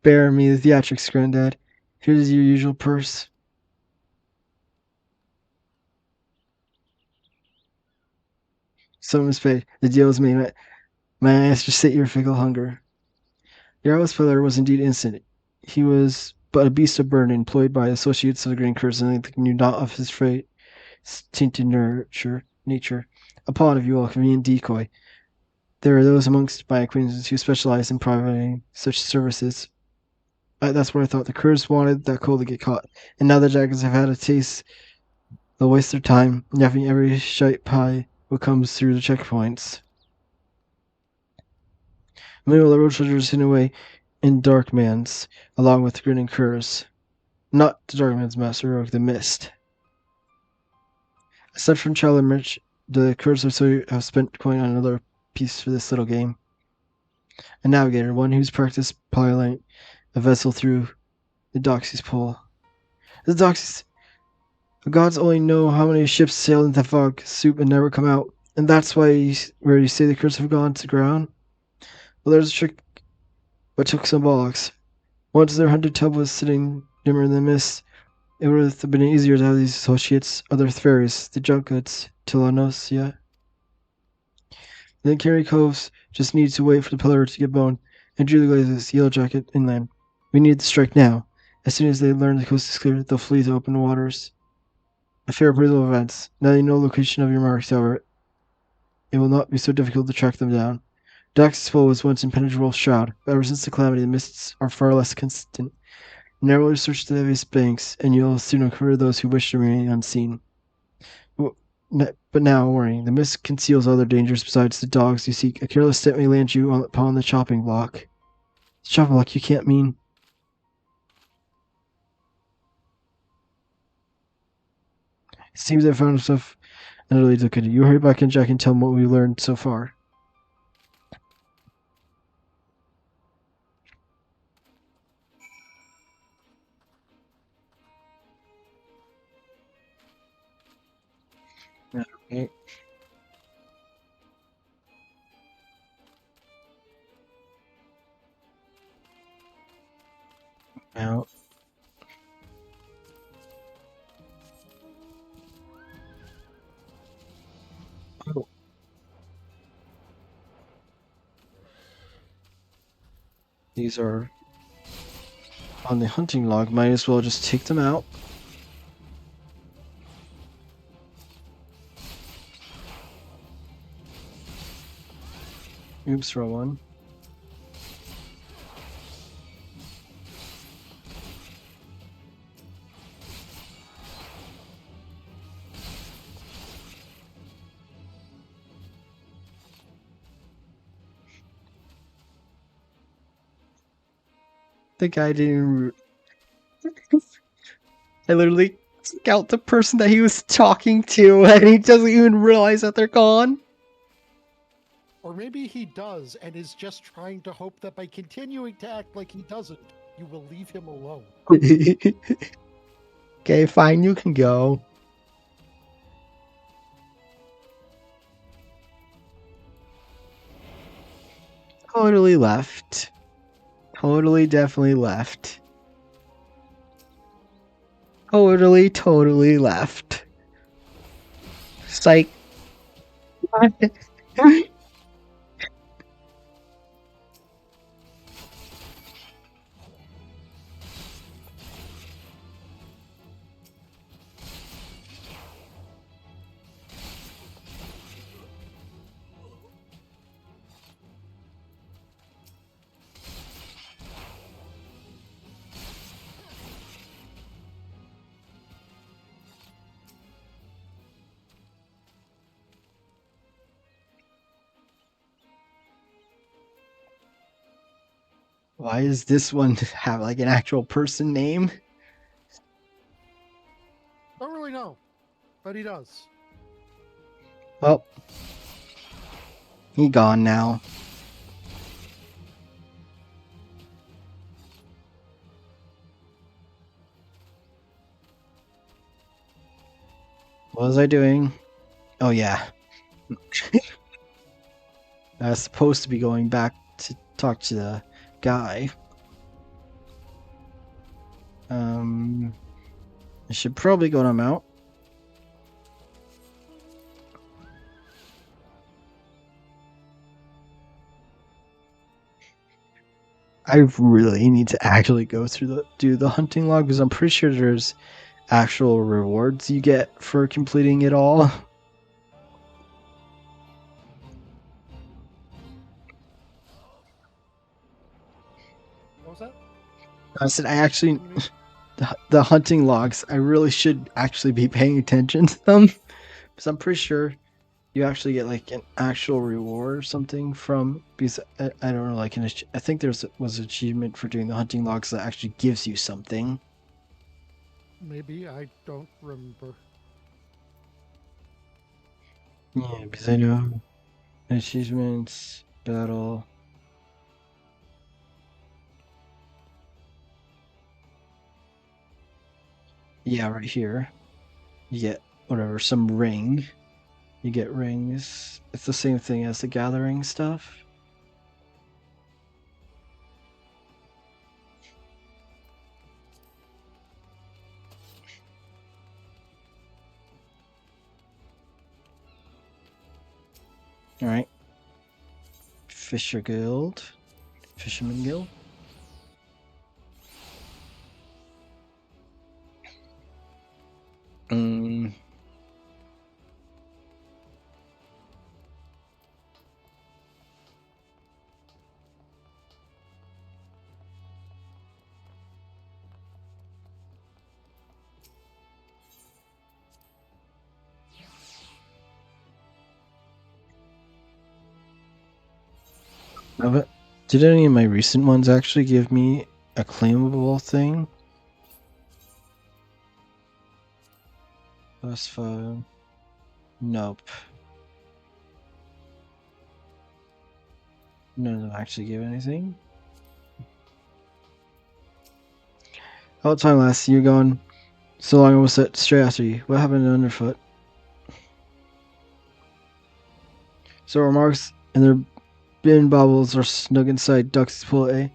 Bear me the theatrics, Granddad. Here's your usual purse. Someone's paid. The deal is made. My ass just sit your fickle hunger. Yarrow's pillar was indeed innocent. He was but a beast of burden, employed by associates of the Green Curse, and they knew not of his fate, tainted nature. A pawn, if you will, a convenient decoy. There are those amongst my acquaintances who specialize in providing such services. That's what I thought. The Curs wanted that coal to get caught, and now the Dragons have had a taste. They'll waste their time yapping every shite pie who comes through the checkpoints. Meanwhile, the road soldiers hidden away in Darkman's, along with the grinning Curs. Not the Darkman's master of the mist. Aside from Child and Mitch, the Curs have spent coin on another piece for this little game. A navigator, one who's practiced piloting a vessel through the Doxy's pull. The Doxy's... The gods only know how many ships sail into fog soup and never come out, and that's why where you say the Curs have gone to ground. Well, there's a trick, but took some bollocks. Once their hunted tub was sitting dimmer in the mist, it would have been easier to have these associates, other fairies, the Junkoots, Tilanosia. Then Carrie Coves just needed to wait for the pillar to get boned, and Julie Glazes, Yellow Jacket, inland. We need to strike now. As soon as they learn the coast is clear, they'll flee to open waters. A fair appraisal of events. Now you know the location of your marks, however. It will not be so difficult to track them down. Doxy's Pull was once impenetrable shroud, but ever since the calamity, the mists are far less consistent. Narrowly search the heaviest banks, and you'll soon uncover those who wish to remain unseen. But now, warning, the mist conceals other dangers besides the dogs you seek. A careless step may land you upon the chopping block. The chopping block you can't mean. It seems they found himself utterly difficult. You hurry back in, Jack, and tell them what we learned so far. Okay. Now. Oh. These are on the hunting log. Might as well just take them out. Oops, wrong one. The guy didn't. I literally scout the person that he was talking to, and he doesn't even realize that they're gone. Or maybe he does and is just trying to hope that by continuing to act like he doesn't, you will leave him alone. Okay, fine, you can go. Totally left. Totally, definitely left. Totally left. Psych. Why does this one have like an actual person name? Don't really know, but he does. Well, he gone now. What was I doing? Oh yeah. I was supposed to be going back to talk to the guy. I should probably go to mount. I really need to actually go through do the hunting log because I'm pretty sure there's actual rewards you get for completing it all. What was that? I said I actually the hunting logs. I really should actually be paying attention to them because I'm pretty sure you actually get like an actual reward or something from because I don't know like I think was an achievement for doing the hunting logs that actually gives you something. Maybe, I don't remember. Yeah, because I know achievements, battle. Yeah, right here. You get whatever, some ring. You get rings. It's the same thing as the gathering stuff. Alright. Fisher Guild. Fisherman Guild. Did any of my recent ones actually give me a claimable thing? Plus 5. Nope. None of them actually give anything. How time last you gone? So long I was set straight after you. What happened to Underfoot? So remarks and their bin baubles are snug inside Duck's pool, eh?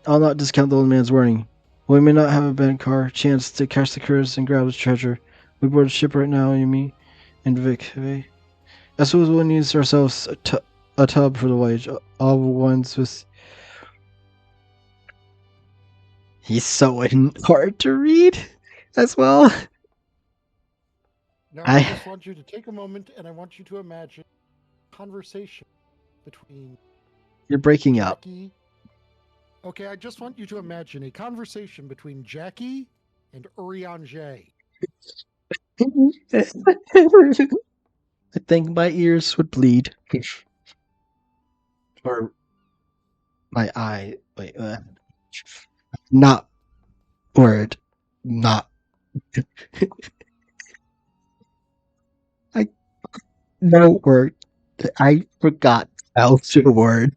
I'll not discount the old man's warning. While we may not have a bank car chance to catch the cruise and grab the treasure, we board a ship right now, Yumi and Vic, eh? I suppose we'll need ourselves a tub for the voyage. All ones with. He's so hard to read as well. Now I just want you to take a moment and I want you to imagine a conversation between You're breaking Jackie. up. Okay, I just want you to imagine a conversation between Jackie and Urianger. I think my ears would bleed. Or my eye. Wait, not word. Not. No word. I forgot else a word.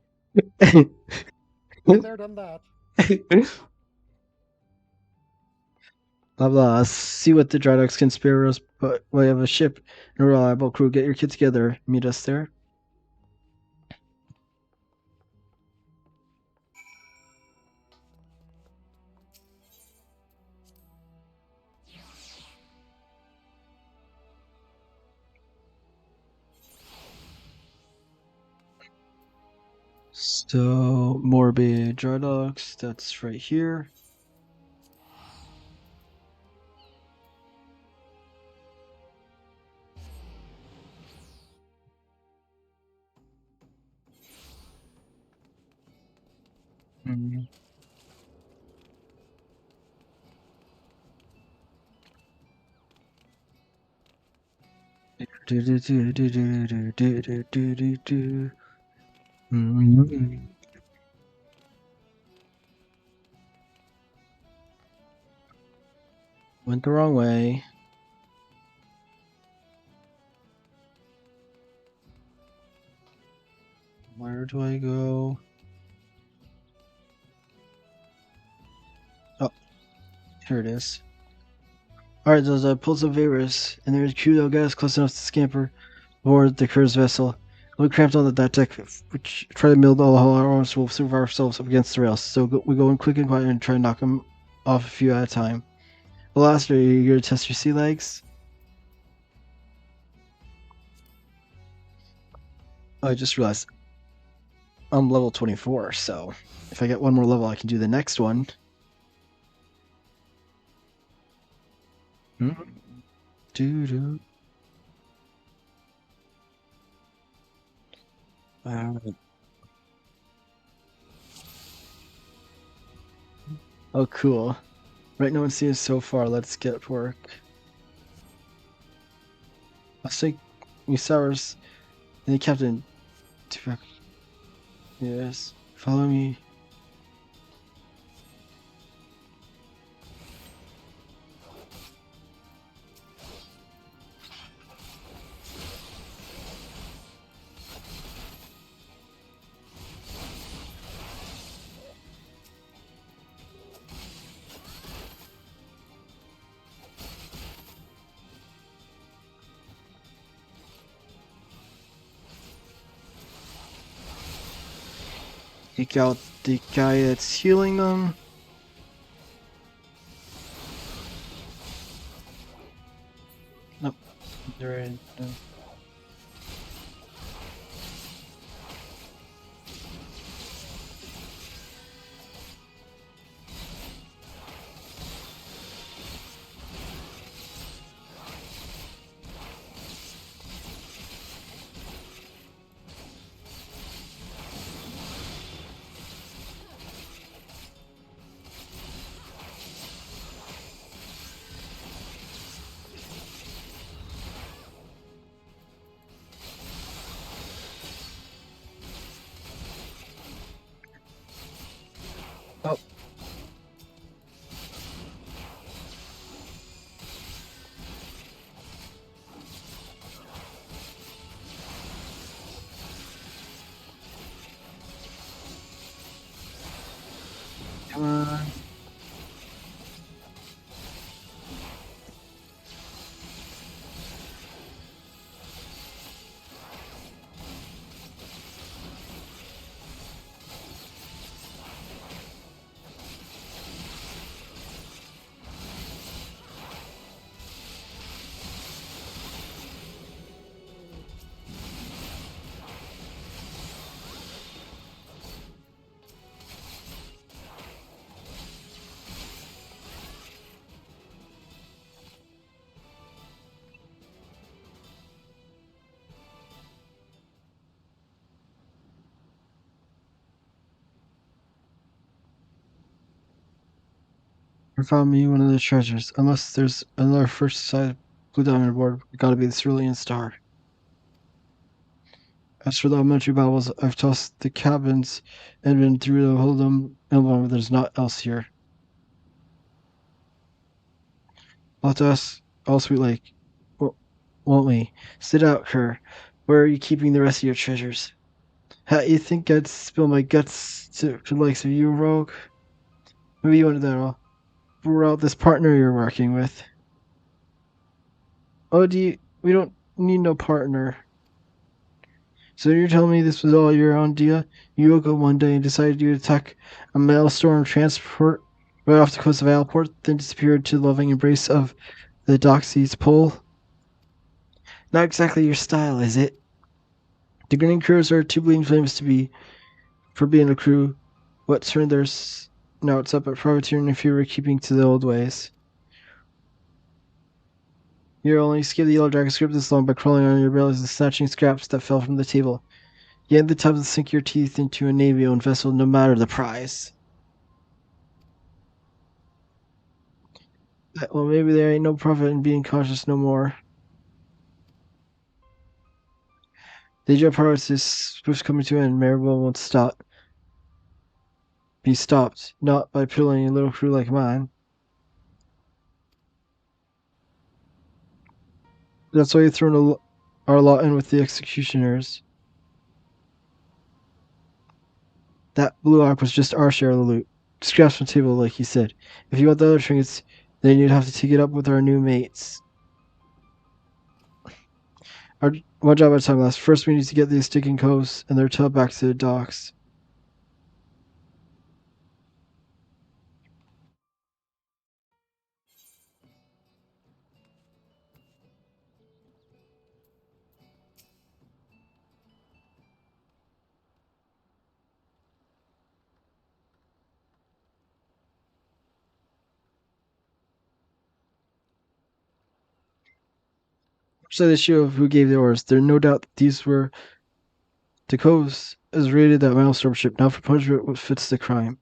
Been there, done that. Blah blah. See what the Drydogs can spare us, but we have a ship and a reliable crew. Get your kid together. Meet us there. So Morbid Drydogs, that's right here. Mm. Went the wrong way. Where do I go? Oh, here it is. Alright, there's a pulse of Varus, and there's Kudo gas close enough to scamper aboard the crew's vessel. We cramped on that deck, which try to build all our arms will serve ourselves up against the rails. So we go in quick and quiet and try to knock them off a few at a time. Last, are you gonna test your sea legs? Oh, I just realized. I'm level 24, so if I get one more level, I can do the next one. Doo-doo. Oh, cool. Right, no one's seen us so far. Let's get work. I'll say Musaurus and the captain. Yes, follow me. Take out the guy that's healing them. Nope. They're in. No. Oh. Come on. You found me one of the treasures. Unless there's another first side blue diamond aboard, it gotta be the Cerulean Star. As for the elementary battles, I've tossed the cabins and been through the whole them emblem. There's not else here. I'll have to ask all Sweet Lake, won't we? Sit out, Kerr. Where are you keeping the rest of your treasures? You think I'd spill my guts to the likes of you, rogue? Maybe you wanted that all. Rule out this partner you're working with. Oh, we don't need no partner. So you're telling me this was all your own idea? You woke up one day and decided to attack a maelstrom transport right off the coast of Alport, then disappeared to the loving embrace of the Doxy's pole? Not exactly your style, is it? The Grinning Crews are too bleeding famous for being a crew. What turned theirs? Now it's up at privateering if you were keeping to the old ways. You only escaped the Yellow Dragon script this long by crawling on your bellies and snatching scraps that fell from the table. You had the time to sink your teeth into a Navy-owned vessel no matter the price. Well, maybe there ain't no profit in being cautious no more. The age of pirates is swift coming to an end. Maribel won't be stopped, not by piddling a little crew like mine. That's why you've thrown our lot in with the executioners. That blue arc was just our share of the loot. Scraps from the table, like you said. If you want the other trinkets, then you'd have to take it up with our new mates. One job at a time, lass. First, we need to get these sticking coves and their tub back to the docks. So the issue of who gave the orders. There's no doubt that these were Decoves has raided that Maelstrom ship, now for punishment what fits the crime.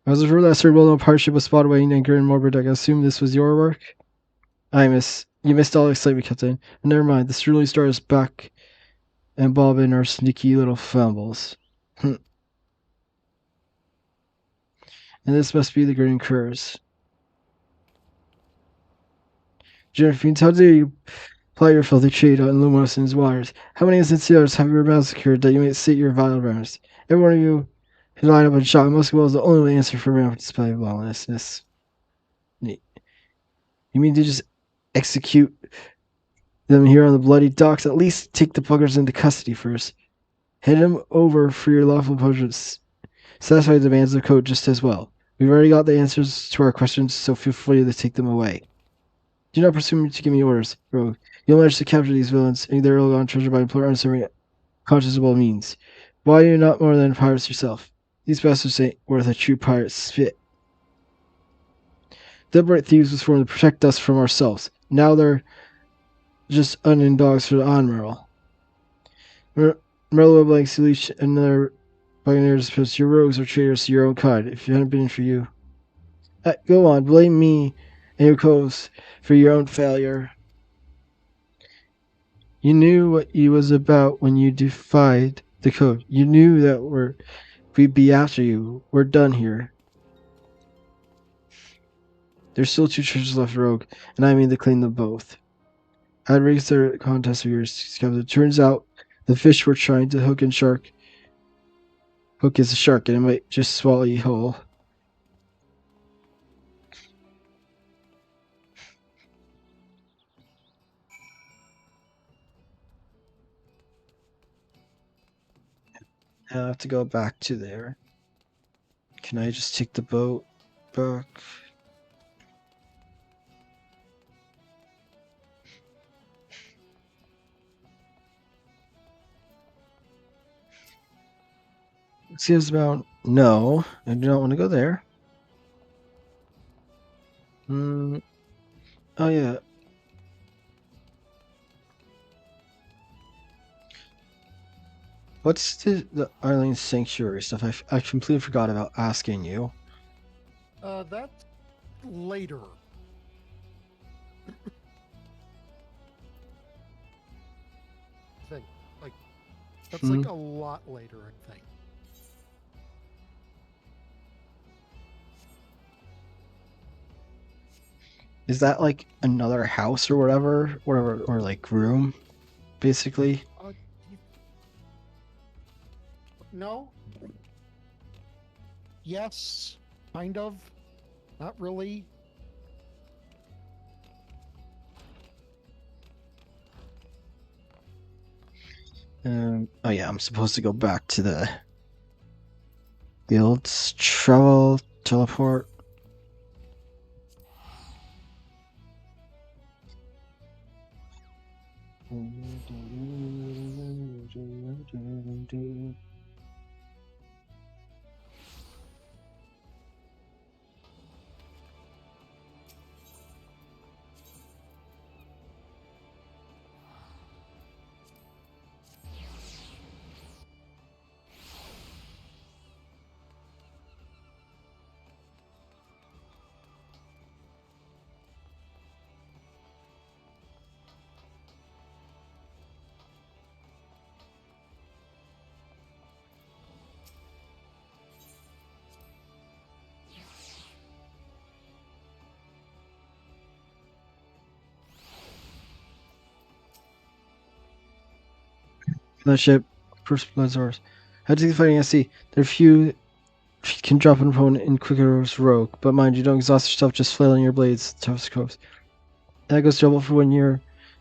As a rule, that certain well-known pirate ship was spotted away anchor in Morberdeck. I assume this was your work? You missed all the excitement, Captain. But never mind, the Sterling Star is back, and Bob and our sneaky little fumbles. And this must be the Green Curse. Jennifer, how dare you ply your filthy trade on Lumos and his waters? How many innocent sailors have you massacred that you may sit your vile runners? Every one of you who lined up and shot Muscoville is the only answer for rampant display of lawlessness. You mean to just execute them here on the bloody docks? At least take the buggers into custody first. Hand them over for your lawful punishments. Satisfy the demands of the code just as well. We've already got the answers to our questions, so feel free to take them away. Do not presume to give me orders, Rogue. You'll manage to capture these villains and their ill-gotten treasure by employing unnecessary conscionable means. Why are you not more than pirates yourself? These bastards ain't worth a true pirate's spit. The upright thieves was formed to protect us from ourselves. Now they're just unnamed dogs for the Admiral. Merlo Blank, Leech, and other buccaneers, because your rogues are traitors to your own kind. If it hadn't been for you. Go on, blame me and your coves for your own failure. You knew what he was about when you defied the code. You knew that we'd be after you. We're done here. There's still 2 treasures left, Rogue, and I mean to claim them both. I'd raised their contest of yours, Captain. It turns out the fish we're trying to hook is a shark, and it might just swallow you whole. I have to go back to there. Can I just take the boat back? Seems about no. I do not want to go there. Oh yeah. What's the Arlene Sanctuary stuff? I completely forgot about asking you. That's later. I think. That's like a lot later, I think. Is that like another house or whatever? Or like room, basically? No. Yes, kind of. Not really. Oh yeah, I'm supposed to go back to the guild's travel teleport. The ship, first Blazars. How do you fighting at sea? There are few can drop an opponent in quicker as Rogue, but mind you, don't exhaust yourself just flailing your blades, toughest coves. That goes double for when your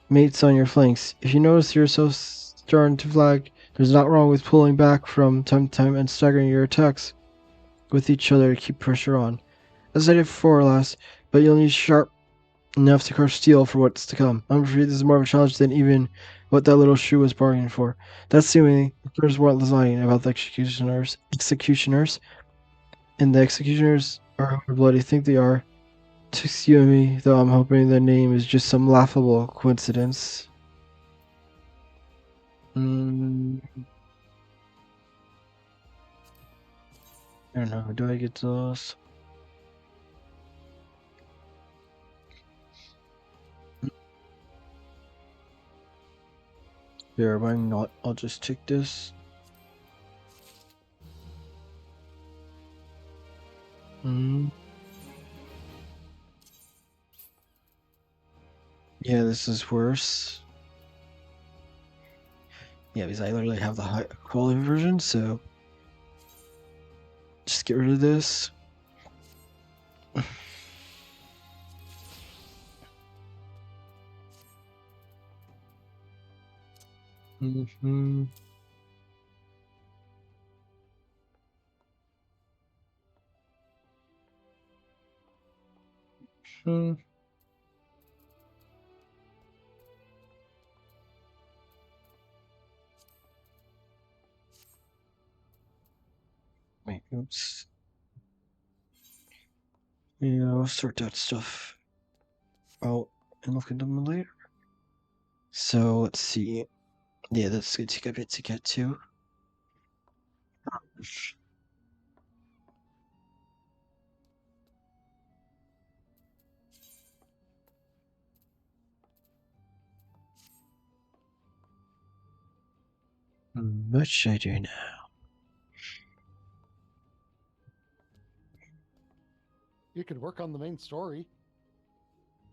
mate's on your flanks. If you notice you're so starting to flag, there's not wrong with pulling back from time to time and staggering your attacks with each other to keep pressure on. As I did before last, but you'll need sharp enough to crush steel for what's to come. I'm afraid this is more of a challenge than even what that little shrew was bargaining for. That's seemingly there's what lying about the executioners. And the executioners are who bloody think they are. Tsuyumi, though I'm hoping the name is just some laughable coincidence. I don't know. Do I get those? Here, why not? I'll just take this. Yeah, this is worse. Yeah, because I literally have the high quality version, so just get rid of this. Mm-hmm. Wait, oops. Yeah, I'll sort that stuff out and look into them later. So let's see. Yeah, that's going to take a bit to get to. What should I do now? You could work on the main story.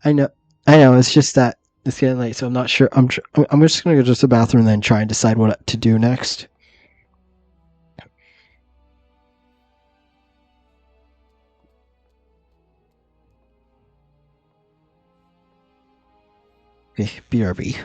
I know. It's just that it's getting late, so I'm not sure. I'm just gonna go to the bathroom and then try and decide what to do next. Okay, BRB.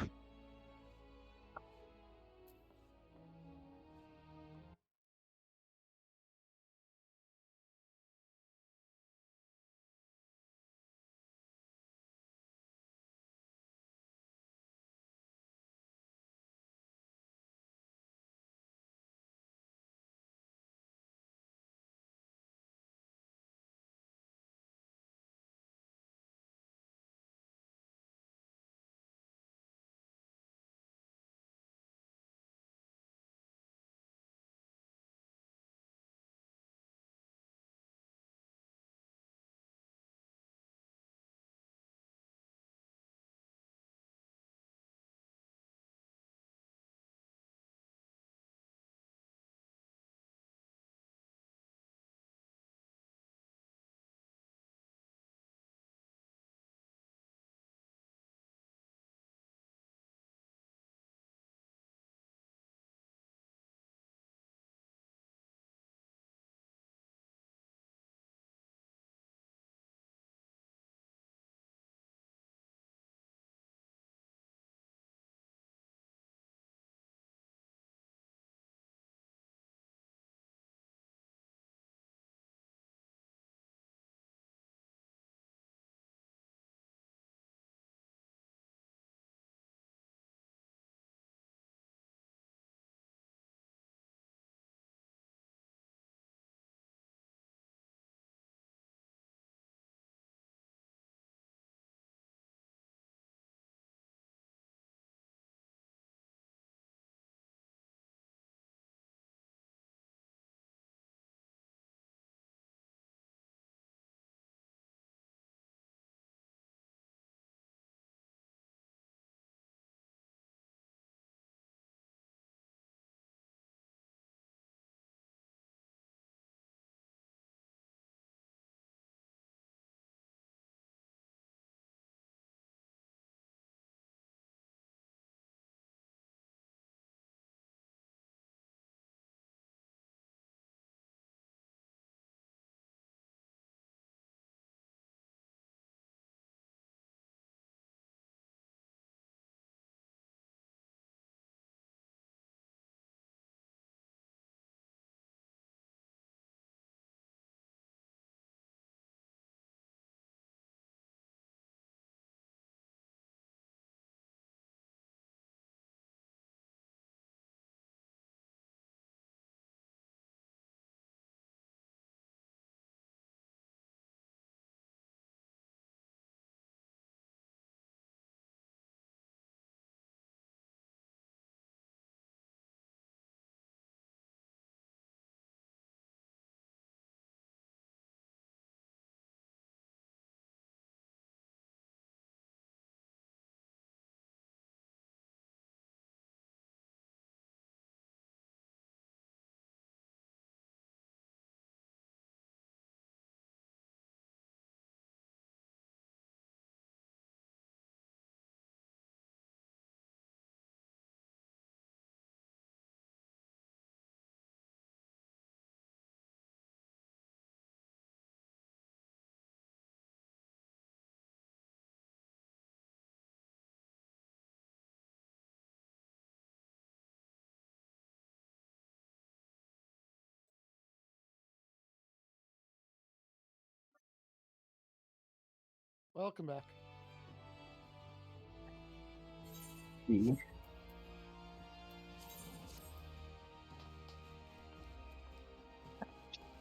Welcome back.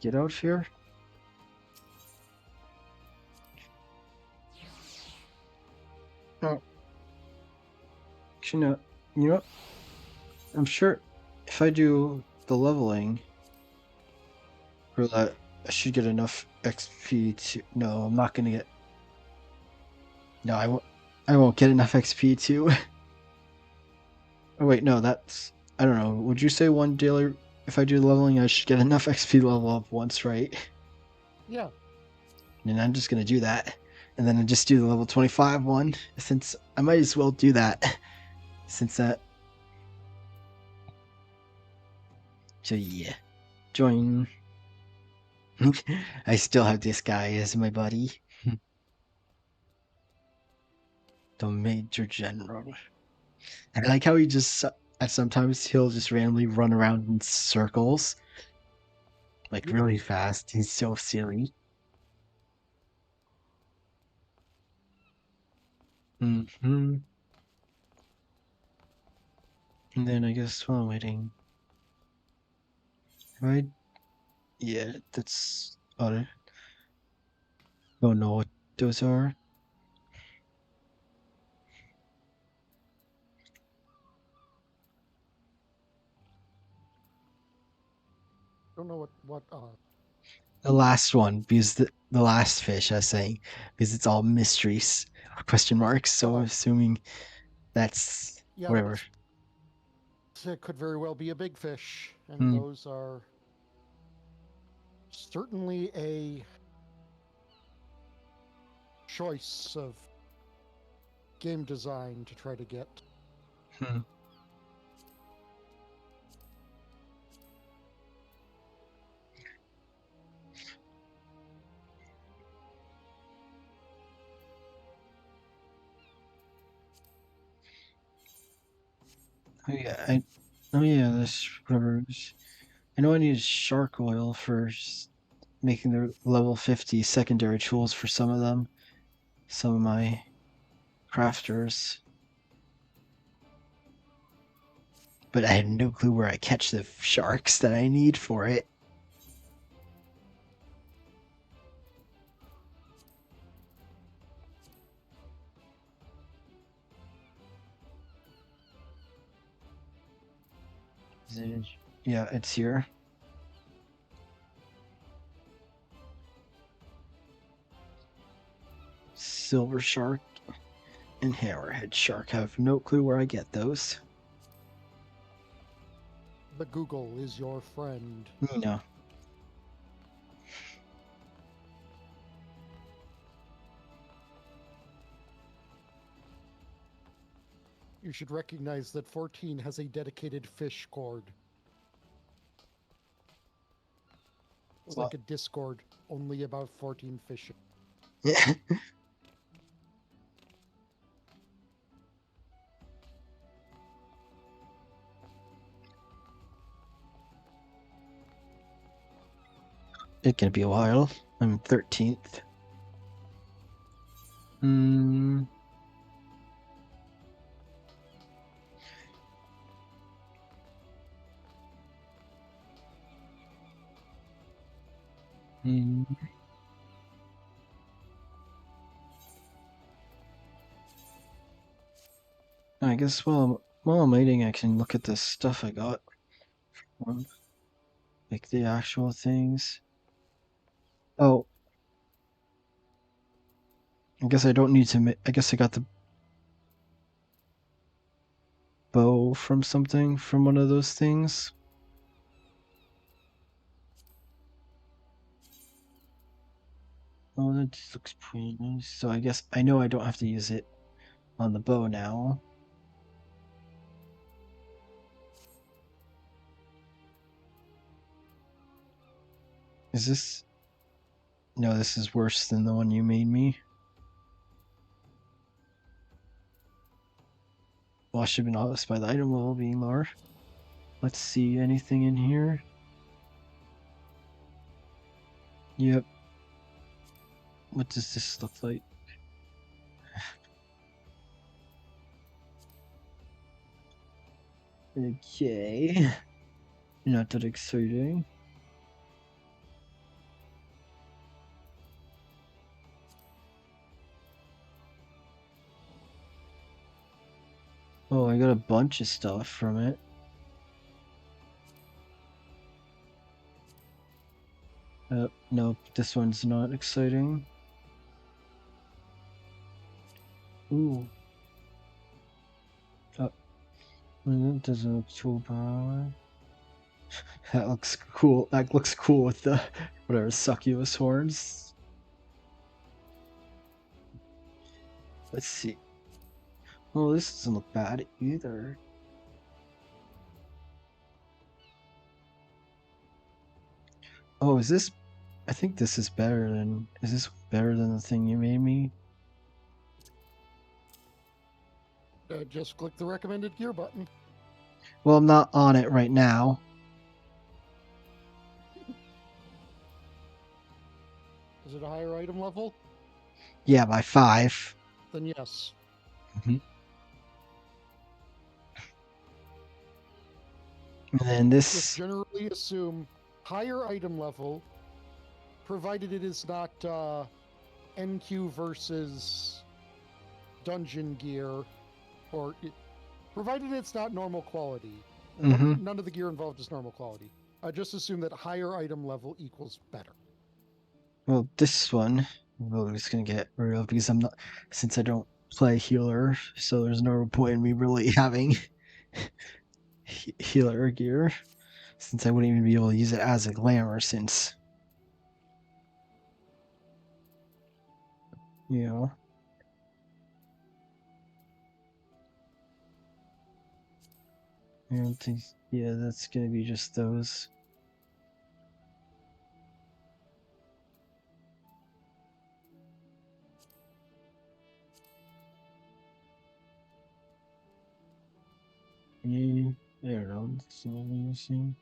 Get out here. Oh. Actually, no. You know what? I'm sure if I do the leveling for that, I should get enough XP to. No, I'm not gonna get. No, I won't. I won't get enough XP to. Oh wait, no, that's. I don't know. Would you say one daily? If I do leveling, I should get enough XP to level up once, right? Yeah. And I'm just gonna do that, and then I just do the level 25 one, since I might as well do that, since that. So yeah, join. I still have this guy as my buddy. The Major General. I like how he just sometimes he'll just randomly run around in circles, like really fast. He's so silly. Mm-hmm. And then I guess while I'm waiting, right? Yeah, that's. I don't know what those are. Don't know what The last one, because the last fish, I was saying, because it's all mysteries, question marks. So Oh. assuming that's Yeah, whatever. it could very well be a big fish, and Hmm. those are certainly a choice of game design to try to get. Hmm. Oh yeah, oh yeah, this whatever. I know I need shark oil for making the level 50 secondary tools for some of them. Some of my crafters. But I have no clue where I catch the sharks that I need for it. Yeah, it's here. Silver shark and hammerhead shark. I have no clue where I get those. The Google is your friend. No. You should recognize that 14 has a dedicated fish cord. It's like a Discord only about 14 fishing. Yeah. It's gonna be a while. I'm 13th. Hmm. I guess while I'm waiting, I can look at the stuff I got. Like the actual things. Oh. I guess I don't need to I guess I got the bow from something, from one of those things. Oh, that just looks pretty nice. So I guess I know I don't have to use it on the bow now. Is this... No, this is worse than the one you made me. Well, I should have been honest by the item level being lower. Let's see, anything in here? Yep. What does this look like? Okay. Not that exciting. Oh, I got a bunch of stuff from it. Nope, this one's not exciting. Ooh. It doesn't look too bad. That looks cool. That looks cool with the whatever succubus horns. Let's see. Oh, this doesn't look bad either. Oh, is this? I think this is better than. Is this better than the thing you made me? Just click the recommended gear button. Well, I'm not on it right now. Is it a higher item level? Yeah, by 5. Then yes. And then Just this. generally assume higher item level, provided it is not NQ versus dungeon gear, or provided it's not normal quality. None of the gear involved is normal quality. Just assume that higher item level equals better. Well, this one, we're just gonna get rid of because I'm not, since I don't play healer, so there's no point in me really having healer gear, since I wouldn't even be able to use it as a glamour, since, you know. I don't think, yeah, that's gonna be just those. I don't know, it's not really interesting.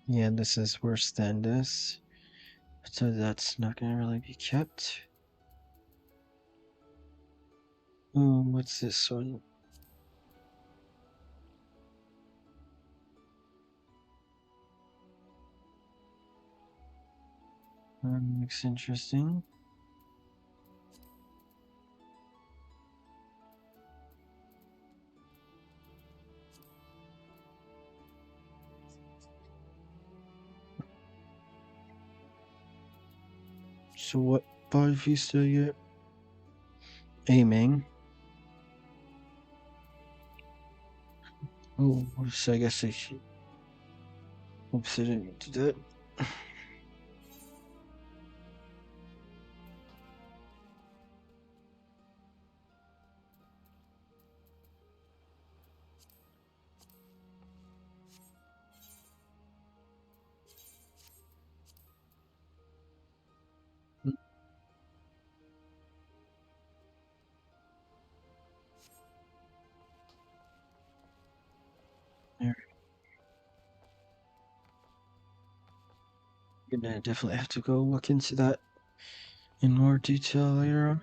Yeah, this is worse than this, so that's not gonna really be kept. What's this one? Looks interesting. So what 5 piece do I get? Aiming. Oh, so I guess I should. Oops, I didn't mean to do that. There. Gonna definitely have to go look into that in more detail later on.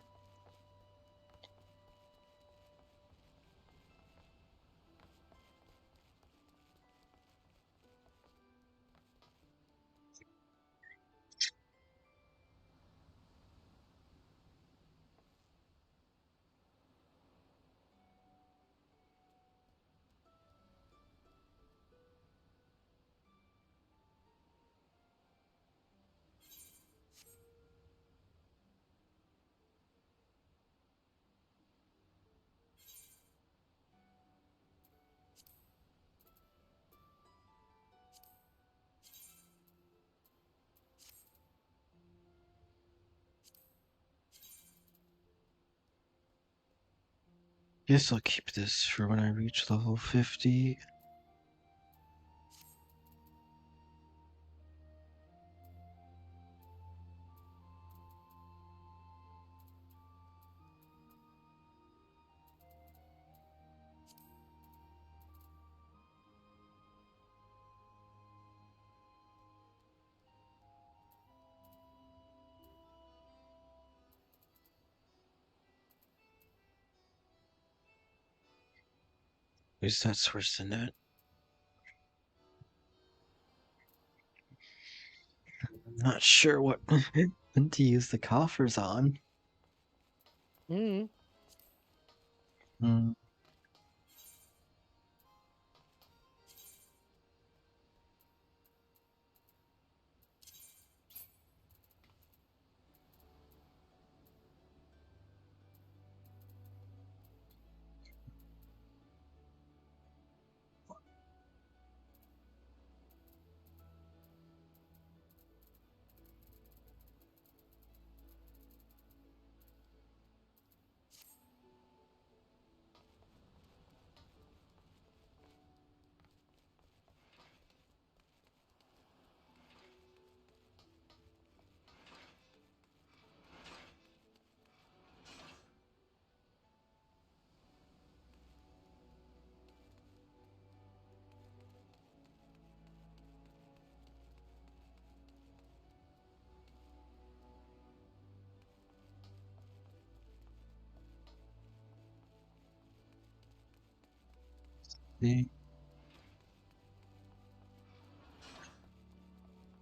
Guess I'll keep this for when I reach level 50. Because that's worse than that. I'm not sure what to use the coffers on. Mm. Hmm.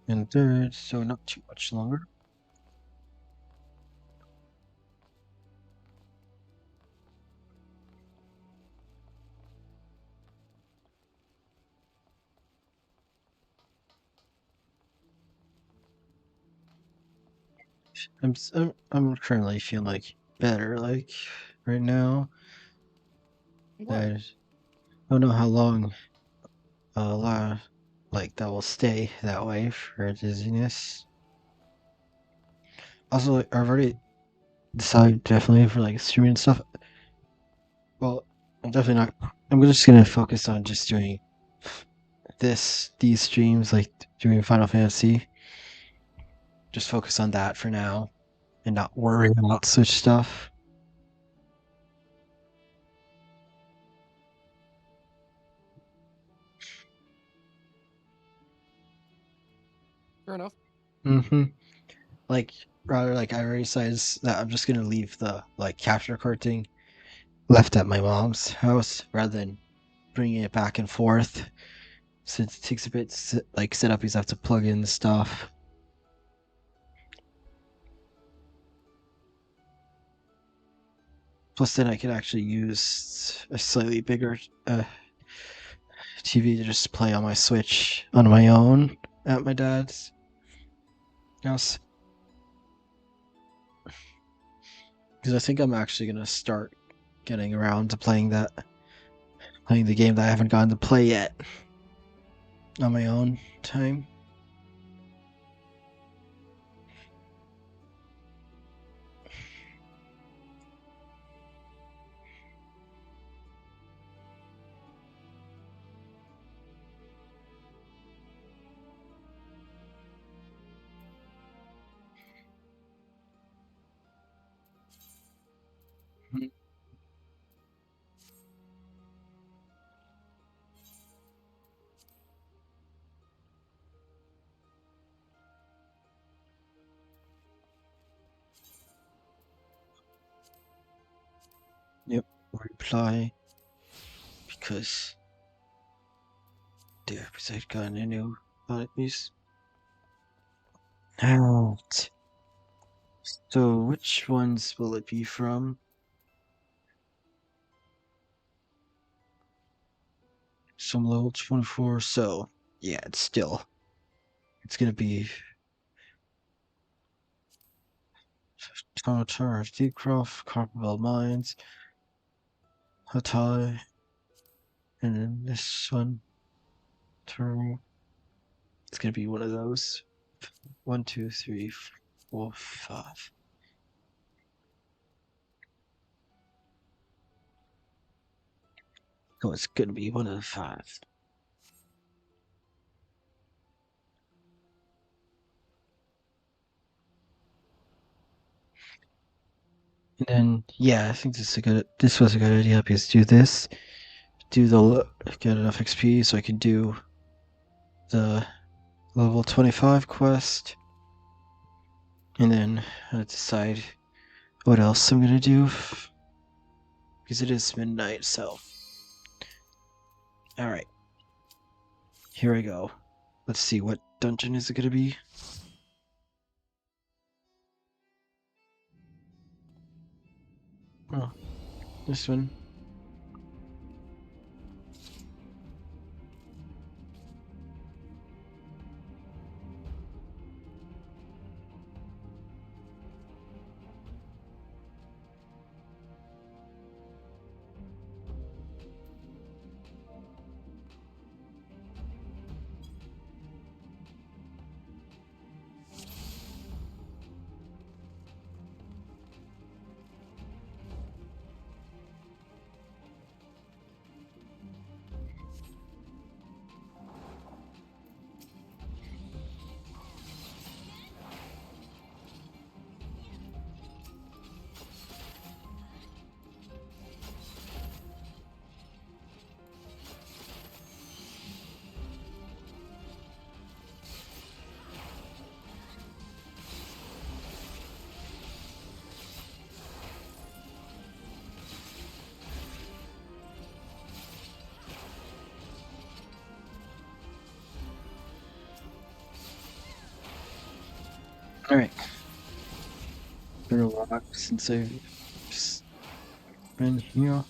And third, so not too much longer. I'm currently feeling like better, like right now. What? I don't know how long like that will stay that way for dizziness. Also, like, I've already decided definitely for like streaming stuff. Well, I'm definitely not. I'm just gonna focus on just doing these streams, like doing Final Fantasy. Just focus on that for now, and not worry about Switch stuff. Fair enough. Mm-hmm. Like rather, like I already said, that I'm just gonna leave the like capture card thing left at my mom's house rather than bringing it back and forth, since it takes a bit like setup. You have to plug in the stuff. Plus, then I can actually use a slightly bigger TV to just play on my Switch on my own at my dad's house. Because I think I'm actually gonna start getting around to playing the game that I haven't gotten to play yet on my own time. Yep, reply because the episode got a new enemies. Out. So which ones will it be from? Some level 24. So yeah, it's gonna be Tower Deepcroft, Copperbell Mines, Hatai, and then this one, Turtle. It's gonna be one of those. 1, 2, 3, 4, 5. So it's gonna be one of the 5. And then yeah, I think this was a good idea because do this, get enough XP so I can do the level 25 quest, and then decide what else I'm gonna do because it is midnight. So Alright. Here we go. Let's see, what dungeon is it gonna be? Oh, this one. Alright. Been a while since I've just been here.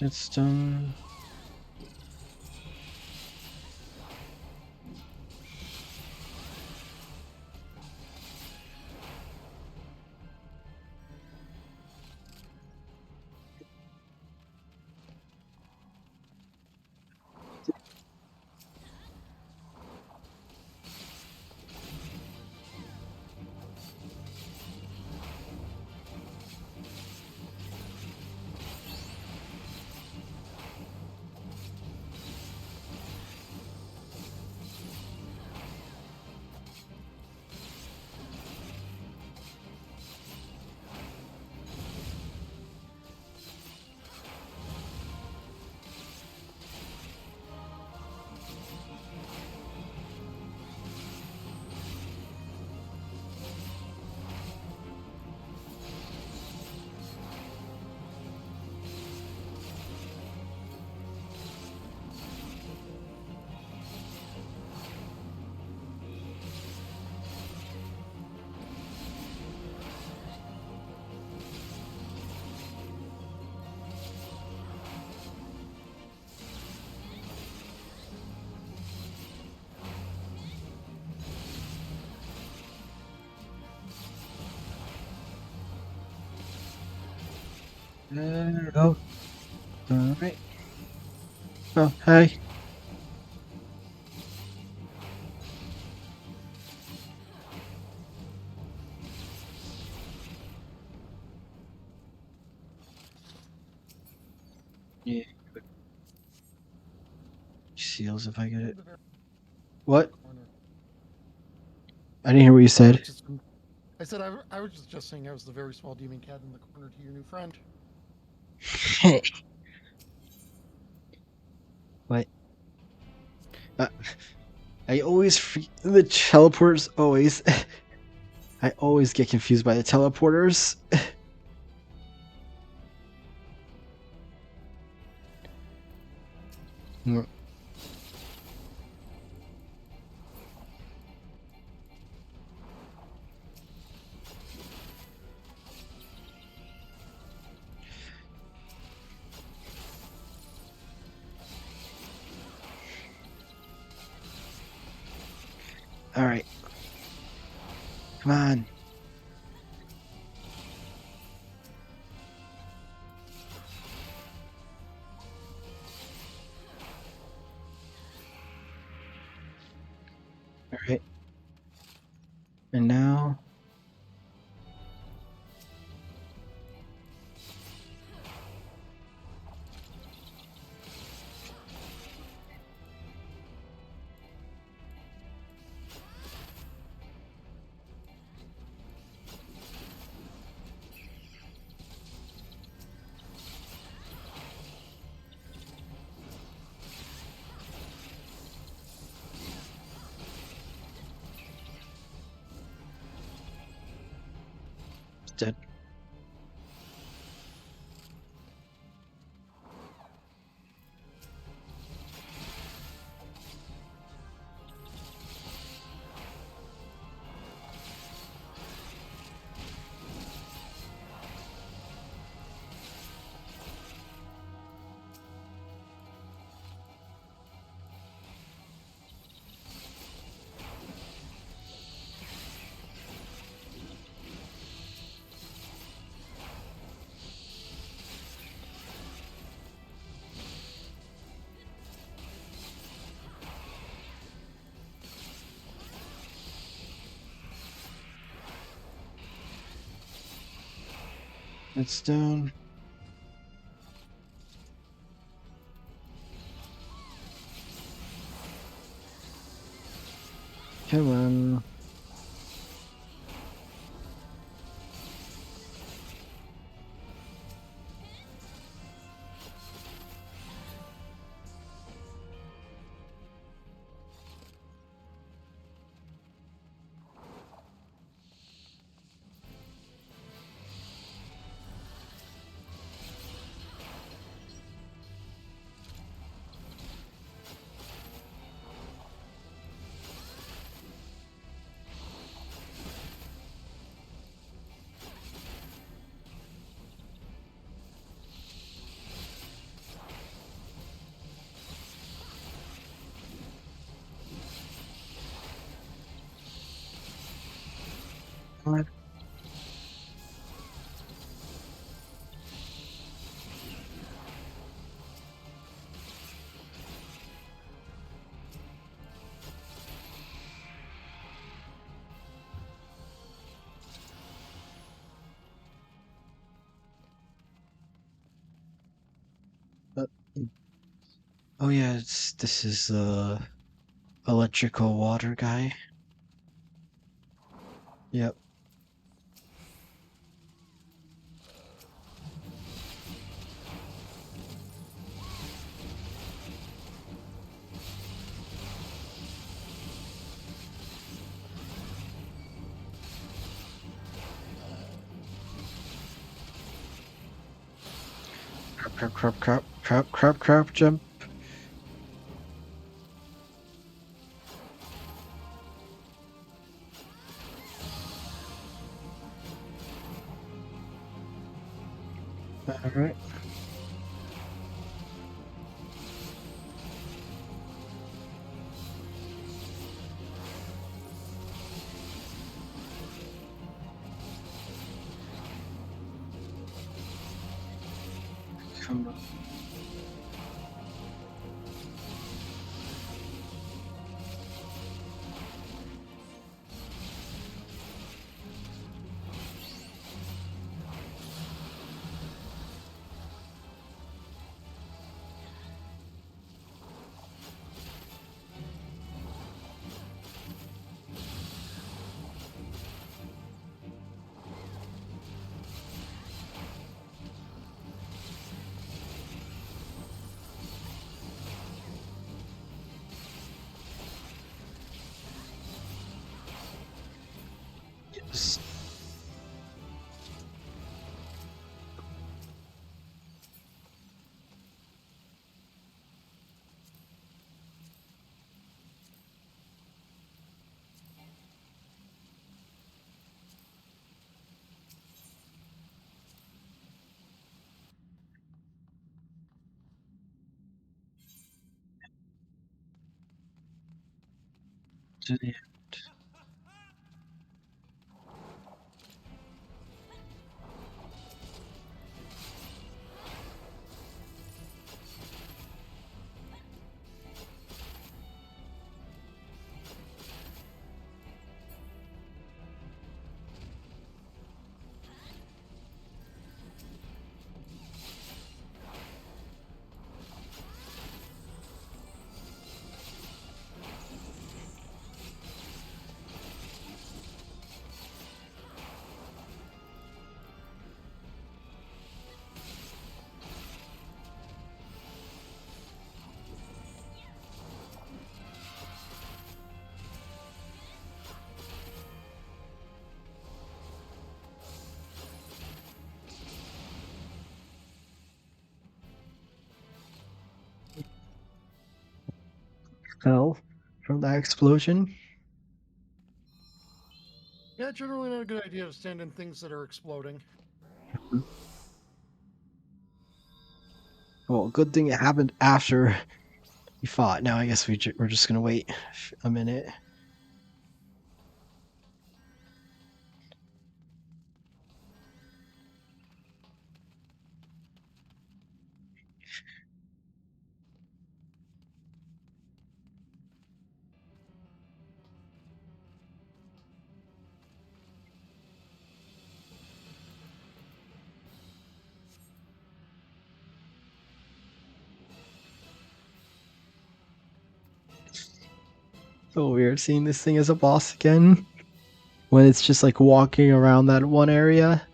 It's done. There we go. Alright. Oh, hi. Yeah. Seals if I get it. What? I didn't hear what you said. I said I was just saying I was the very small demon cat in the corner to your new friend. What? I always the teleporters always. I always get confused by the teleporters. Mm. All right. Come on. All right. And now. It's dead. It's down. Come on. What? Uh, oh yeah, this is the electrical water guy. Yep. Crap, jump. Alright. Come on. To the fell from that explosion. Yeah, generally not a good idea to stand in things that are exploding. Well, good thing it happened after we fought. Now I guess we're just gonna wait a minute. So weird seeing this thing as a boss again when it's just like walking around that one area.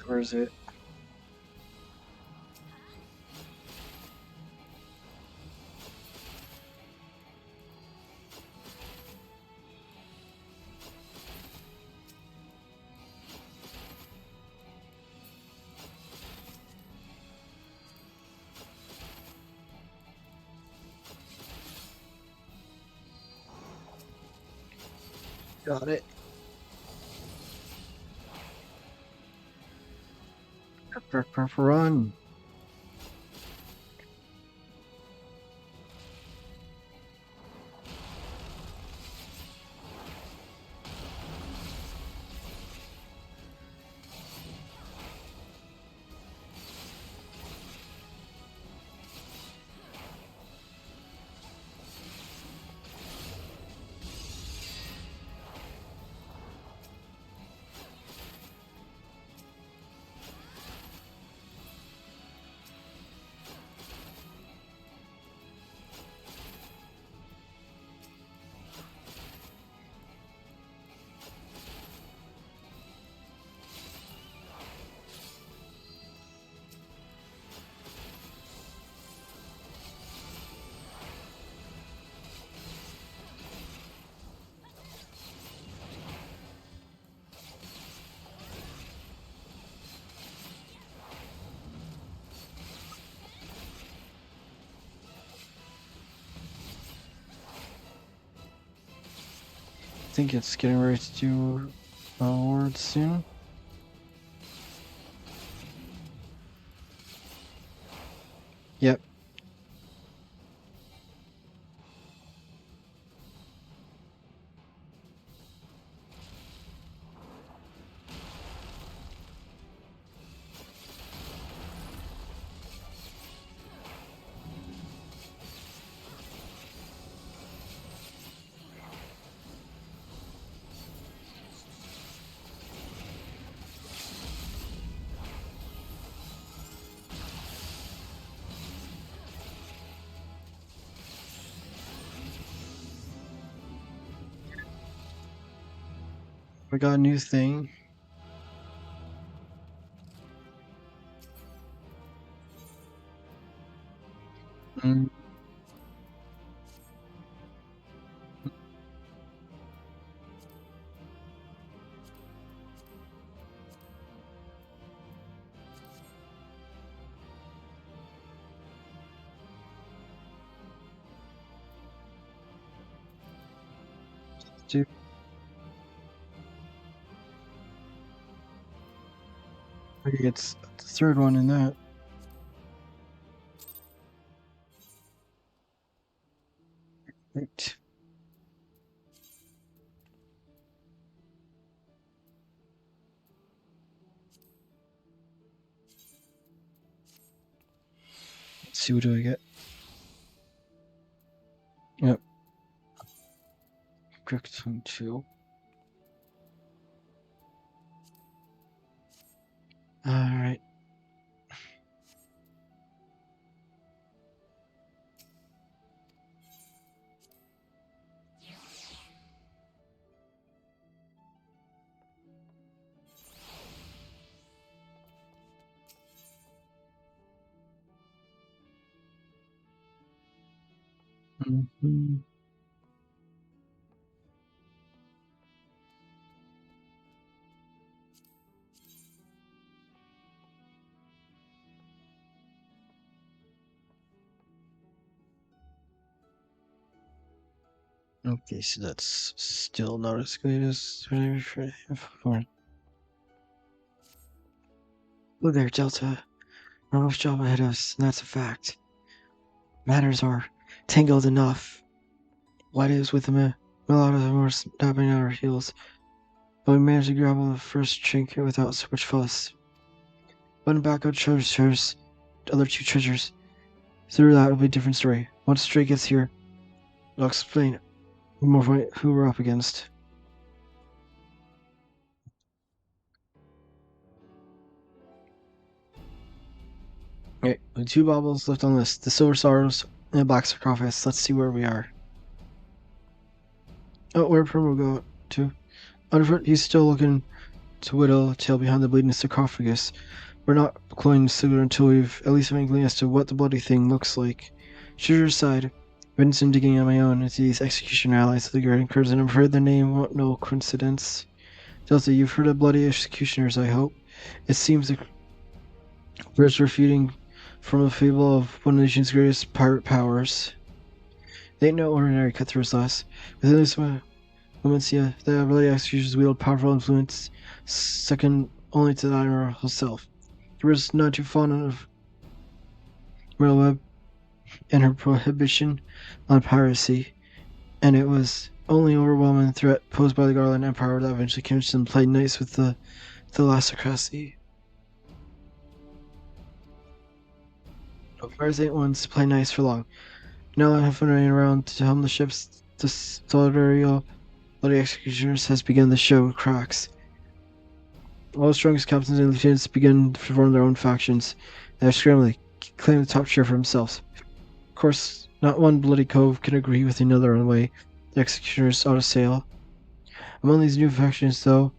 Where is it? Got it. Run. I think it's getting ready to do awards soon. Yep. We got a new thing. Mm. Dude. Okay, it's the third one in that. Right. Let's see, what do I get? Yep. Correct on 2. Alright. Mm-hmm. Okay, so that's still not as good as before. Look there, Delta. Rough job ahead of us, and that's a fact. Matters are tangled enough. What is with a lot of them are snapping at our heels, but we managed to grab the first trinket without so much fuss. One backup treasures, the other 2 treasures. Through that will be a different story. Once Stray gets here, I'll explain who we're up against. Okay, the 2 baubles left on the list: the Silver Sorrows and the Black Sarcophagus. Let's see where we are. Oh, where'd Primo go to? Underfoot, he's still looking to whittle a tail behind the bleeding sarcophagus. We're not going to Sigurd until we've at least an inkling as to what the bloody thing looks like. Shooter aside, I've been some digging on my own into these executioner allies of the Guardian Curves, and I've heard their name won't no coincidence. Delta, you've heard of bloody executioners, I hope. It seems the birds were feeding from a fable of one of the nation's greatest pirate powers. They ain't no ordinary cutthroats, lass. Within this Momencia, the bloody executioners wield powerful influence, second only to the Admiral herself. He was not too fond of Merlweb and her prohibition on piracy, and it was only overwhelming threat posed by the Garland Empire that eventually convinced them to play nice with the Thalassocracy. No, pirates ain't ones to play nice for long. Now I have been running around to helm the ships. The Solidario bloody executioners has begun to show cracks. All the strongest captains and lieutenants begin to form their own factions. They're scrambling to claim the top share for themselves. Of course, not one bloody cove can agree with another on the way the executioners ought to sail. Among these new factions, though,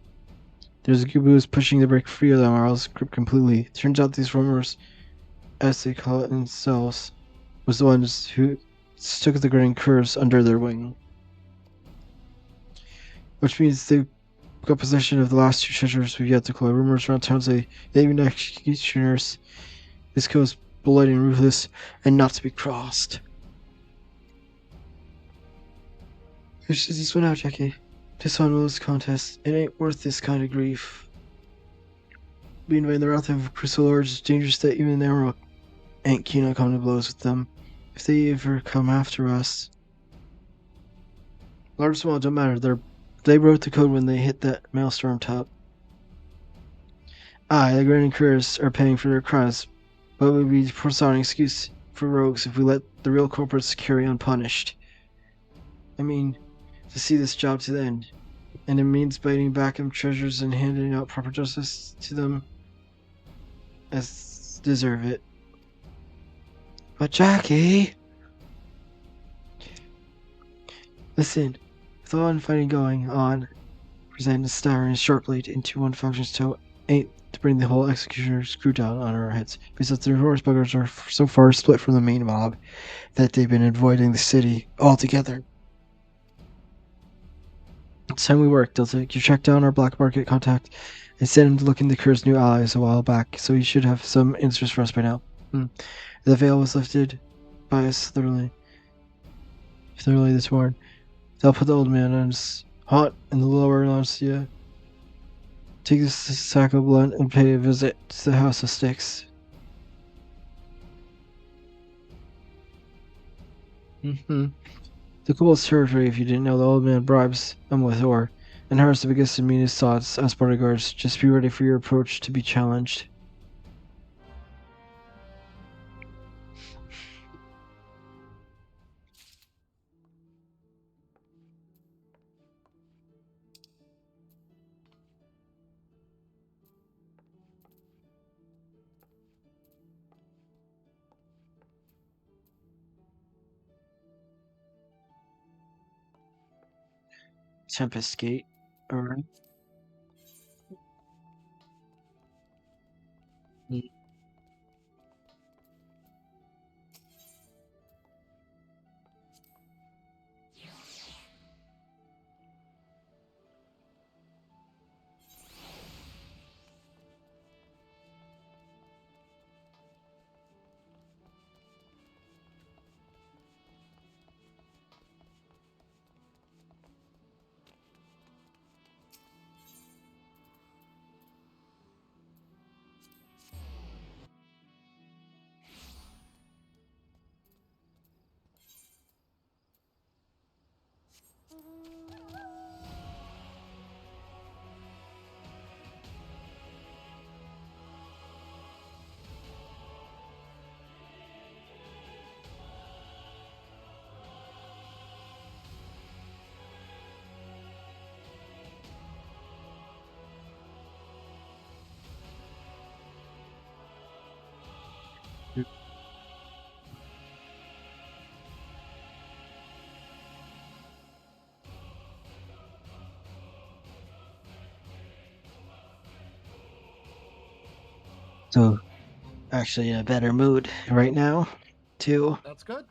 there's a group who's pushing to break free of the Amaral's grip completely. Turns out these rumors, as they call it themselves, was the ones who took the Guardian Curves under their wing. Which means they got possession of the last 2 treasures we've yet to collect. Rumors around town say they even executioners. This goes bloody and ruthless, and not to be crossed. Which is this one out, Jackie? This one will lose contest. It ain't worth this kind of grief. Being in the wrath of Crystal Lords is dangerous that even the Emerald ain't keen on coming to blows with them. If they ever come after us. Large or small, don't matter. They wrote the code when they hit that maelstrom top. Aye, the Guardian Curves are paying for their crimes, but it would be an excuse for rogues if we let the real culprits carry unpunished. I mean, to see this job to the end, and it means biting back them treasures and handing out proper justice to them as deserve it. But Jackie! Listen, with all the fighting going on, presenting a star and a sharp blade into one faction's toe ain't to bring the whole executioner's crew down on our heads, because the horse buggers are so far split from the main mob that they've been avoiding the city altogether. It's time we work, Delta. You tracked down our black market contact and sent him to look into Kerr's new allies a while back, so he should have some answers for us by now. The veil was lifted by us thoroughly this morning. They'll put the old man haunt in the lower Lancia. Take this Sacco Blunt and pay a visit to the House of Sticks. The coolest territory if you didn't know. The old man bribes Umwithor and hires the biggest and meanest thoughts as bodyguards. Just be ready for your approach to be challenged. Tempest Gate. Alright. So, actually in a better mood right now, too. That's good.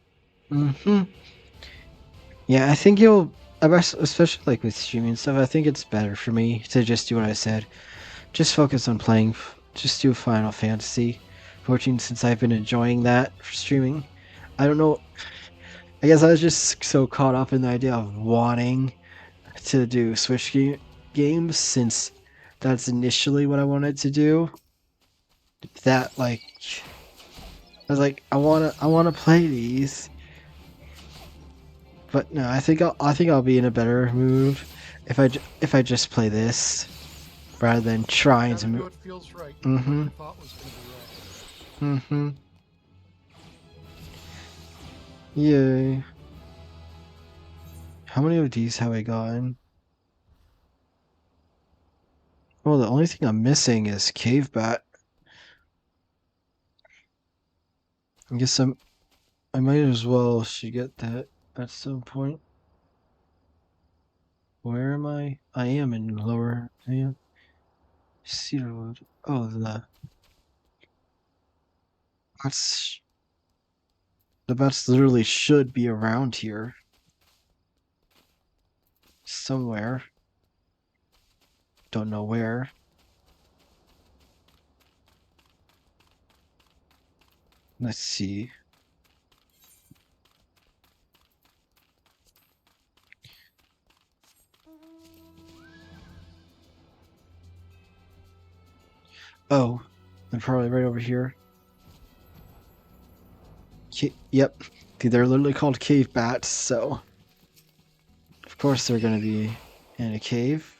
Yeah, I think you'll, especially like with streaming stuff, I think it's better for me to just do what I said. Just focus on playing, just do Final Fantasy 14 since I've been enjoying that for streaming. I don't know, I guess I was just so caught up in the idea of wanting to do Switch games since that's initially what I wanted to do. That like, I was like, I wanna play these. But no, I think I'll be in a better mood if I just play this rather than trying to do move. what feels right. Mm-hmm. What you thought was gonna be right. Yay. How many of these have I gotten? Well, the only thing I'm missing is Cave Bat. I guess I might as well should get that at some point. Where am I? I am in lower. I am Cedarwood. Oh, the bats literally should be around here somewhere. Don't know where. Let's see. Oh, they're probably right over here. Yep, they're literally called cave bats, so of course they're gonna be in a cave.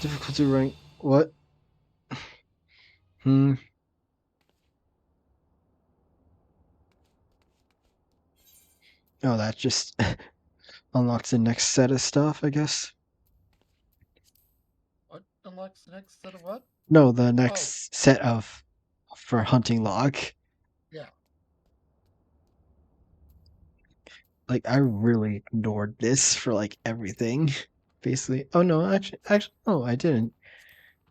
Difficulty rank. What? Oh, that just unlocks the next set of stuff, I guess. What unlocks the next set of what? No, the next set of for hunting log. Yeah. Like I really ignored this for like everything, basically. Oh no, actually, no, I didn't.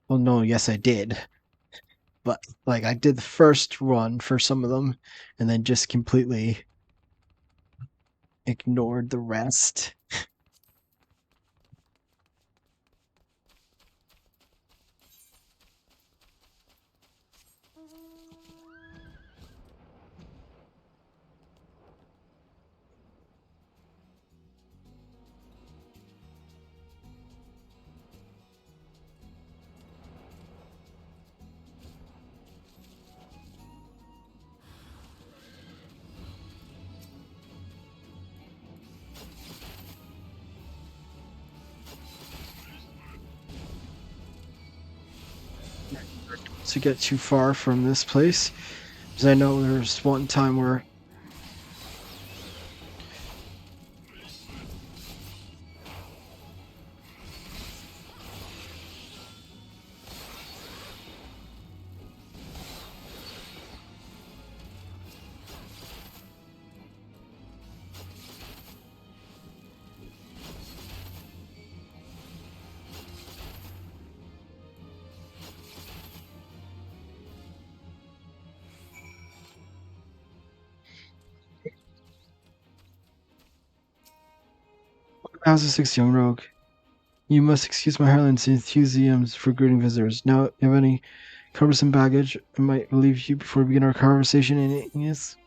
Well, no, yes, I did. But like I did the first run for some of them, and then just completely ignored the rest. to get too far from this place, because I know there's one time where how's the 6 young rogue? You must excuse my Harlan's enthusiasm for greeting visitors. Now, if you have any cumbersome baggage, I might relieve you before we begin our conversation in English.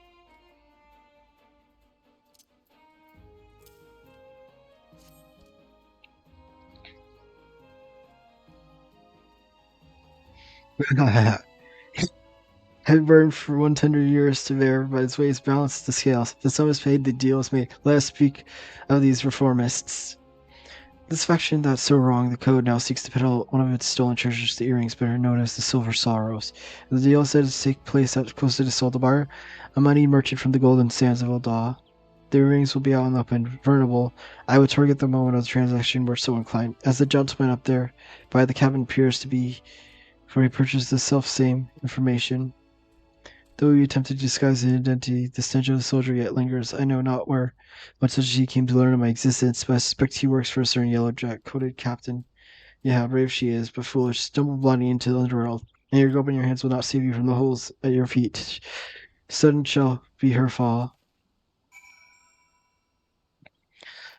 Had burned for 100 years to bear, but its weight balanced the scales. The sum is paid, the deal is made. Let us speak of these reformists. This faction that's so wrong, the code now seeks to peddle one of its stolen treasures, the earrings, better known as the Silver Sorrows. The deal is said to take place at closely to Soldabar, a moneyed merchant from the golden sands of Eldaw. The earrings will be out in the open, vulnerable. I would target the moment of the transaction were so inclined, as the gentleman up there by the cabin appears to be, for he purchased the self-same information. Though he attempted to disguise his identity, the stench of the soldier yet lingers. I know not where much such as he came to learn of my existence, but I suspect he works for a certain yellow-coated captain. Yeah, how brave she is, but foolish. Stumble blindly into the underworld, and your gulp in your hands will not save you from the holes at your feet. Sudden shall be her fall.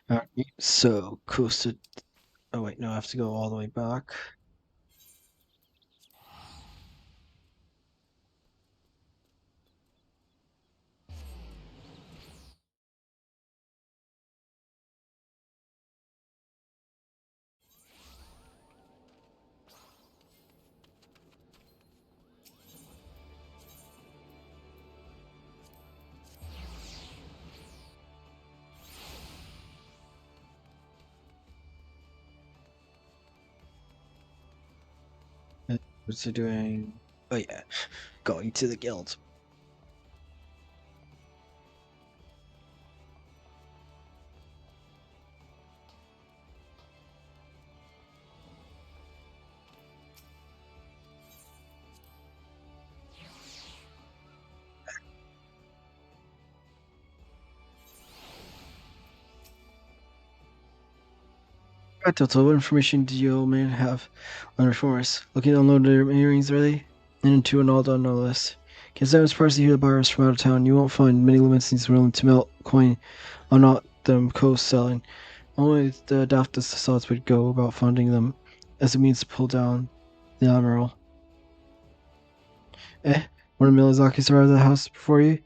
Alright, so coasted. Oh wait, no, I have to go all the way back. What's it doing? Oh yeah, going to the guild. Right, Toto, what information do you old man have on reformers? Looking to unload their earrings, are they? And into an all done no list. Guess I was surprised to hear the buyers from out of town. You won't find many Levinsons willing to melt coin on not them coast selling. Only the daftest thoughts would go about funding them as a means to pull down the Admiral. One of Milizakis arrived at the house before you?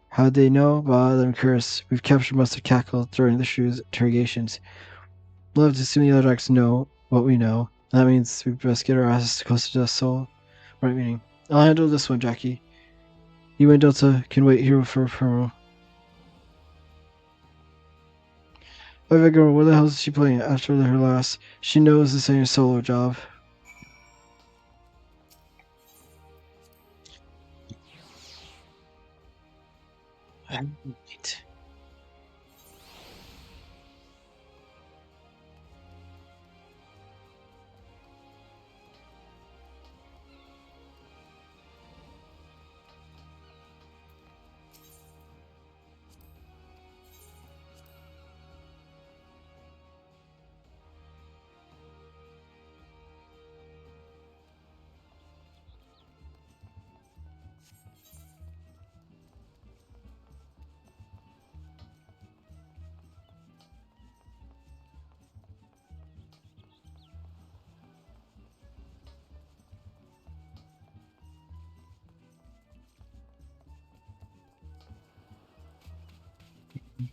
How'd they know? Bah, let them curse. We've captured most of Cackle during the show's interrogations. Love to assume the other acts know what we know. That means we best get our asses closer to the soul. Right meaning. I'll handle this one, Jackie. You and Delta can wait here for promo. Oh, that girl, what the hell is she playing after her last? She knows this ain't a solo job. Right.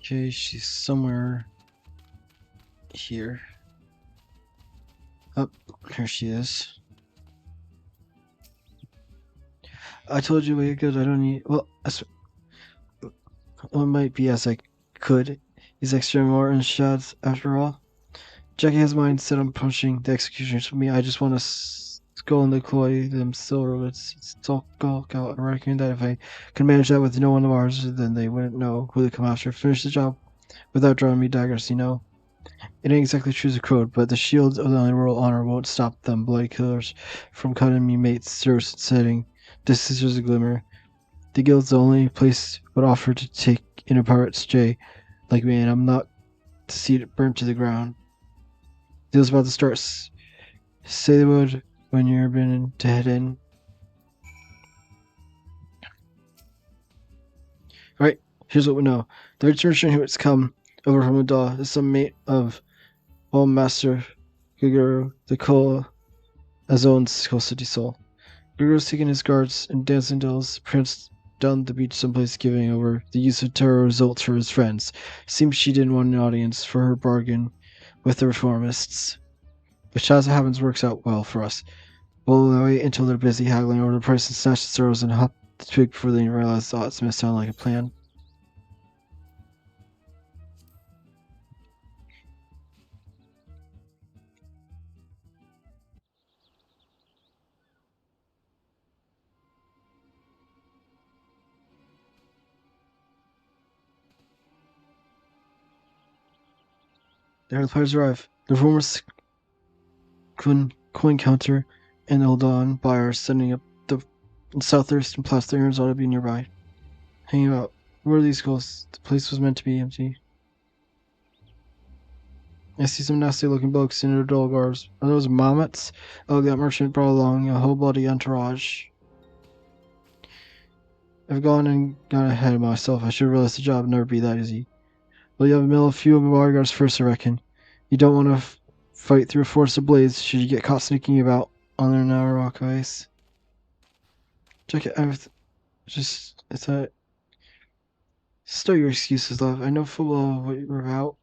Okay, she's somewhere here. Oh, here she is. I told you we could. I don't need. Well, it might be as I could. He's extra more in shots after all. Jackie has mind set on punching the executioners for me. I just want to going to deploy them silver. It's all out. I reckon that if I can manage that with no one of ours, then they wouldn't know who to come after. Finish the job without drawing me daggers, you know? It ain't exactly true as a code, but the shield of the underworld honor won't stop them bloody killers from cutting me mate's service and setting. This is just a glimmer. The guild's the only place would offer to take in a pirate's J like me, and I'm not to see it burnt to the ground. Deal's about to start. Say they would when you're beginning to head in. Alright, here's what we know. The return who has come over from Udaw is some mate of Old Master Guguru, the Koa Azon's Coal City Soul. Guguru's taking his guards and dancing dolls, prince down the beach someplace giving over the use of terror results for his friends. Seems she didn't want an audience for her bargain with the reformists. Which as it happens works out well for us. We'll wait until they're busy haggling over the price and snatch the sorrows and hop the twig before they realize thoughts may sound like a plan. There the players arrive. The reformers coin counter and Eldon buyer setting up the southeastern plaza ought to be nearby. Hanging out. Where are these goals? The place was meant to be empty. I see some nasty looking blokes in their dull garbs. Are those Mammets? Oh, that merchant brought along a whole bloody entourage. I've gone ahead of myself. I should realize the job would never be that easy. Well, you have to mill a few of the bodyguards first, I reckon. You don't want to fight through a forest of blades should you get caught sneaking about on their narrow walkways. Check it out. It's a... Stow your excuses, love. I know full well what you're about.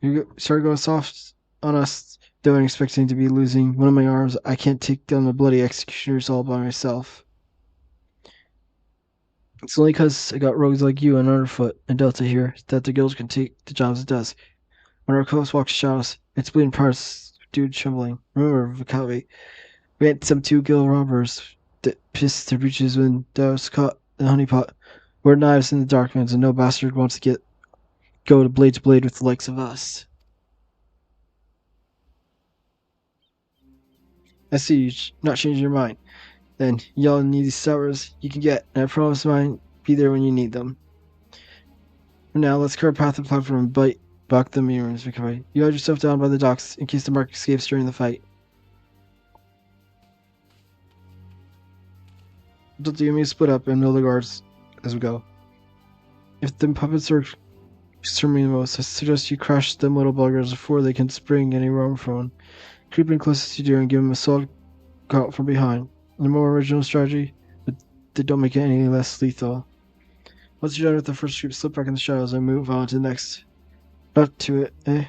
You started going soft on us, though I'm expecting to be losing one of my arms. I can't take down the bloody executioners all by myself. It's only because I got rogues like you and Underfoot and Delta here that the guild can take the jobs it does. When our close walks shadows, it's bleeding parts, dude trembling. Remember, Vakavi, we had some 2 guild robbers that pissed their breeches when that was caught in the honeypot. We're knives in the darklands, and no bastard wants to go to blade with the likes of us. I see you not changing your mind. Then y'all need these towers you can get, and I promise mine be there when you need them. For now, let's clear a path and platform and bite back the mirrors, Victoria. You hide yourself down by the docks in case the mark escapes during the fight. Don't do me split up and mill the guards as we go. If the puppets are concerning the most, I suggest you crash them little buggers before they can spring any roam phone. Creep in close as you do and give them a solid cut from behind. The more original strategy, but they don't make it any less lethal. Once you're done with the first group, slip back in the shadows and move on to the next. Up to it, eh?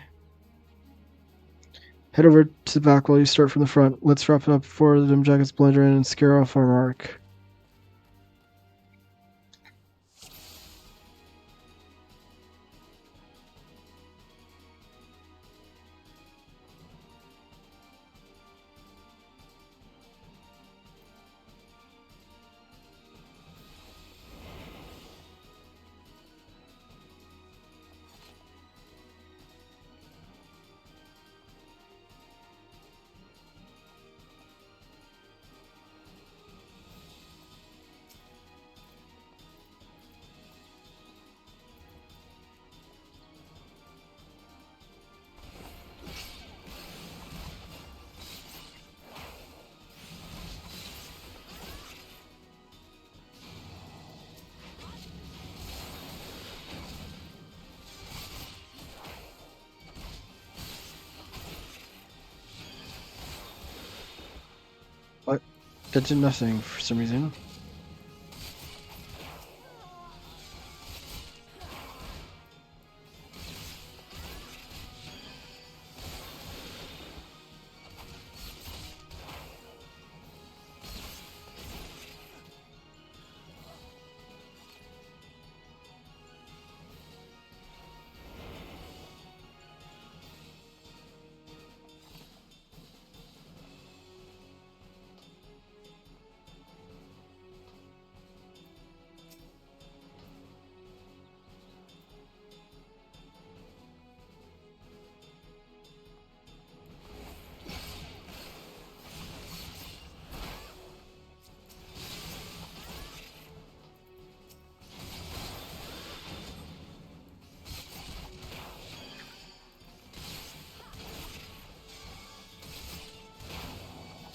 Head over to the back while you start from the front. Let's wrap it up before the dim jackets blend in and scare off our mark. What? That did nothing for some reason.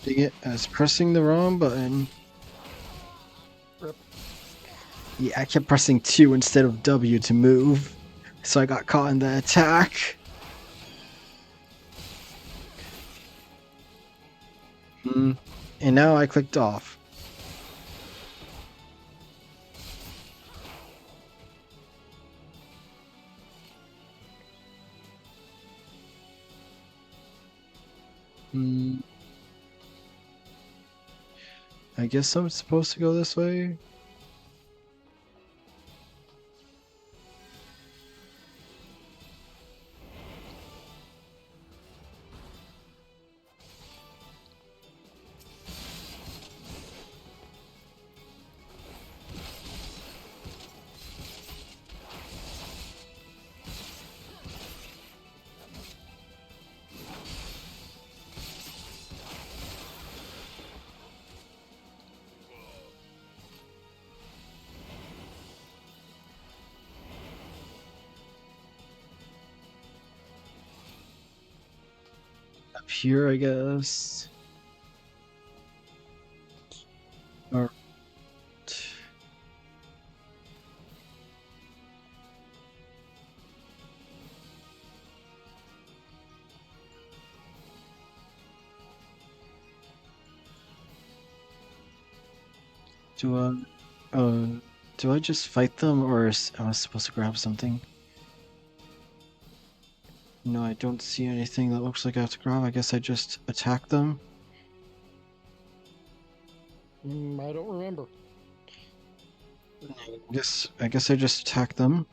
Dang it, I was pressing the wrong button. Rip. Yeah, I kept pressing 2 instead of W to move. So I got caught in the attack. And now I clicked off. I guess I'm supposed to go this way. Up here, I guess. Or do I just fight them, or am I supposed to grab something? No, I don't see anything that looks like I have to grab. I guess I just attack them. I don't remember. I guess I just attack them.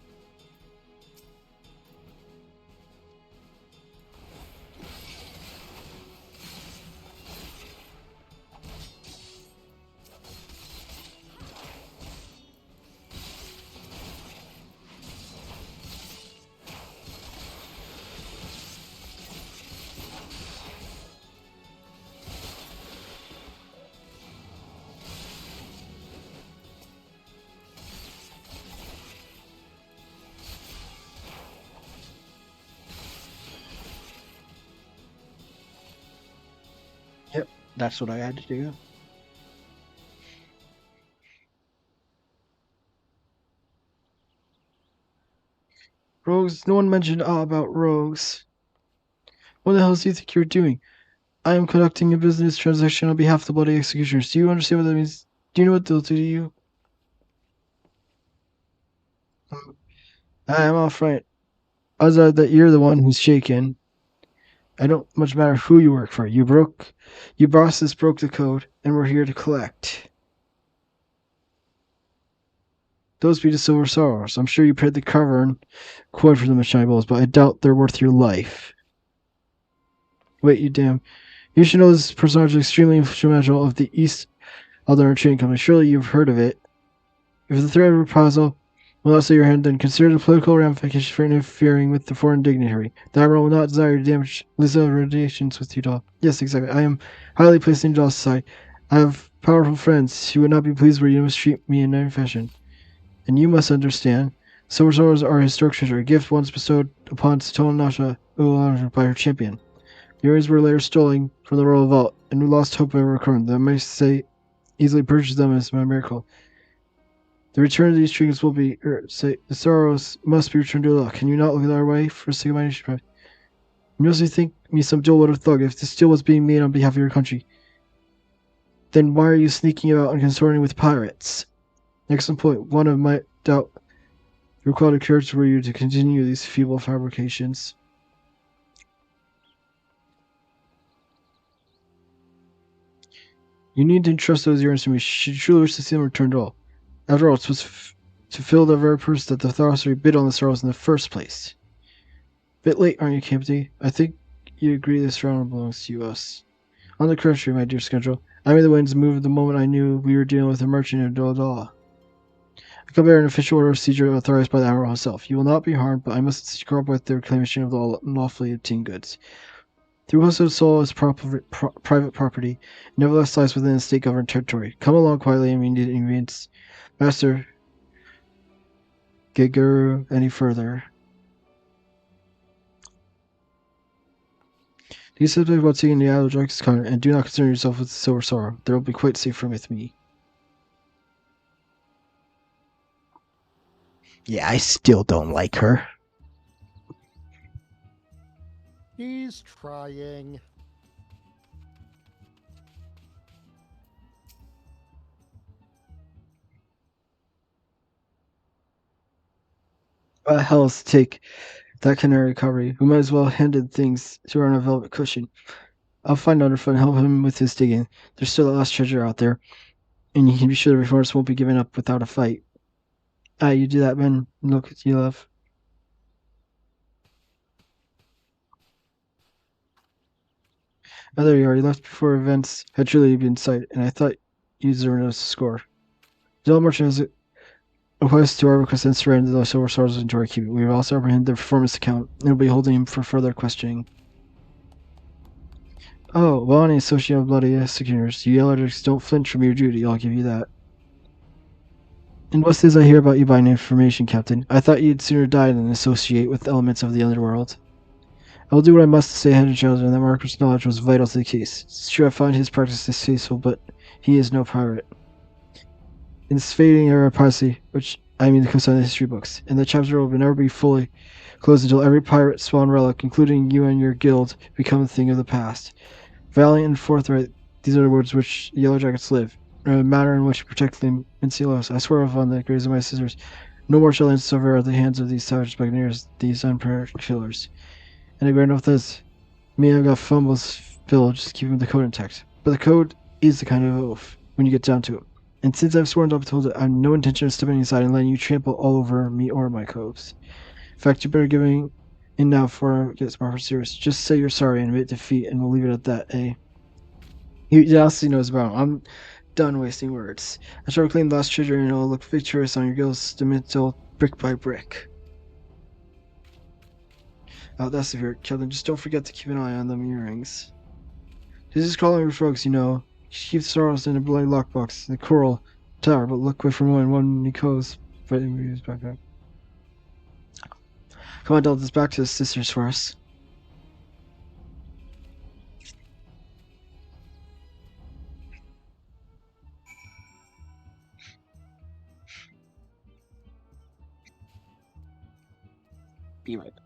Yep, that's what I had to do. Rogues, no one mentioned about rogues. What the hell do you think you're doing? I am conducting a business transaction on behalf of the Bloody Executioners. Do you understand what that means? Do you know what they'll do to you? I am off right. Odds are that you're the one who's shaken. I don't much matter who you work for. You bosses broke the code, and we're here to collect. Those be the Silver Sorrows. I'm sure you paid the cavern coin for them at Shiny Balls, but I doubt they're worth your life. Wait, you damn. You should know this personage is extremely influential of the East Alderaan Trading Company. Surely you've heard of it. If the threat of reprisal will not stay your hand, then consider the political ramifications for interfering with the foreign dignitary. The Admiral will not desire to damage Lisa relations with Udall. Yes, exactly. I am highly placed in Udall's side. I have powerful friends who would not be pleased were you to mistreat me in any fashion. And you must understand, Silver Swords are a historic treasure, a gift once bestowed upon Satona Nasha Ulana by her champion. The earrings were later stolen from the royal vault, and we lost hope of ever recovering them. I may say easily purchased them as my miracle. The return of these trinkets will be, the sorrows must be returned to luck. Can you not look at our way for a sake of my nation? You mostly think me some dull-witted thug. If this deal was being made on behalf of your country, then why are you sneaking about and consorting with pirates? Excellent point. One of my doubt your quality character were you to continue these feeble fabrications. You need to entrust those earrings to me should you truly wish to see them returned to all. After all, it was to fill the very purpose that the Thaurissary bid on the sorrows in the first place. Bit late, aren't you, Campty? I think you agree this round belongs to us. On the contrary, my dear Schedule, I made the winds move the moment I knew we were dealing with a merchant in Dodala. I come bear an official order of seizure authorized by the Admiral himself. You will not be harmed, but I must cooperate the reclamation of the unlawfully obtained goods. The request of the soul is private property, nevertheless lies within the state-governed territory. Come along quietly and we need ingredients. Master Giguru any further. Do something about taking the Idle Drugs card, and do not concern yourself with the Silver Sorrow. They will be quite safe from with me. Yeah, I still don't like her. He's trying. What the hell is to take that canary recovery? We might as well handed things to her on a velvet cushion. I'll find Underfoot and help him with his digging. There's still a lost treasure out there, and you can be sure the reformers won't be given up without a fight. You do that, Ben. Look at you, love. Oh, there you are. You left before events had truly been in sight, and I thought you deserved a score. Del Merchant has a quest to our request and surrender the silver stars into our keep. We have also apprehended the performance account, and will be holding him for further questioning. Oh, well, any associate of bloody executors, you Yellowjacks don't flinch from your duty, I'll give you that. And what's this I hear about you by information, Captain? I thought you'd sooner die than associate with elements of the underworld. I will do what I must to stay ahead of Children, and that Marcus' knowledge was vital to the case. It's true I find his practice distasteful, but he is no pirate. In this fading era of piracy, which I mean the coastline history books, and the chapter will never be fully closed until every pirate spawn relic, including you and your guild, become a thing of the past. Valiant and forthright, these are the words which the Yellow Jackets live. The manner in which you protect them and seal us. I swear upon the graves of my sisters, no more shall suffer at the hands of these savage buccaneers, these unprepared killers. And I grant with this, me I've got fumbles filled just keeping the code intact. But the code is the kind of oath when you get down to it. And since I've sworn to uphold it, I have no intention of stepping aside and letting you trample all over me or my coves. In fact, you better give in now before it gets more serious. Just say you're sorry and admit defeat, and we'll leave it at that, eh? He honestly knows about him. I'm done wasting words. I shall reclaim the lost treasure and I'll look victorious on your guild's dimensional brick by brick. Oh, that's the spirit, Kelvin. Just don't forget to keep an eye on them earrings. This is crawling with frogs, you know. Keep the sorrows in a bloody lockbox, the coral tower, but look away from one Nico's backpack. Come on, Delta, this back to the sisters for us. Be right back.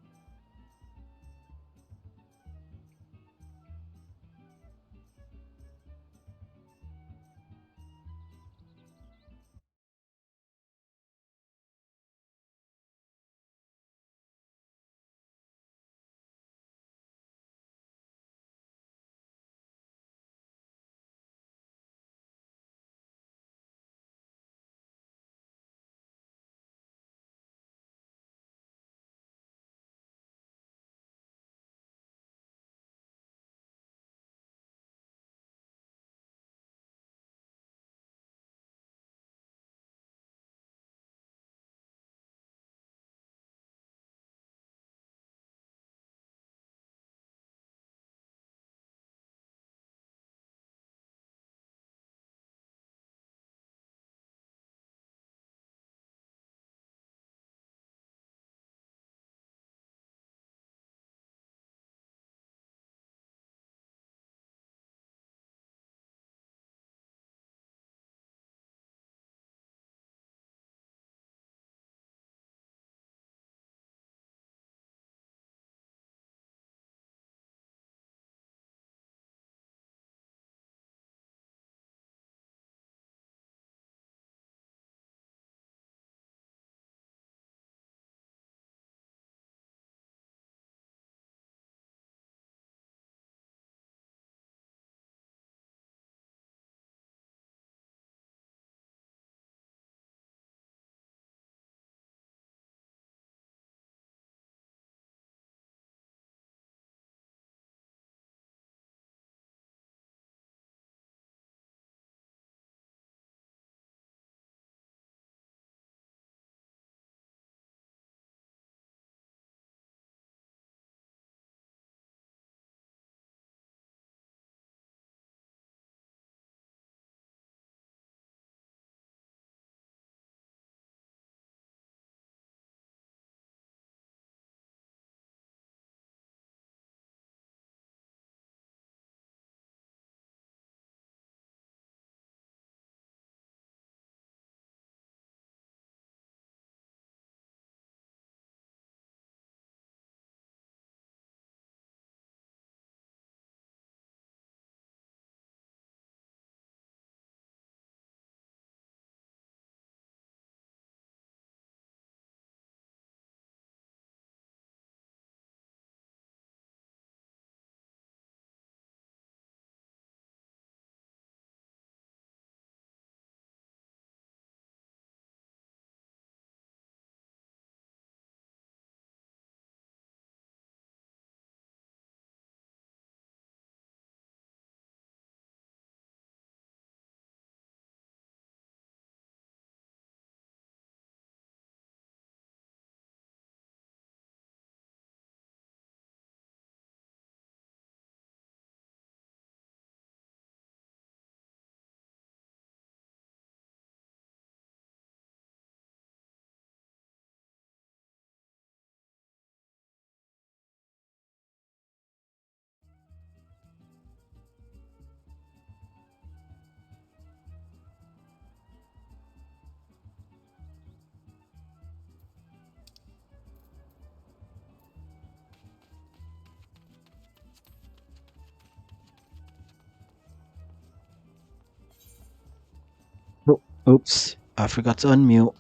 Oops, I forgot to unmute.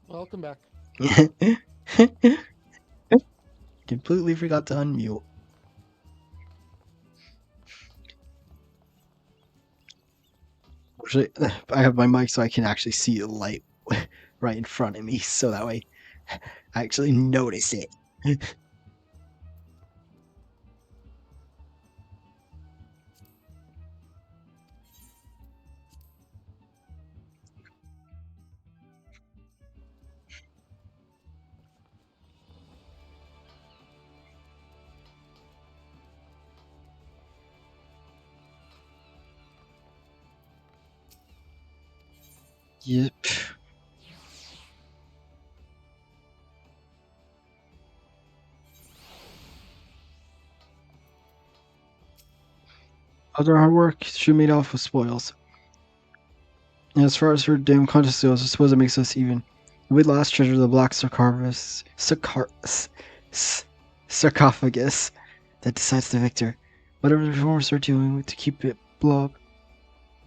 Welcome back. Completely forgot to unmute. Actually, I have my mic so I can actually see the light right in front of me, so that way I actually notice it. Yep. Other hard work, she made off with spoils. And as far as her damn conscience goes, I suppose it makes us even. We last treasure the black sarcophagus that decides the victor. Whatever the reformers are doing to keep it blob,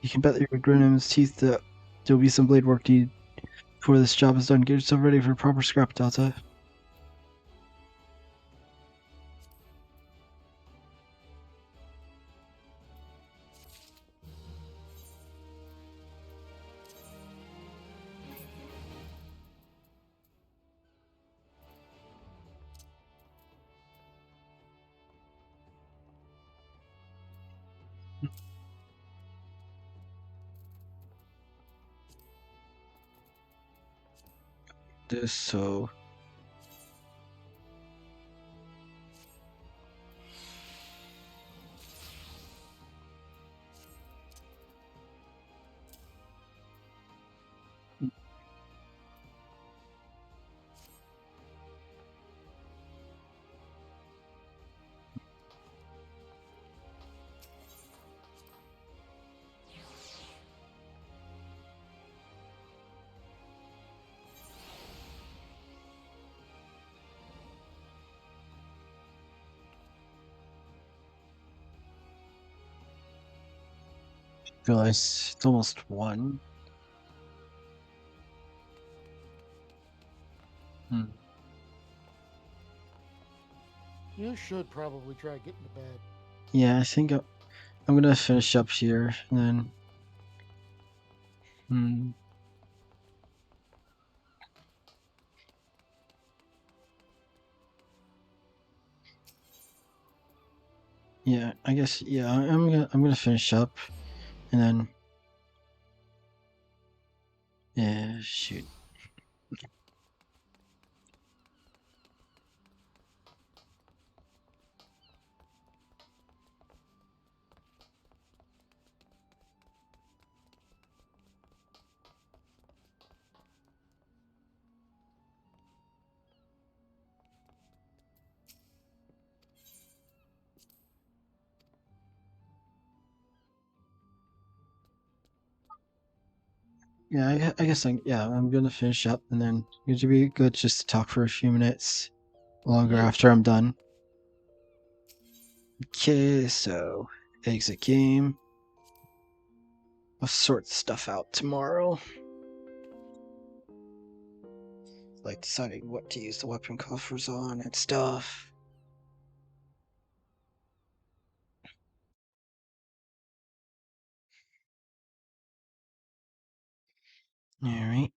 you can bet that your Grinham's teeth that there'll be some blade work needed before this job is done. Get yourself ready for proper scrap, Delta. This so. Realize it's almost 1. You should probably try getting to bed. Yeah, I think I'm gonna finish up here and then. Yeah, I guess. Yeah, I'm gonna finish up, and then. Yeah, shoot. Yeah, I guess I'm gonna finish up, and then it would be good just to talk for a few minutes longer Yeah. after I'm done. Okay, so exit game. I'll sort stuff out tomorrow. Like deciding what to use the weapon coffers on and stuff. Alright.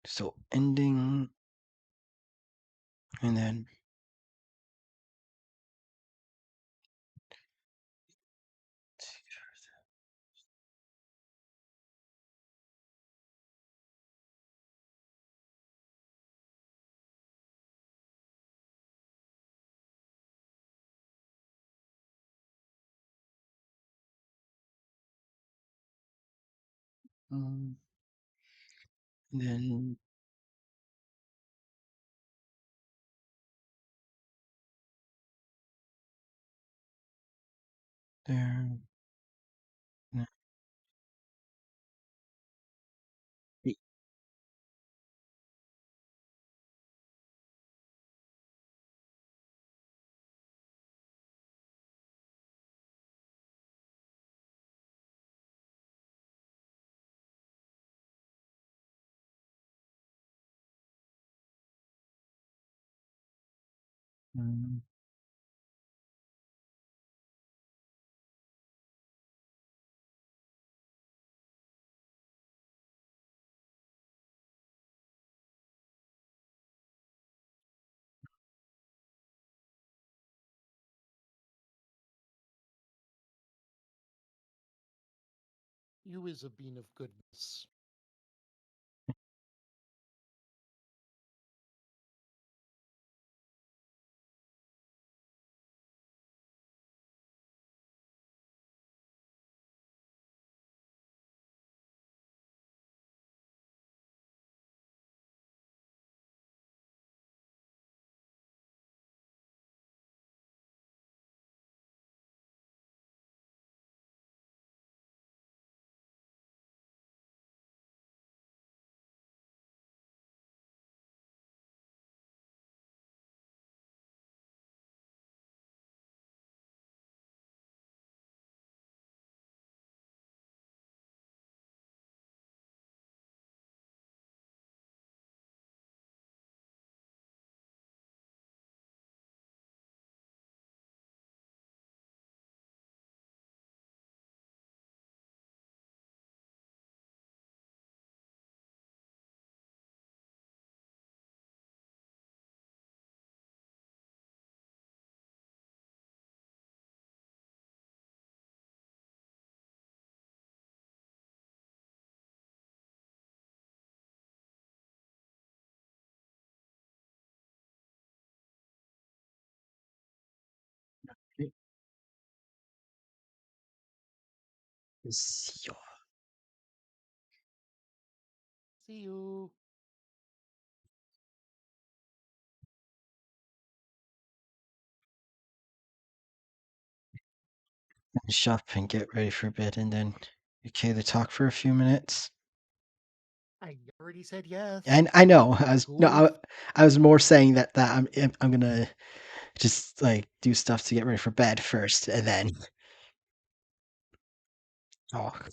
So ending, and then um, and then there. Mm. You is a bean of goodness. See See you. shop and get ready for bed, and then okay to talk for a few minutes. I already said yes. And I know I was no, Cool. I was more saying that I'm gonna just like do stuff to get ready for bed first, and then talk.